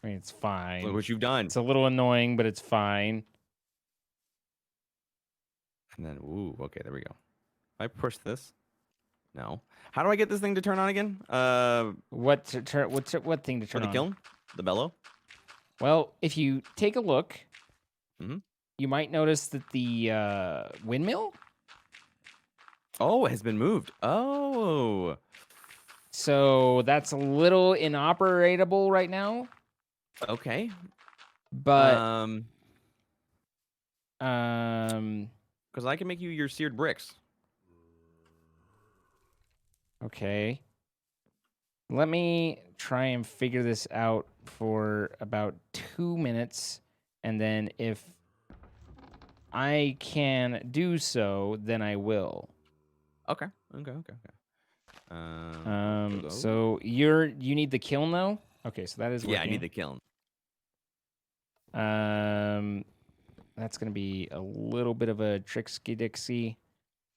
I mean, it's fine. Look what you've done. It's a little annoying, but it's fine. And then, ooh, okay, there we go. I push this. No. How do I get this thing to turn on again? What thing to turn the on? kiln, the bellow. Well, if you take a look, Mm-hmm. you might notice that the windmill. Oh, it has been moved. Oh. So that's a little inoperable right now. Okay. But because I can make you your seared bricks. Okay. Let me try and figure this out for about 2 minutes, and then if I can do so, then I will. Okay. So you need the kiln though? Okay, so that is working. Yeah, I need the kiln. That's gonna be a little bit of a tricksky dixie.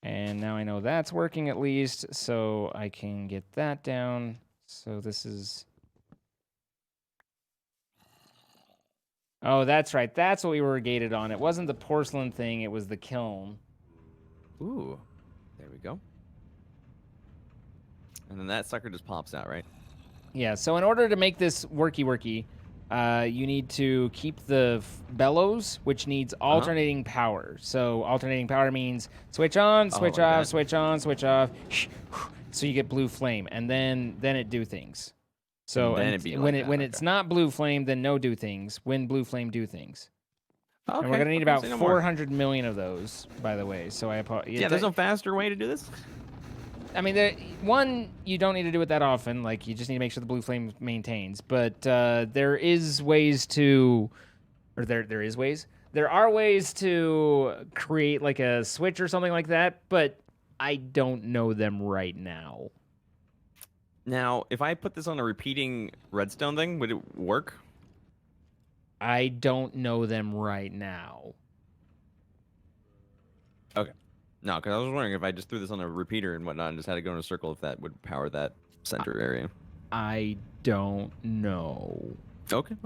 And now I know that's working at least, so I can get that down. So this is... Oh, that's right. That's what we were gated on. It wasn't the porcelain thing, it was the kiln. Ooh. There we go. And then that sucker just pops out, right? Yeah, so in order to make this worky, you need to keep the bellows, which needs alternating power. So alternating power means switch on, switch off, switch on, switch off. So you get blue flame, and then it do things. So when it's not blue flame, then no do things. When blue flame do things. Okay, and we're gonna need about 400 million of those, by the way. So I apologize. Yeah, there's no faster way to do this. I mean, one, you don't need to do it that often. Like, you just need to make sure the blue flame maintains. But there is ways to, or there is ways. There are ways to create like a switch or something like that, but I don't know them right now. Now, if I put this on a repeating redstone thing, would it work? I don't know them right now. Okay. No, because I was wondering if I just threw this on a repeater and whatnot and just had to go in a circle, if that would power that center area. I don't know. Okay.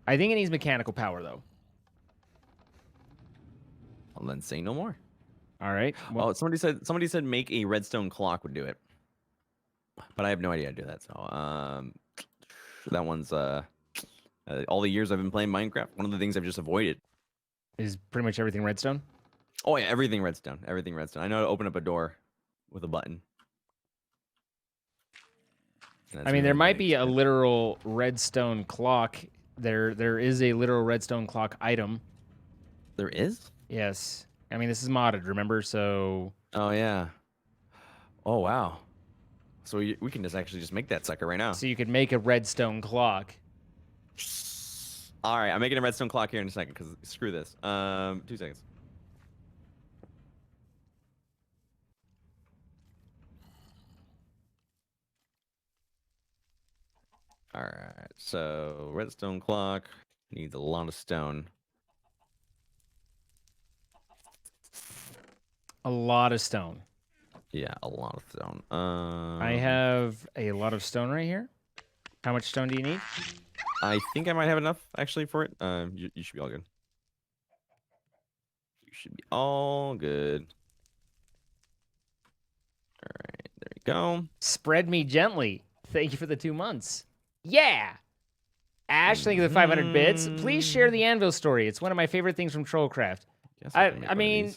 I think it needs mechanical power, though. Well, then say no more. All right. Well, somebody said make a redstone clock would do it, but I have no idea how to do that. So that one's all the years I've been playing Minecraft, one of the things I've just avoided is pretty much everything redstone. Oh yeah, everything redstone. Everything redstone. I know how to open up a door with a button. I mean, there might be a literal redstone clock. There is a literal redstone clock item. There is? Yes. I mean, this is modded, remember? So. Oh yeah. Oh wow. So we can just actually just make that sucker right now. So you could make a redstone clock. All right, I'm making a redstone clock here in a second because screw this. 2 seconds. All right, so redstone clock needs a lot of stone. A lot of stone. Yeah, a lot of stone. I have a lot of stone right here. How much stone do you need? I think I might have enough actually for it. You should be all good. You should be all good. All right, there you go. Spread me gently. Thank you for the 2 months. Yeah. Ash, thank you for the 500 bits. Please share the anvil story. It's one of my favorite things from Trollcraft. I mean,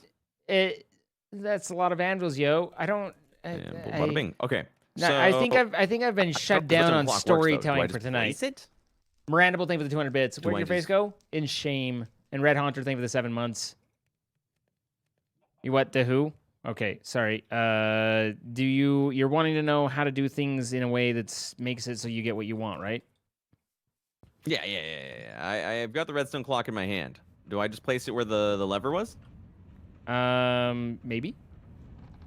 that's a lot of anvils, yo. I don't. Bada bing. Okay. No, so, I think I've been shut down on storytelling for tonight. Place it? Mirandable, thank you for the 200 bits. Where'd your face go? In shame. And Red Haunter, thank you for the 7 months. You what? The who? Okay, sorry. You're wanting to know how to do things in a way that makes it so you get what you want, right? Yeah. I've got the redstone clock in my hand. Do I just place it where the lever was? Maybe.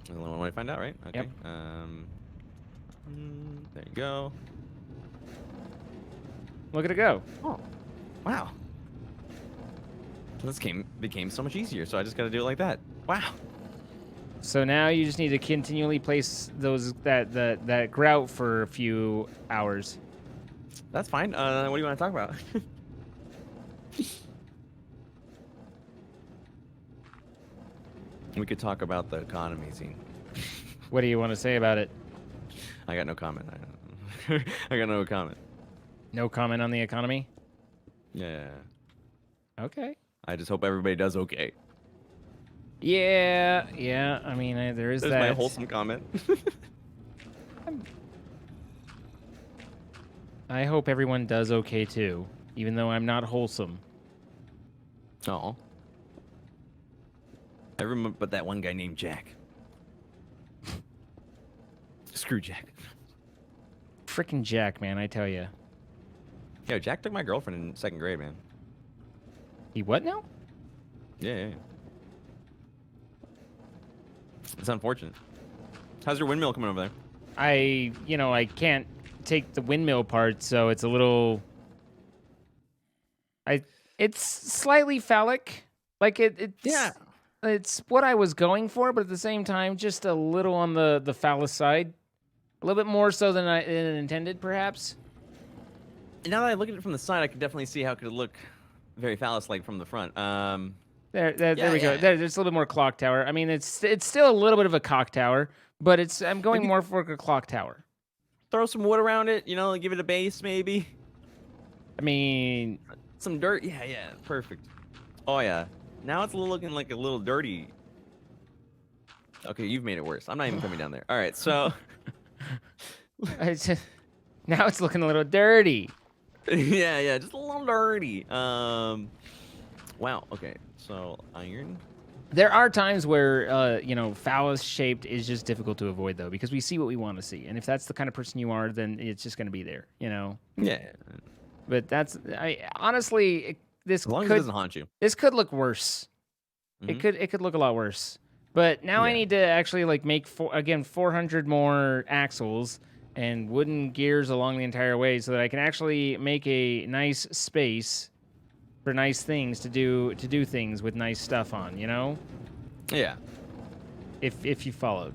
I want to find out, right? Okay. Yep. There you go. Look at it go. Oh, wow. This game became so much easier, so I just got to do it like that. Wow. So now you just need to continually place that grout for a few hours. That's fine. What do you want to talk about? We could talk about the economy scene. What do you want to say about it? I got no comment. I got no comment. No comment on the economy? Yeah. Okay. I just hope everybody does okay. Yeah. I mean, there's There's that. my wholesome comment. I hope everyone does okay too, even though I'm not wholesome. Oh. Everyone but that one guy named Jack. Screw Jack. Frickin' Jack, man, I tell you. Yo, Jack took my girlfriend in 2nd grade, man. He what now? Yeah. It's unfortunate. How's your windmill coming over there? I can't take the windmill part, so it's a little. It's slightly phallic, like it's. Yeah. It's what I was going for, but at the same time, just a little on the phallus side, a little bit more so than I intended, perhaps. Now that I look at it from the side, I can definitely see how it could look very phallus-like from the front. There we go. There's a little bit more clock tower. I mean, it's still a little bit of a cock tower, but I'm going more for a clock tower. Throw some wood around it, give it a base, maybe. I mean, some dirt. Yeah, perfect. Oh yeah. Now it's looking like a little dirty. Okay, you've made it worse. I'm not even coming down there. All right, so now it's looking a little dirty. yeah, just a little dirty. Wow. Okay, so iron. There are times where phallus shaped is just difficult to avoid though, because we see what we want to see, and if that's the kind of person you are, then it's just going to be there. Yeah. But honestly. As long as it doesn't haunt you. This could look worse. Mm-hmm. It could look a lot worse. But now I need to actually make 400 more axles and wooden gears along the entire way so that I can actually make a nice space for nice things to do things with nice stuff on, Yeah. If you followed.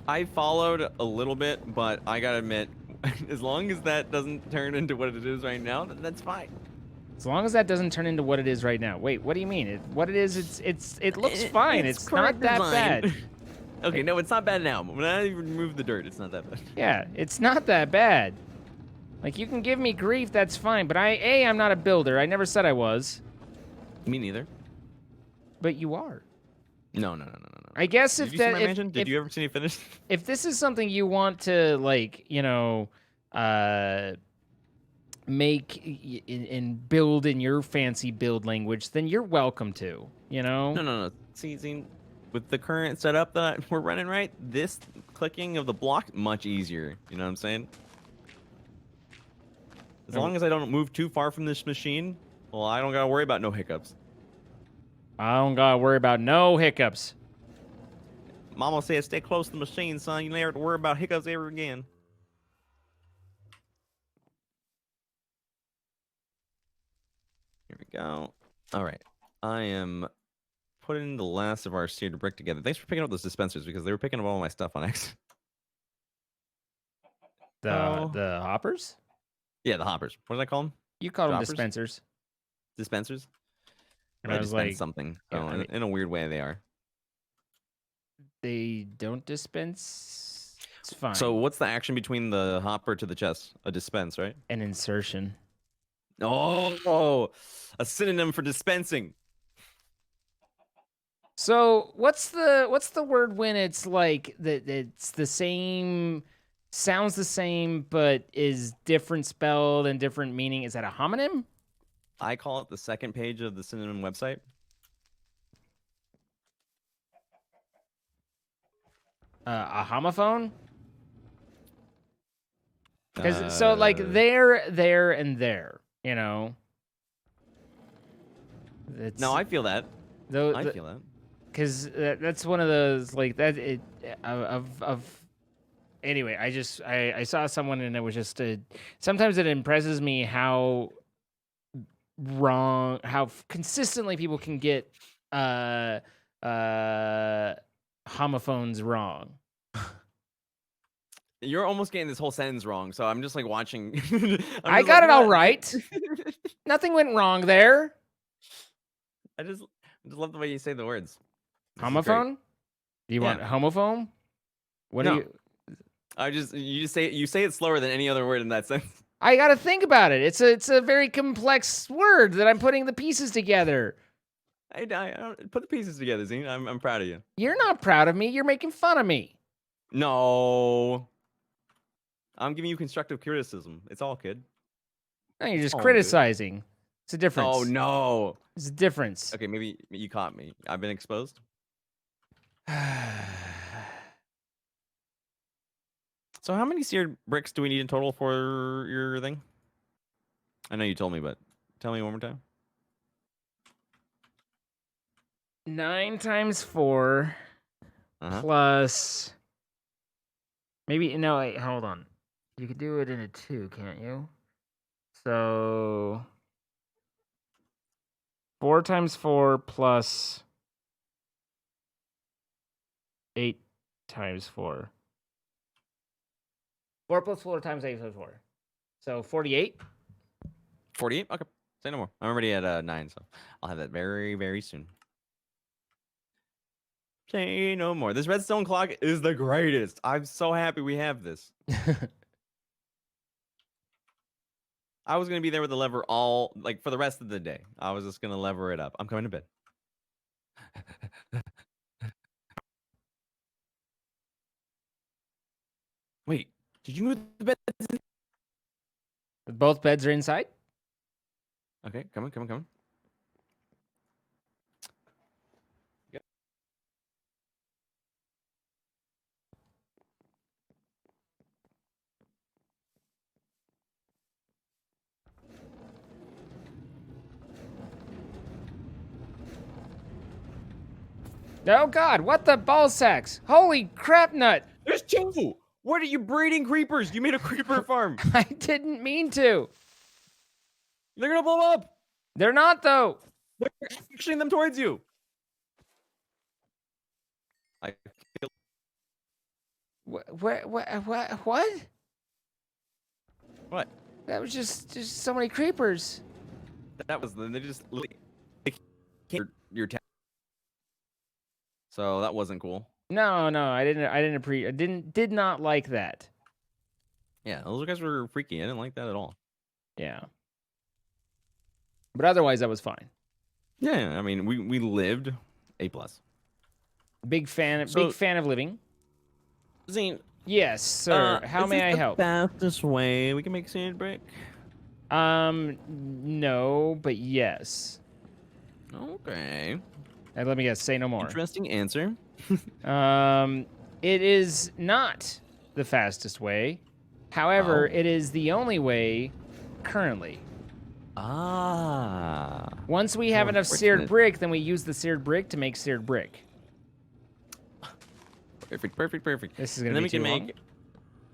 I followed a little bit, but I gotta admit, as long as that doesn't turn into what it is right now, that's fine. As long as that doesn't turn into what it is right now. Wait, what do you mean? It looks fine. It's not that bad. Okay, no, it's not bad now. When I remove the dirt, it's not that bad. Yeah, it's not that bad. You can give me grief, that's fine. But I'm not a builder. I never said I was. Me neither. But you are. No. I guess Did you see my mansion? Did you ever see it finished? If this is something you want to make and build in your fancy build language, then you're welcome to, No. See, with the current setup that we're running, right, this clicking of the block, much easier. You know what I'm saying? As long as I don't move too far from this machine, well, I don't gotta worry about no hiccups. I don't gotta worry about no hiccups. Mama said stay close to the machine, son. You never have to worry about hiccups ever again. Here we go. All right. I am putting the last of our seared brick together. Thanks for picking up those dispensers because they were picking up all my stuff on X. The hoppers? Yeah, the hoppers. What did I call them? You called them dispensers. Dispensers? And I was like something. Yeah, so in a weird way, they are. They don't dispense. It's fine. So what's the action between the hopper to the chest? A dispense, right? An insertion. Oh, a synonym for dispensing. So what's the word when it's like that? It's the same, sounds the same, but is different spelled and different meaning. Is that a homonym? I call it the second page of the synonym website. A homophone? Because so there, and there, No, I feel that. I feel that. because that's one of those like that. Anyway, I saw someone and it was just sometimes it impresses me how wrong, how consistently people can get homophones wrong. You're almost getting this whole sentence wrong, so I'm just like watching. I got it all right. Nothing went wrong there. I just love the way you say the words. Homophone? Do you want homophone? What do you? You say it slower than any other word in that sentence. I got to think about it. It's a very complex word that I'm putting the pieces together. I don't put the pieces together, Zine. I'm proud of you. You're not proud of me. You're making fun of me. No. I'm giving you constructive criticism. It's all good. No, you're just criticizing. Good. It's a difference. Oh, no. It's a difference. Okay, maybe you caught me. I've been exposed. So how many seared bricks do we need in total for your thing? I know you told me, but tell me one more time. 9 times 4 plus... Maybe... No, wait, hold on. You could do it in a 2, can't you? So... 4 times 4 plus 8 times 4. 4 plus 4 times 8 plus 4. So 48? 48? Okay. Say no more. I'm already at 9, so I'll have that very, very soon. Say no more. This redstone clock is the greatest. I'm so happy we have this. I was going to be there with the lever for the rest of the day. I was just going to lever it up. I'm coming to bed. Wait, did you move the bed? Both beds are inside? Okay, come on. Yep. Oh God, what the ball sacks? Holy crap nut! There's 2! What are you breeding creepers? You made a creeper farm. I didn't mean to. They're gonna blow up. They're not though. They're pushing them towards you. I feel... What? What? That was just so many creepers. That was they just they your town. So that wasn't cool. No, I did not like that. Yeah, those guys were freaky. I didn't like that at all. Yeah. But otherwise, that was fine. Yeah, I mean, we lived A+. Big fan of living. Zine. Yes, sir. How may I help? Fastest way we can make sand brick. No, but yes. Okay. And let me guess. Say no more. Interesting answer. It is not the fastest way. However, it is the only way currently. Ah. Once we have enough seared brick, then we use the seared brick to make seared brick. Perfect. This is gonna be too long. Then we can make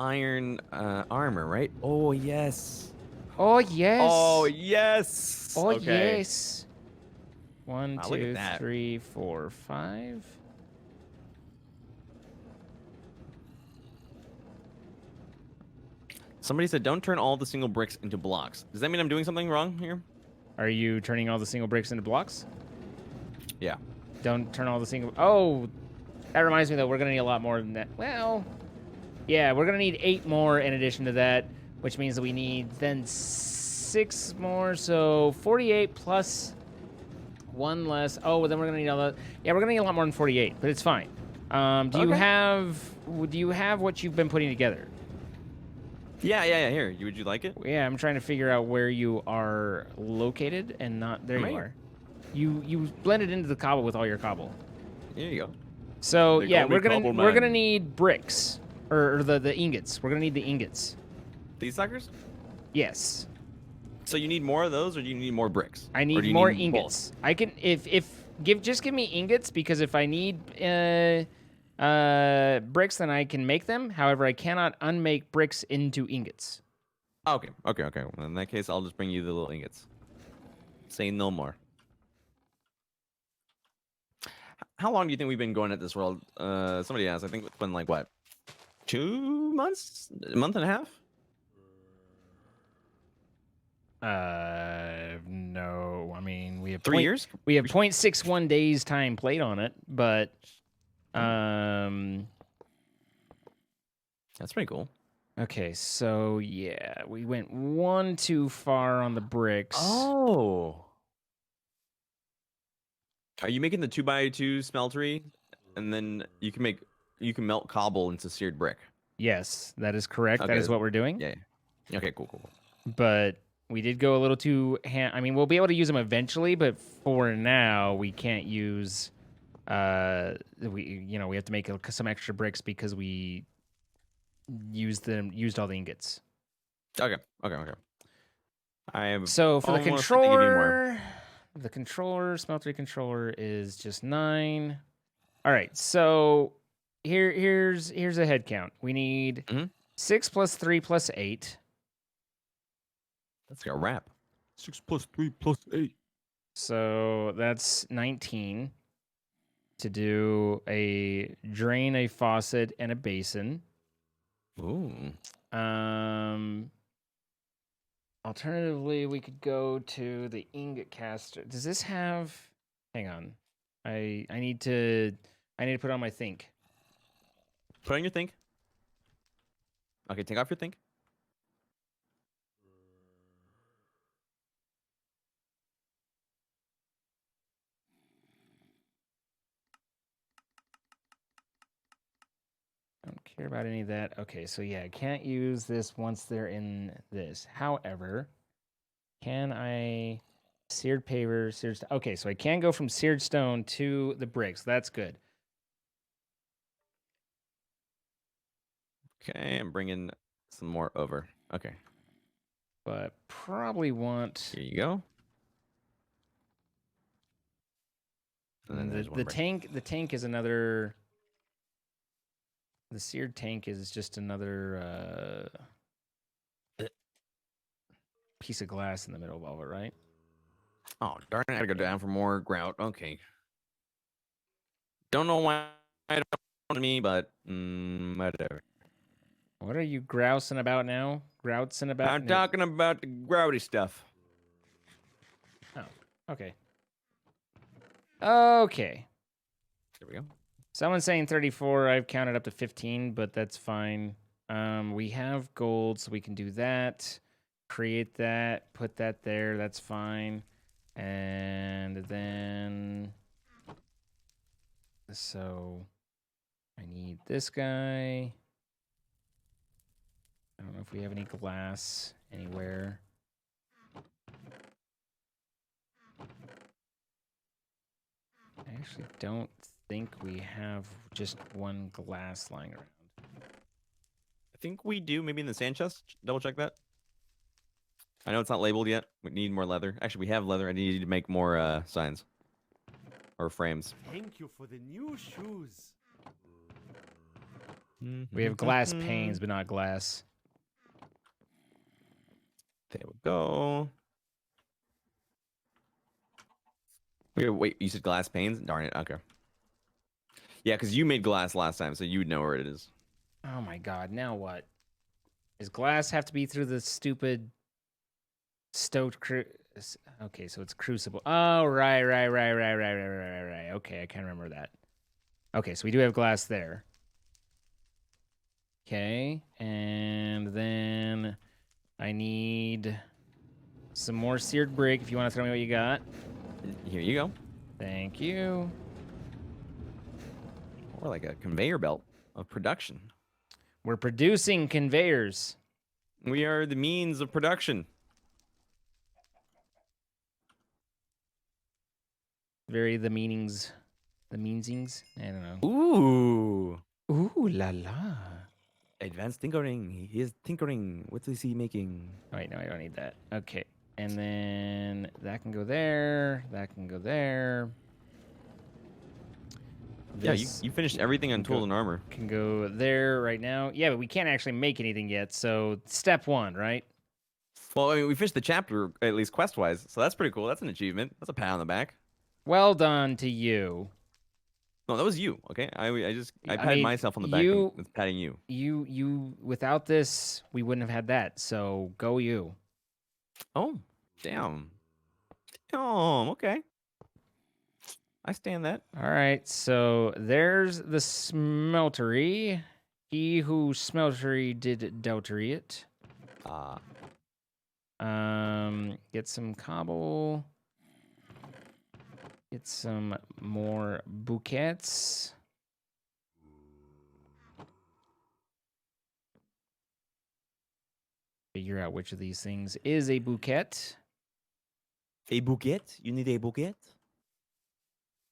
iron armor, right? Oh yes. Oh yes. Oh yes. Oh okay. yes. 1, Wow, 2, 3, 4, 5. Somebody said, "Don't turn all the single bricks into blocks." Does that mean I'm doing something wrong here? Are you turning all the single bricks into blocks? Yeah. Don't turn all the single... Oh, that reminds me, though, we're going to need a lot more than that. Well, yeah, we're going to need 8 more in addition to that, which means that we need then 6 more, so 48 plus 1 less. Oh, well, then we're going to need all that. Yeah, we're going to need a lot more than 48, but it's fine. Do you have what you've been putting together? Yeah. Here, would you like it? Yeah, I'm trying to figure out where you are located, and not there. You are. You blended into the cobble with all your cobble. There you go. So yeah, we're gonna need bricks or the ingots. We're gonna need the ingots. These suckers? Yes. So you need more of those, or do you need more bricks? I need more ingots. I can if just give me ingots, because if I need bricks, then I can make them. However, I cannot unmake bricks into ingots. Okay. Well, in that case, I'll just bring you the little ingots. Say no more. How long do you think we've been going at this world? Somebody asked. I think it's been like what, 2 months, a month and a half. No. I mean, we have 3 years. We have 0.61 days time played on it, but that's pretty cool. Okay, so yeah, we went one too far on the bricks. Oh. Are you making the 2x2 smeltery, and then you can melt cobble into seared brick? Yes, that is correct. Okay. That is what we're doing. Yeah. Okay. Cool. But we did go a little too. I mean, we'll be able to use them eventually, but for now, we can't use. We have to make some extra bricks because we used all the ingots. Okay. I have so for the controller. The smeltery controller is just 9. All right, so here's a head count. We need 6 plus 3 plus 8. That's a wrap. 6 plus 3 plus 8. So that's 19 to do a drain, a faucet, and a basin. Ooh. Alternatively, we could go to the ingot caster. Does this have? Hang on, I need to put on my think. Put on your think. Okay, take off your think. I don't care about any of that. Okay, so yeah, I can't use this once they're in this. However, can I seared paver, seared stone? Okay, so I can go from seared stone to the bricks. That's good. Okay, I'm bringing some more over. Okay. But probably want... Here you go. And then the tank is another... The seared tank is just another piece of glass in the middle of all of it, right? Oh, darn it. I gotta go down for more grout. Okay. Don't know why I don't want me, but whatever. What are you grousing about now? Groutsing about? I'm talking about the grouty stuff. Oh, okay. Okay. There we go. Someone's saying 34. I've counted up to 15, but that's fine. We have gold, so we can do that. Create that. Put that there. That's fine. And then... So... I need this guy. I don't know if we have any glass anywhere. I actually don't think we have just one glass lying around. I think we do, maybe in the sand chest. Double check that. I know it's not labeled yet. We need more leather. Actually, we have leather. I need to make more signs. Or frames. Thank you for the new shoes. We have glass panes, but not glass. There we go. Wait, you said glass panes? Darn it, okay. Yeah, because you made glass last time, so you would know where it is. Oh my god, now what? Does glass have to be through the stupid stoked Okay, so it's crucible. Oh, right. Okay, I can't remember that. Okay, so we do have glass there. Okay, and then I need some more seared brick if you want to tell me what you got. Here you go. Thank you. Or like a conveyor belt of production. We're producing conveyors. We are the means of production. The meansings. I don't know. Ooh. Ooh la la. Advanced tinkering. He is tinkering. What is he making? Wait, no, I don't need that. Okay. And then that can go there. That can go there. Yeah, This you finished everything on tools and armor. can go there right now. Yeah, but we can't actually make anything yet. So step 1, right? Well, I mean, we finished the chapter, at least quest-wise, so that's pretty cool. That's an achievement. That's a pat on the back. Well done to you. No, that was you, okay? I patted mean, myself on the back with patting you. You, without this, we wouldn't have had that. So go you. Oh, damn. Oh, okay. I stand that. All right, so there's the smeltery. He who smeltery did doughtery it. Get some cobble. Get some more bouquets. Figure out which of these things is a bouquet. A bouquet? You need a bouquet?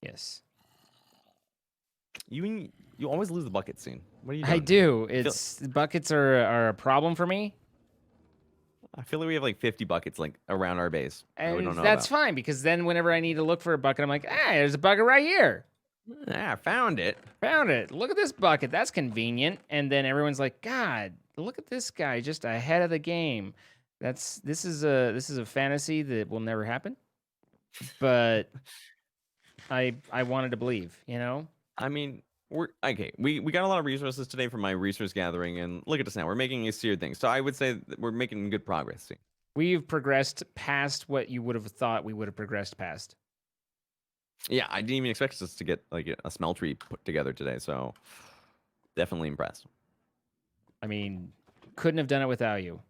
Yes. You always lose the bucket scene. What are you doing? I do. Buckets are a problem for me. I feel like we have like 50 buckets like around our base. And that's fine, because then whenever I need to look for a bucket, I'm like, there's a bucket right here. I found it. Found it. Look at this bucket. That's convenient. And then everyone's like, God, look at this guy just ahead of the game. This is a fantasy that will never happen. But I wanted to believe, you know? I mean, we're okay. We got a lot of resources today from my resource gathering, and look at us now. We're making a seared thing. So I would say that we're making good progress. See? We've progressed past what you would have thought we would have progressed past. Yeah, I didn't even expect us to get like a smeltery put together today. So definitely impressed. I mean, couldn't have done it without you.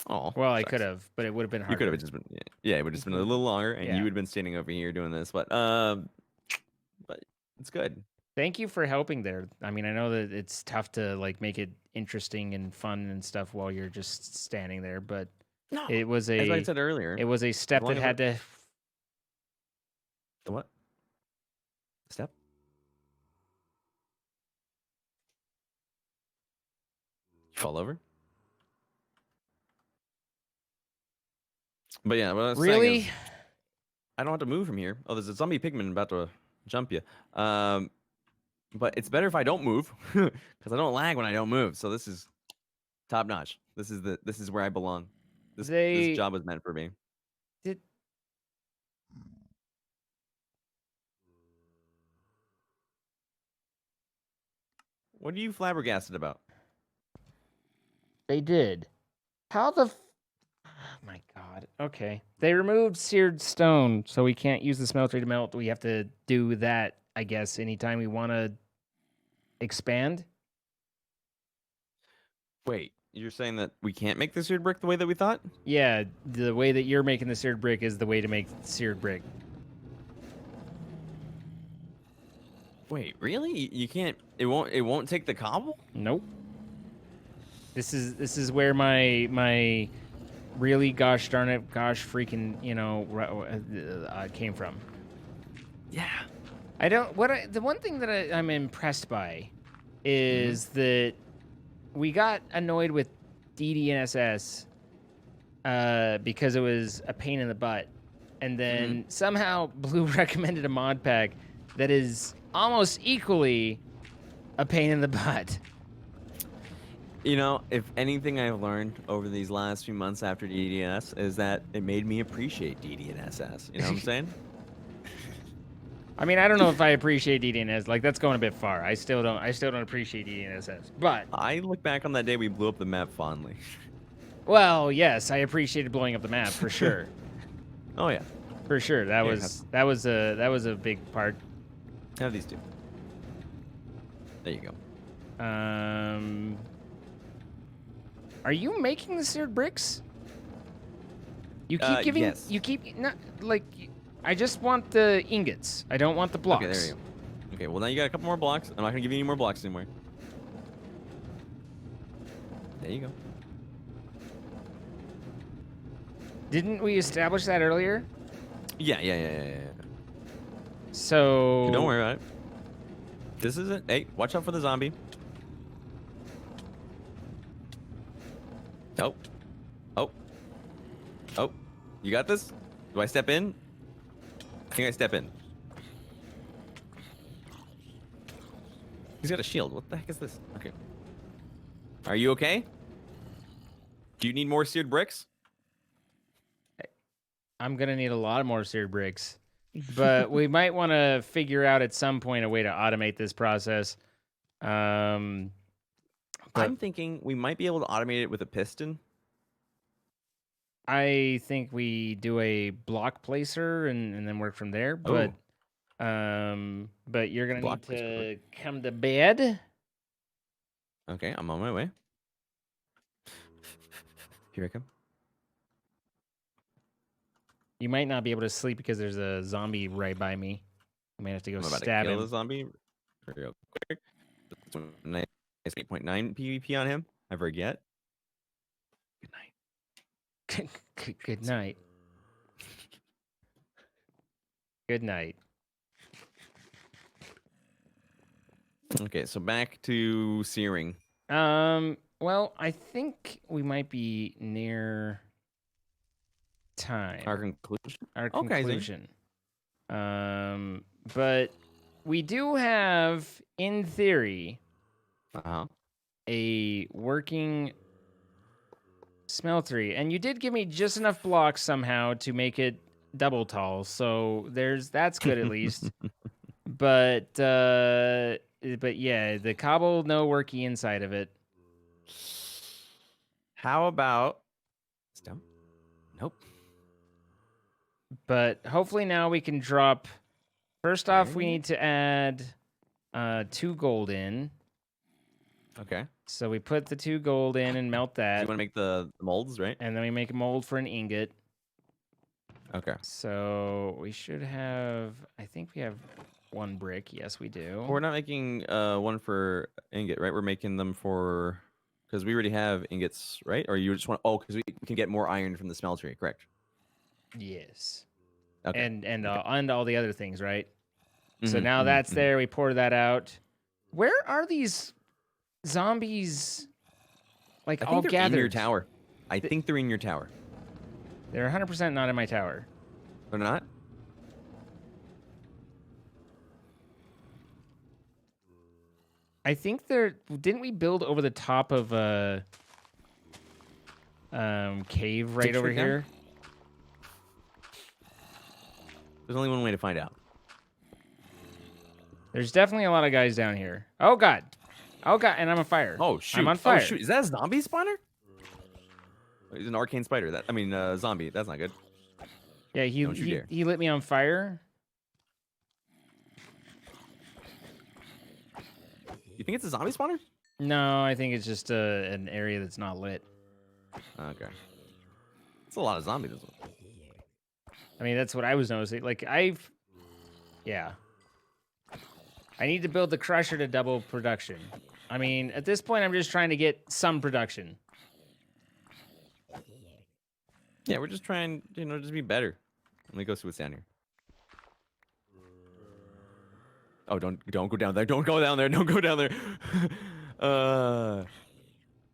Oh, well, I could have, but it would have been harder. You could have just been, yeah, it would have just been a little longer, and you would have been standing over here doing this. But it's good. Thank you for helping there. I mean, I know that it's tough to like make it interesting and fun and stuff while you're just standing there, but it was as I said earlier, it was a step that had to. The what? Step? Fall over? But yeah, what I was saying Really? is, I don't have to move from here. Oh, there's a zombie pigman about to jump you. But it's better if I don't move because I don't lag when I don't move. So this is top notch. This is where I belong. This job was meant for me. What are you flabbergasted about? They did. How the? Oh my God. Okay. They removed seared stone, so we can't use the smeltery to melt. We have to do that, I guess, anytime we want to expand. Wait, you're saying that we can't make the seared brick the way that we thought? Yeah, the way that you're making the seared brick is the way to make seared brick. Wait, really? You can't? It won't take the cobble? Nope. This is where my really gosh darn it gosh freaking came from. Yeah. The one thing that I'm impressed by is that we got annoyed with DDNSS because it was a pain in the butt, and then somehow Blue recommended a mod pack that is almost equally a pain in the butt. You know, if anything I've learned over these last few months after DDNS is that it made me appreciate DDNSS. You know what I'm saying? I mean, I don't know if I appreciate DDNS. Like, that's going a bit far. I still don't appreciate DDNSS. But I look back on that day we blew up the map fondly. Well, yes, I appreciated blowing up the map for sure. Oh yeah, for sure. That was a big part. Have these two. There you go. Are you making the seared bricks? You keep giving. Yes. You keep not like. I just want the ingots. I don't want the blocks. Okay, there you go. Okay, well now you got a couple more blocks. I'm not gonna give you any more blocks anymore. There you go. Didn't we establish that earlier? Yeah. So don't worry about it. This is it. Hey, watch out for the zombie. Oh. You got this? Do I step in? I think I step in. He's got a shield. What the heck is this? Okay. Are you okay? Do you need more seared bricks? I'm gonna need a lot more seared bricks, but we might want to figure out at some point a way to automate this process. I'm thinking we might be able to automate it with a piston. I think we do a block placer and then work from there. But you're gonna need to come to bed. Okay, I'm on my way. Here I come. You might not be able to sleep because there's a zombie right by me. I might have to go stab him. The zombie real quick. Nice 8.9 PvP on him. I forget. Good night. Good night. Good night. Okay, so back to searing. Well, I think we might be near time. Our conclusion. Our conclusion. But we do have, in theory, a working smeltery, and you did give me just enough blocks somehow to make it double tall. So that's good at least. But yeah, the cobble, no worky inside of it. How about stone? Nope. But hopefully now we can drop. First off, we need to add 2 gold in. Okay. So we put the 2 gold in and melt that. You want to make the molds, right? And then we make a mold for an ingot. Okay. So we should have. I think we have 1 brick. Yes, we do. We're not making one for ingot, right? We're making them for because we already have ingots, right? Or you just want because we can get more iron from the smeltery, correct? Yes. Okay. And all the other things, right? So now that's there. We pour that out. Where are these zombies? Like all gathered in your tower. I think they're in your tower. They're 100% not in my tower. They're not? I think they're. Didn't we build over the top of a cave right over here? There's only one way to find out. There's definitely a lot of guys down here. Oh god. Oh god, and I'm on fire. Oh shoot. I'm on fire. Oh shoot. Is that a zombie spawner? He's an arcane spider. Zombie. That's not good. Yeah, he lit me on fire. You think it's a zombie spawner? No, I think it's just an area that's not lit. Okay. It's a lot of zombies. I mean, that's what I was noticing. Like, yeah. I need to build the crusher to double production. I mean, at this point, I'm just trying to get some production. Yeah, we're just trying, just be better. Let me go see what's down here. Oh, don't go down there. Don't go down there. Don't go down there.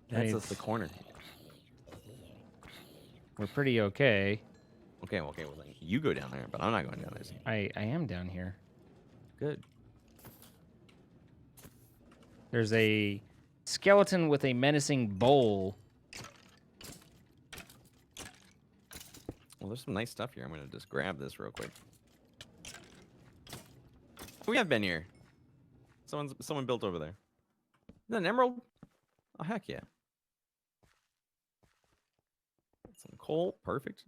That's just the corner. We're pretty okay. Okay, well, then you go down there, but I'm not going down there. I am down here. Good. There's a skeleton with a menacing bowl. Well, there's some nice stuff here. I'm going to just grab this real quick. We have been here. Someone built over there. Is that an emerald? Oh, heck yeah. Some coal. Perfect.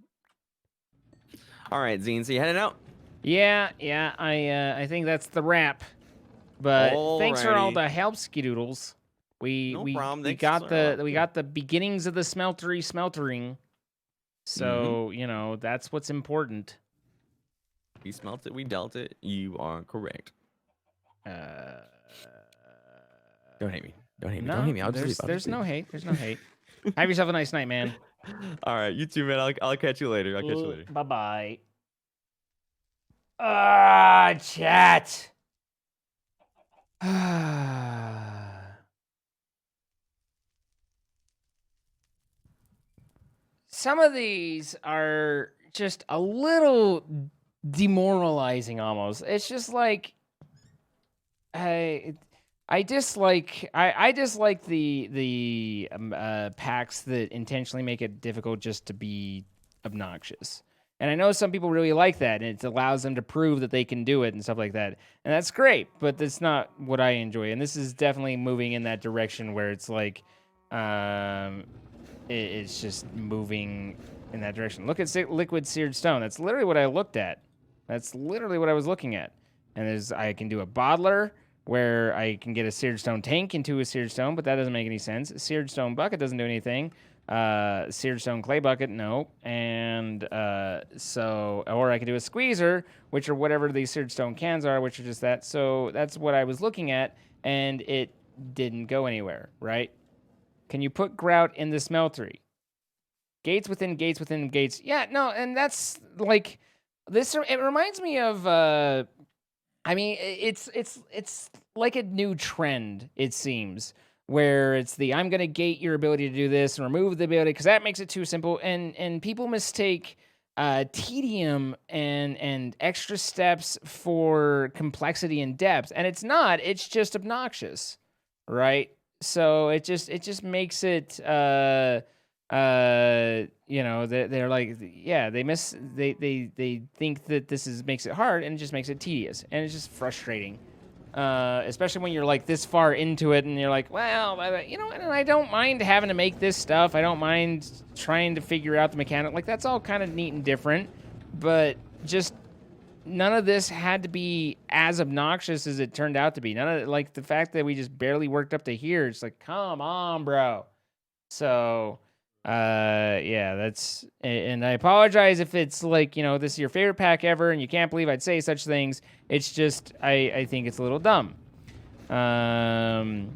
All right, Zine, so you heading out? Yeah, I think that's the wrap. But thanks for all the help, Skidoodles. We got the beginnings of the smeltering. So, that's what's important. We smelt it, we dealt it. You are correct. Don't hate me. Don't hate me. Don't hate me. There's no hate. There's no hate. Have yourself a nice night, man. All right, you too, man. I'll catch you later. Bye-bye. Chat. Some of these are just a little demoralizing almost. It's just like, I dislike the packs that intentionally make it difficult just to be obnoxious. And I know some people really like that, and it allows them to prove that they can do it and stuff like that. And that's great, but that's not what I enjoy. And this is definitely moving in that direction where it's like, it's just moving in that direction. Look at liquid seared stone. That's literally what I looked at. That's literally what I was looking at. And I can do a bottler where I can get a seared stone tank into a seared stone, but that doesn't make any sense. A seared stone bucket doesn't do anything. Seared stone clay bucket, no. And or I could do a squeezer, which are whatever these seared stone cans are, which are just that. So that's what I was looking at, and it didn't go anywhere, right? Can you put grout in the smeltery? Gates within gates within gates. Yeah, no, and that's like this. It reminds me of. I mean, it's like a new trend. It seems where it's the I'm gonna gate your ability to do this and remove the ability because that makes it too simple. And people mistake tedium and extra steps for complexity and depth, and it's not. It's just obnoxious, right? So it just makes it you know, they're like, yeah, they think that makes it hard, and it just makes it tedious, and it's just frustrating, especially when you're like this far into it and you're like, well, you know, and I don't mind having to make this stuff. I don't mind trying to figure out the mechanic. Like, that's all kind of neat and different, but just none of this had to be as obnoxious as it turned out to be. None of it, like the fact that we just barely worked up to here. It's like, come on, bro. So, yeah, that's, and I apologize if it's like, you know, this is your favorite pack ever and you can't believe I'd say such things. It's just, I think it's a little dumb. And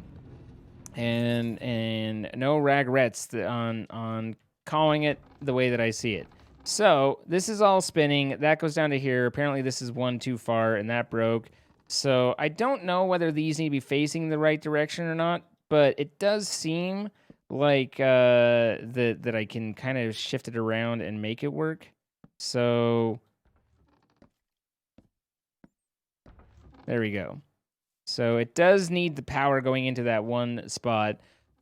no regrets on calling it the way that I see it. So this is all spinning. That goes down to here. Apparently this is one too far, and that broke. So I don't know whether these need to be facing the right direction or not, but it does seem like that I can kind of shift it around and make it work. So there we go. So it does need the power going into that one spot.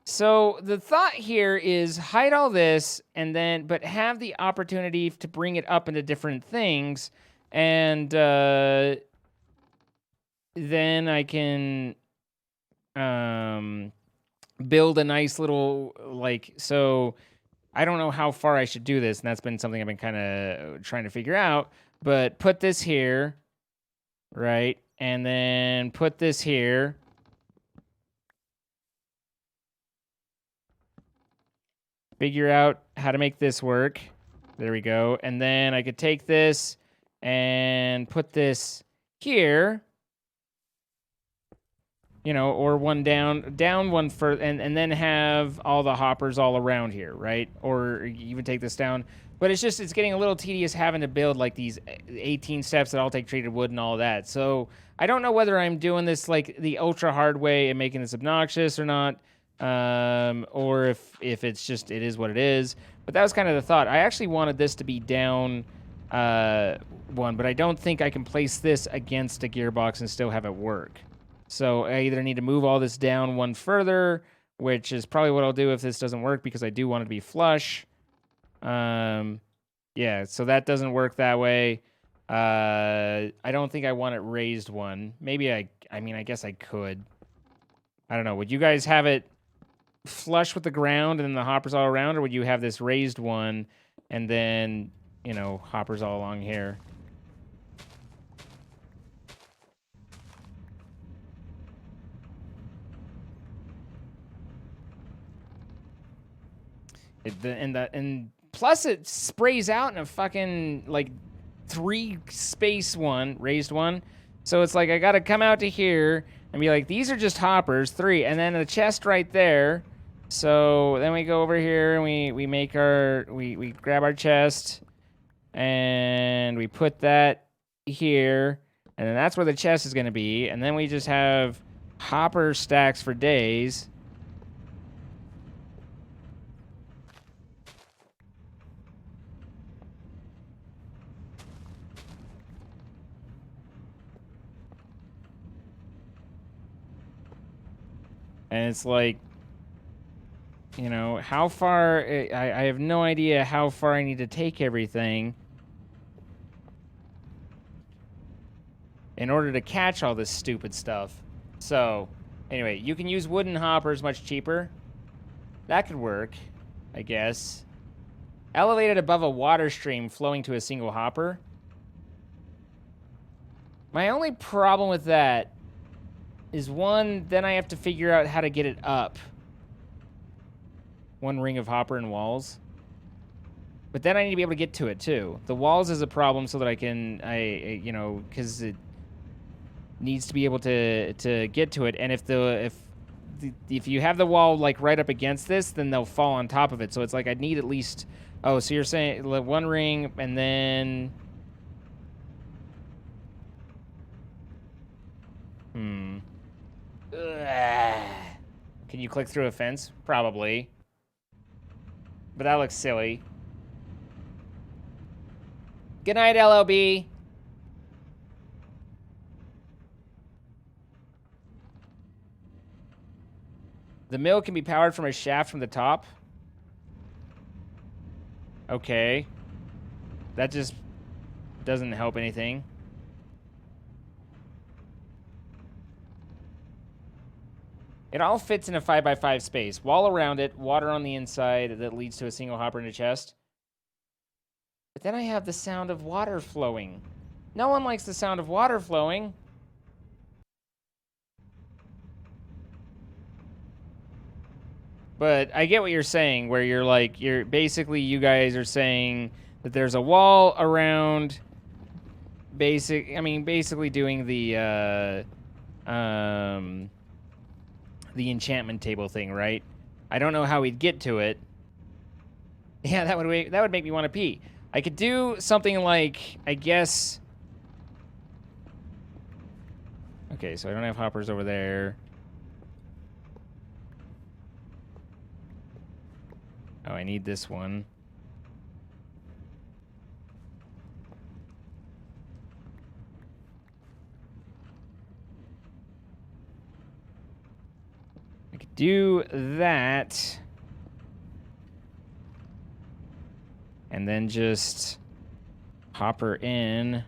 So the thought here is hide all this and then, but have the opportunity to bring it up into different things. And then I can build a nice little, like, so I don't know how far I should do this. And that's been something I've been kind of trying to figure out. But put this here, right? And then put this here. Figure out how to make this work. There we go. And then I could take this and put this here. You know, or one down one further, and then have all the hoppers all around here, right? Or even take this down. But it's getting a little tedious having to build like these 18 steps that all take treated wood and all that. So I don't know whether I'm doing this like the ultra hard way and making this obnoxious or not. Or if it's just, it is what it is. But that was kind of the thought. I actually wanted this to be down one, but I don't think I can place this against a gearbox and still have it work. So I either need to move all this down one further, which is probably what I'll do if this doesn't work because I do want it to be flush. Yeah, so that doesn't work that way. I don't think I want it raised one. Maybe I mean, I guess I could. I don't know. Would you guys have it flush with the ground and then the hoppers all around, or would you have this raised one and then, you know, hoppers all along here? And plus it sprays out in a fucking like 3 space one, raised one. So it's like I gotta come out to here and be like, these are just hoppers, 3, and then a chest right there. So then we go over here and we make our, we grab our chest and we put that here, and then that's where the chest is gonna be, and then we just have hopper stacks for days. And it's like, you know, how far... I have no idea how far I need to take everything in order to catch all this stupid stuff. So, anyway, you can use wooden hoppers much cheaper. That could work, I guess. Elevated above a water stream flowing to a single hopper. My only problem with that is, one, then I have to figure out how to get it up. One ring of hopper and walls. But then I need to be able to get to it, too. The walls is a problem so that I can, you know, because it needs to be able to get to it. And if you have the wall, like, right up against this, then they'll fall on top of it. So it's like I need at least... Oh, so you're saying one ring and then... Ugh. Can you click through a fence? Probably. But that looks silly. Good night, LOB. The mill can be powered from a shaft from the top. Okay. That just doesn't help anything. It all fits in a 5x5 space. Wall around it, water on the inside that leads to a single hopper in a chest. But then I have the sound of water flowing. No one likes the sound of water flowing. But I get what you're saying, where you're like, basically you guys are saying that there's a wall around basically doing the enchantment table thing, right? I don't know how we'd get to it. Yeah, that would make me want to pee. I could do something like, I guess... Okay, so I don't have hoppers over there. Oh, I need this one. I could do that. And then just hopper in.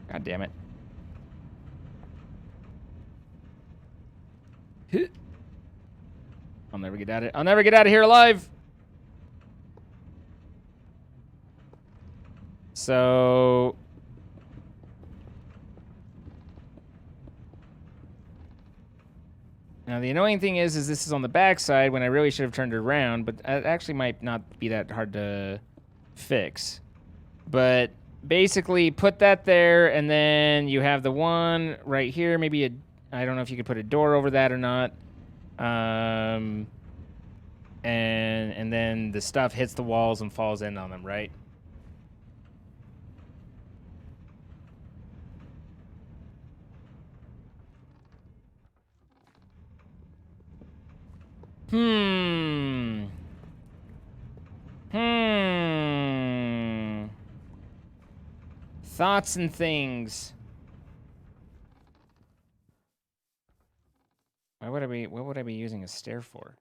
God damn it. I'll never get out of it. I'll never get out of here alive. So now the annoying thing is this is on the back side when I really should have turned it around, but it actually might not be that hard to fix. But basically put that there, and then you have the one right here. Maybe I don't know if you could put a door over that or not. And then the stuff hits the walls and falls in on them, right? Thoughts and things. What would I be using a stair for?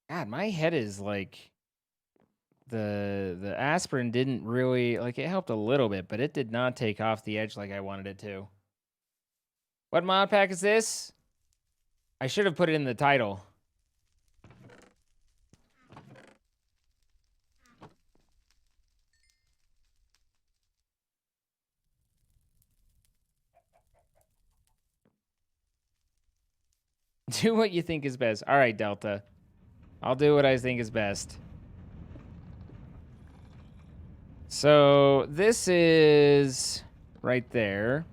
God, my head is like the aspirin didn't really, like, it helped a little bit, but it did not take off the edge like I wanted it to. What mod pack is this? I should have put it in the title. Do what you think is best. All right, Delta. I'll do what I think is best. So this is right there.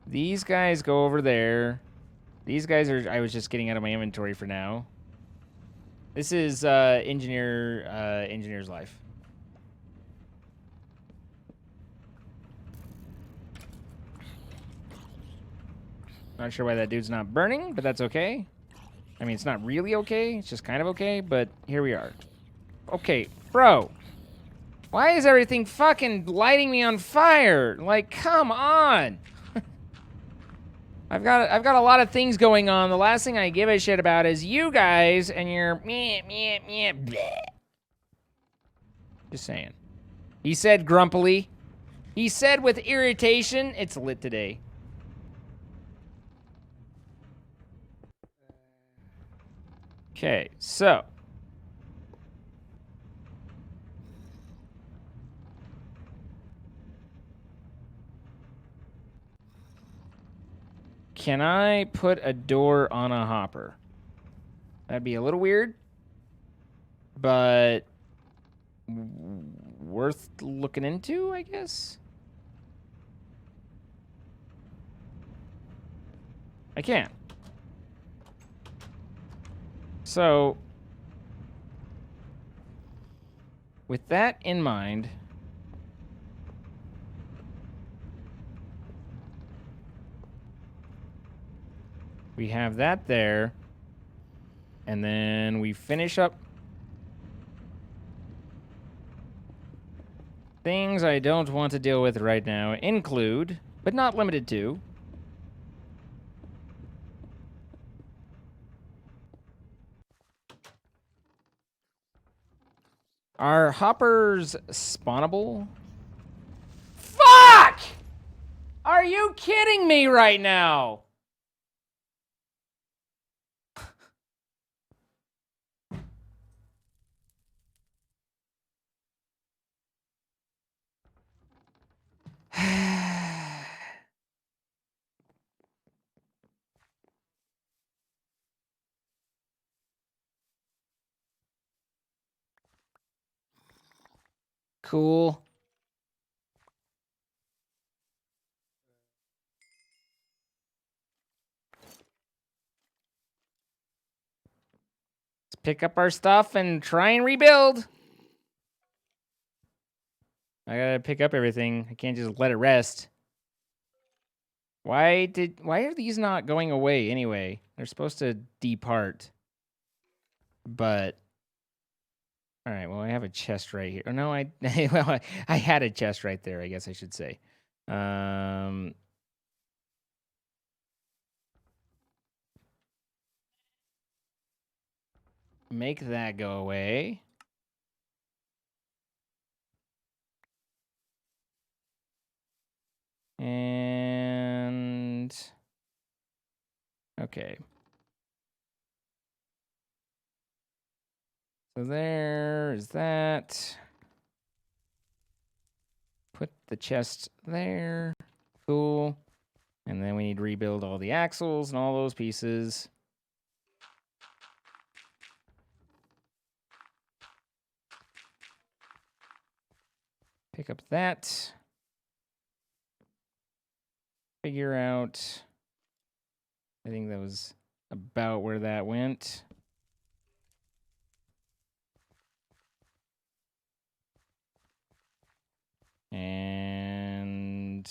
These guys go over there. These guys are, I was just getting out of my inventory for now. This is Engineer's Life. Not sure why that dude's not burning, but that's okay. I mean, it's not really okay. It's just kind of okay, but here we are. Okay, bro. Why is everything fucking lighting me on fire? Like, come on. I've got a lot of things going on. The last thing I give a shit about is you guys and your meh, bleh. Just saying. He said grumpily. He said with irritation. It's lit today. Okay, so. Can I put a door on a hopper? That'd be a little weird, but worth looking into, I guess. I can. So, with that in mind, we have that there, and then we finish up things I don't want to deal with right now include, but not limited to, are hoppers spawnable? Fuck! Are you kidding me right now? Cool. Let's pick up our stuff and try and rebuild. I gotta pick up everything. I can't just let it rest. Why are these not going away anyway? They're supposed to depart. But all right, well, I have a chest right here. Or no, well, I had a chest right there, I guess I should say. Make that go away. And okay. So there is that. Put the chest there. Cool. And then we need to rebuild all the axles and all those pieces. Pick up that. Figure out. I think that was about where that went. And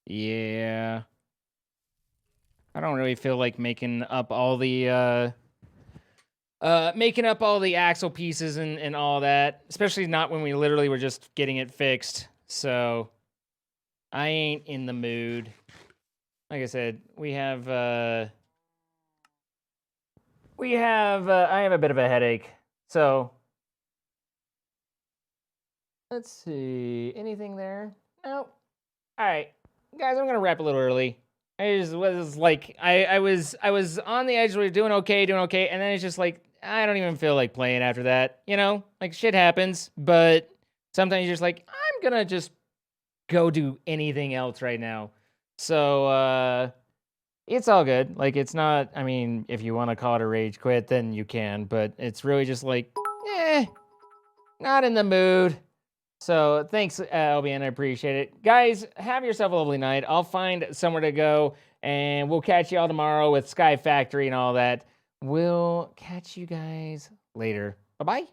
yeah, I don't really feel like making up all the axle pieces and all that, especially not when we literally were just getting it fixed. So I ain't in the mood. Like I said, I have a bit of a headache. So let's see. Anything there? Nope. All right, guys, I'm gonna wrap a little early. I just was like, I was on the edge. We were doing okay, and then it's just like I don't even feel like playing after that. You know, like shit happens, but sometimes you're just like, I'm gonna just go do anything else right now. So it's all good. Like it's not. I mean, if you want to call it a rage quit, then you can. But it's really just like, not in the mood. So thanks, Albion. I appreciate it. Guys, have yourself a lovely night. I'll find somewhere to go, and we'll catch you all tomorrow with Sky Factory and all that. We'll catch you guys later. Bye-bye.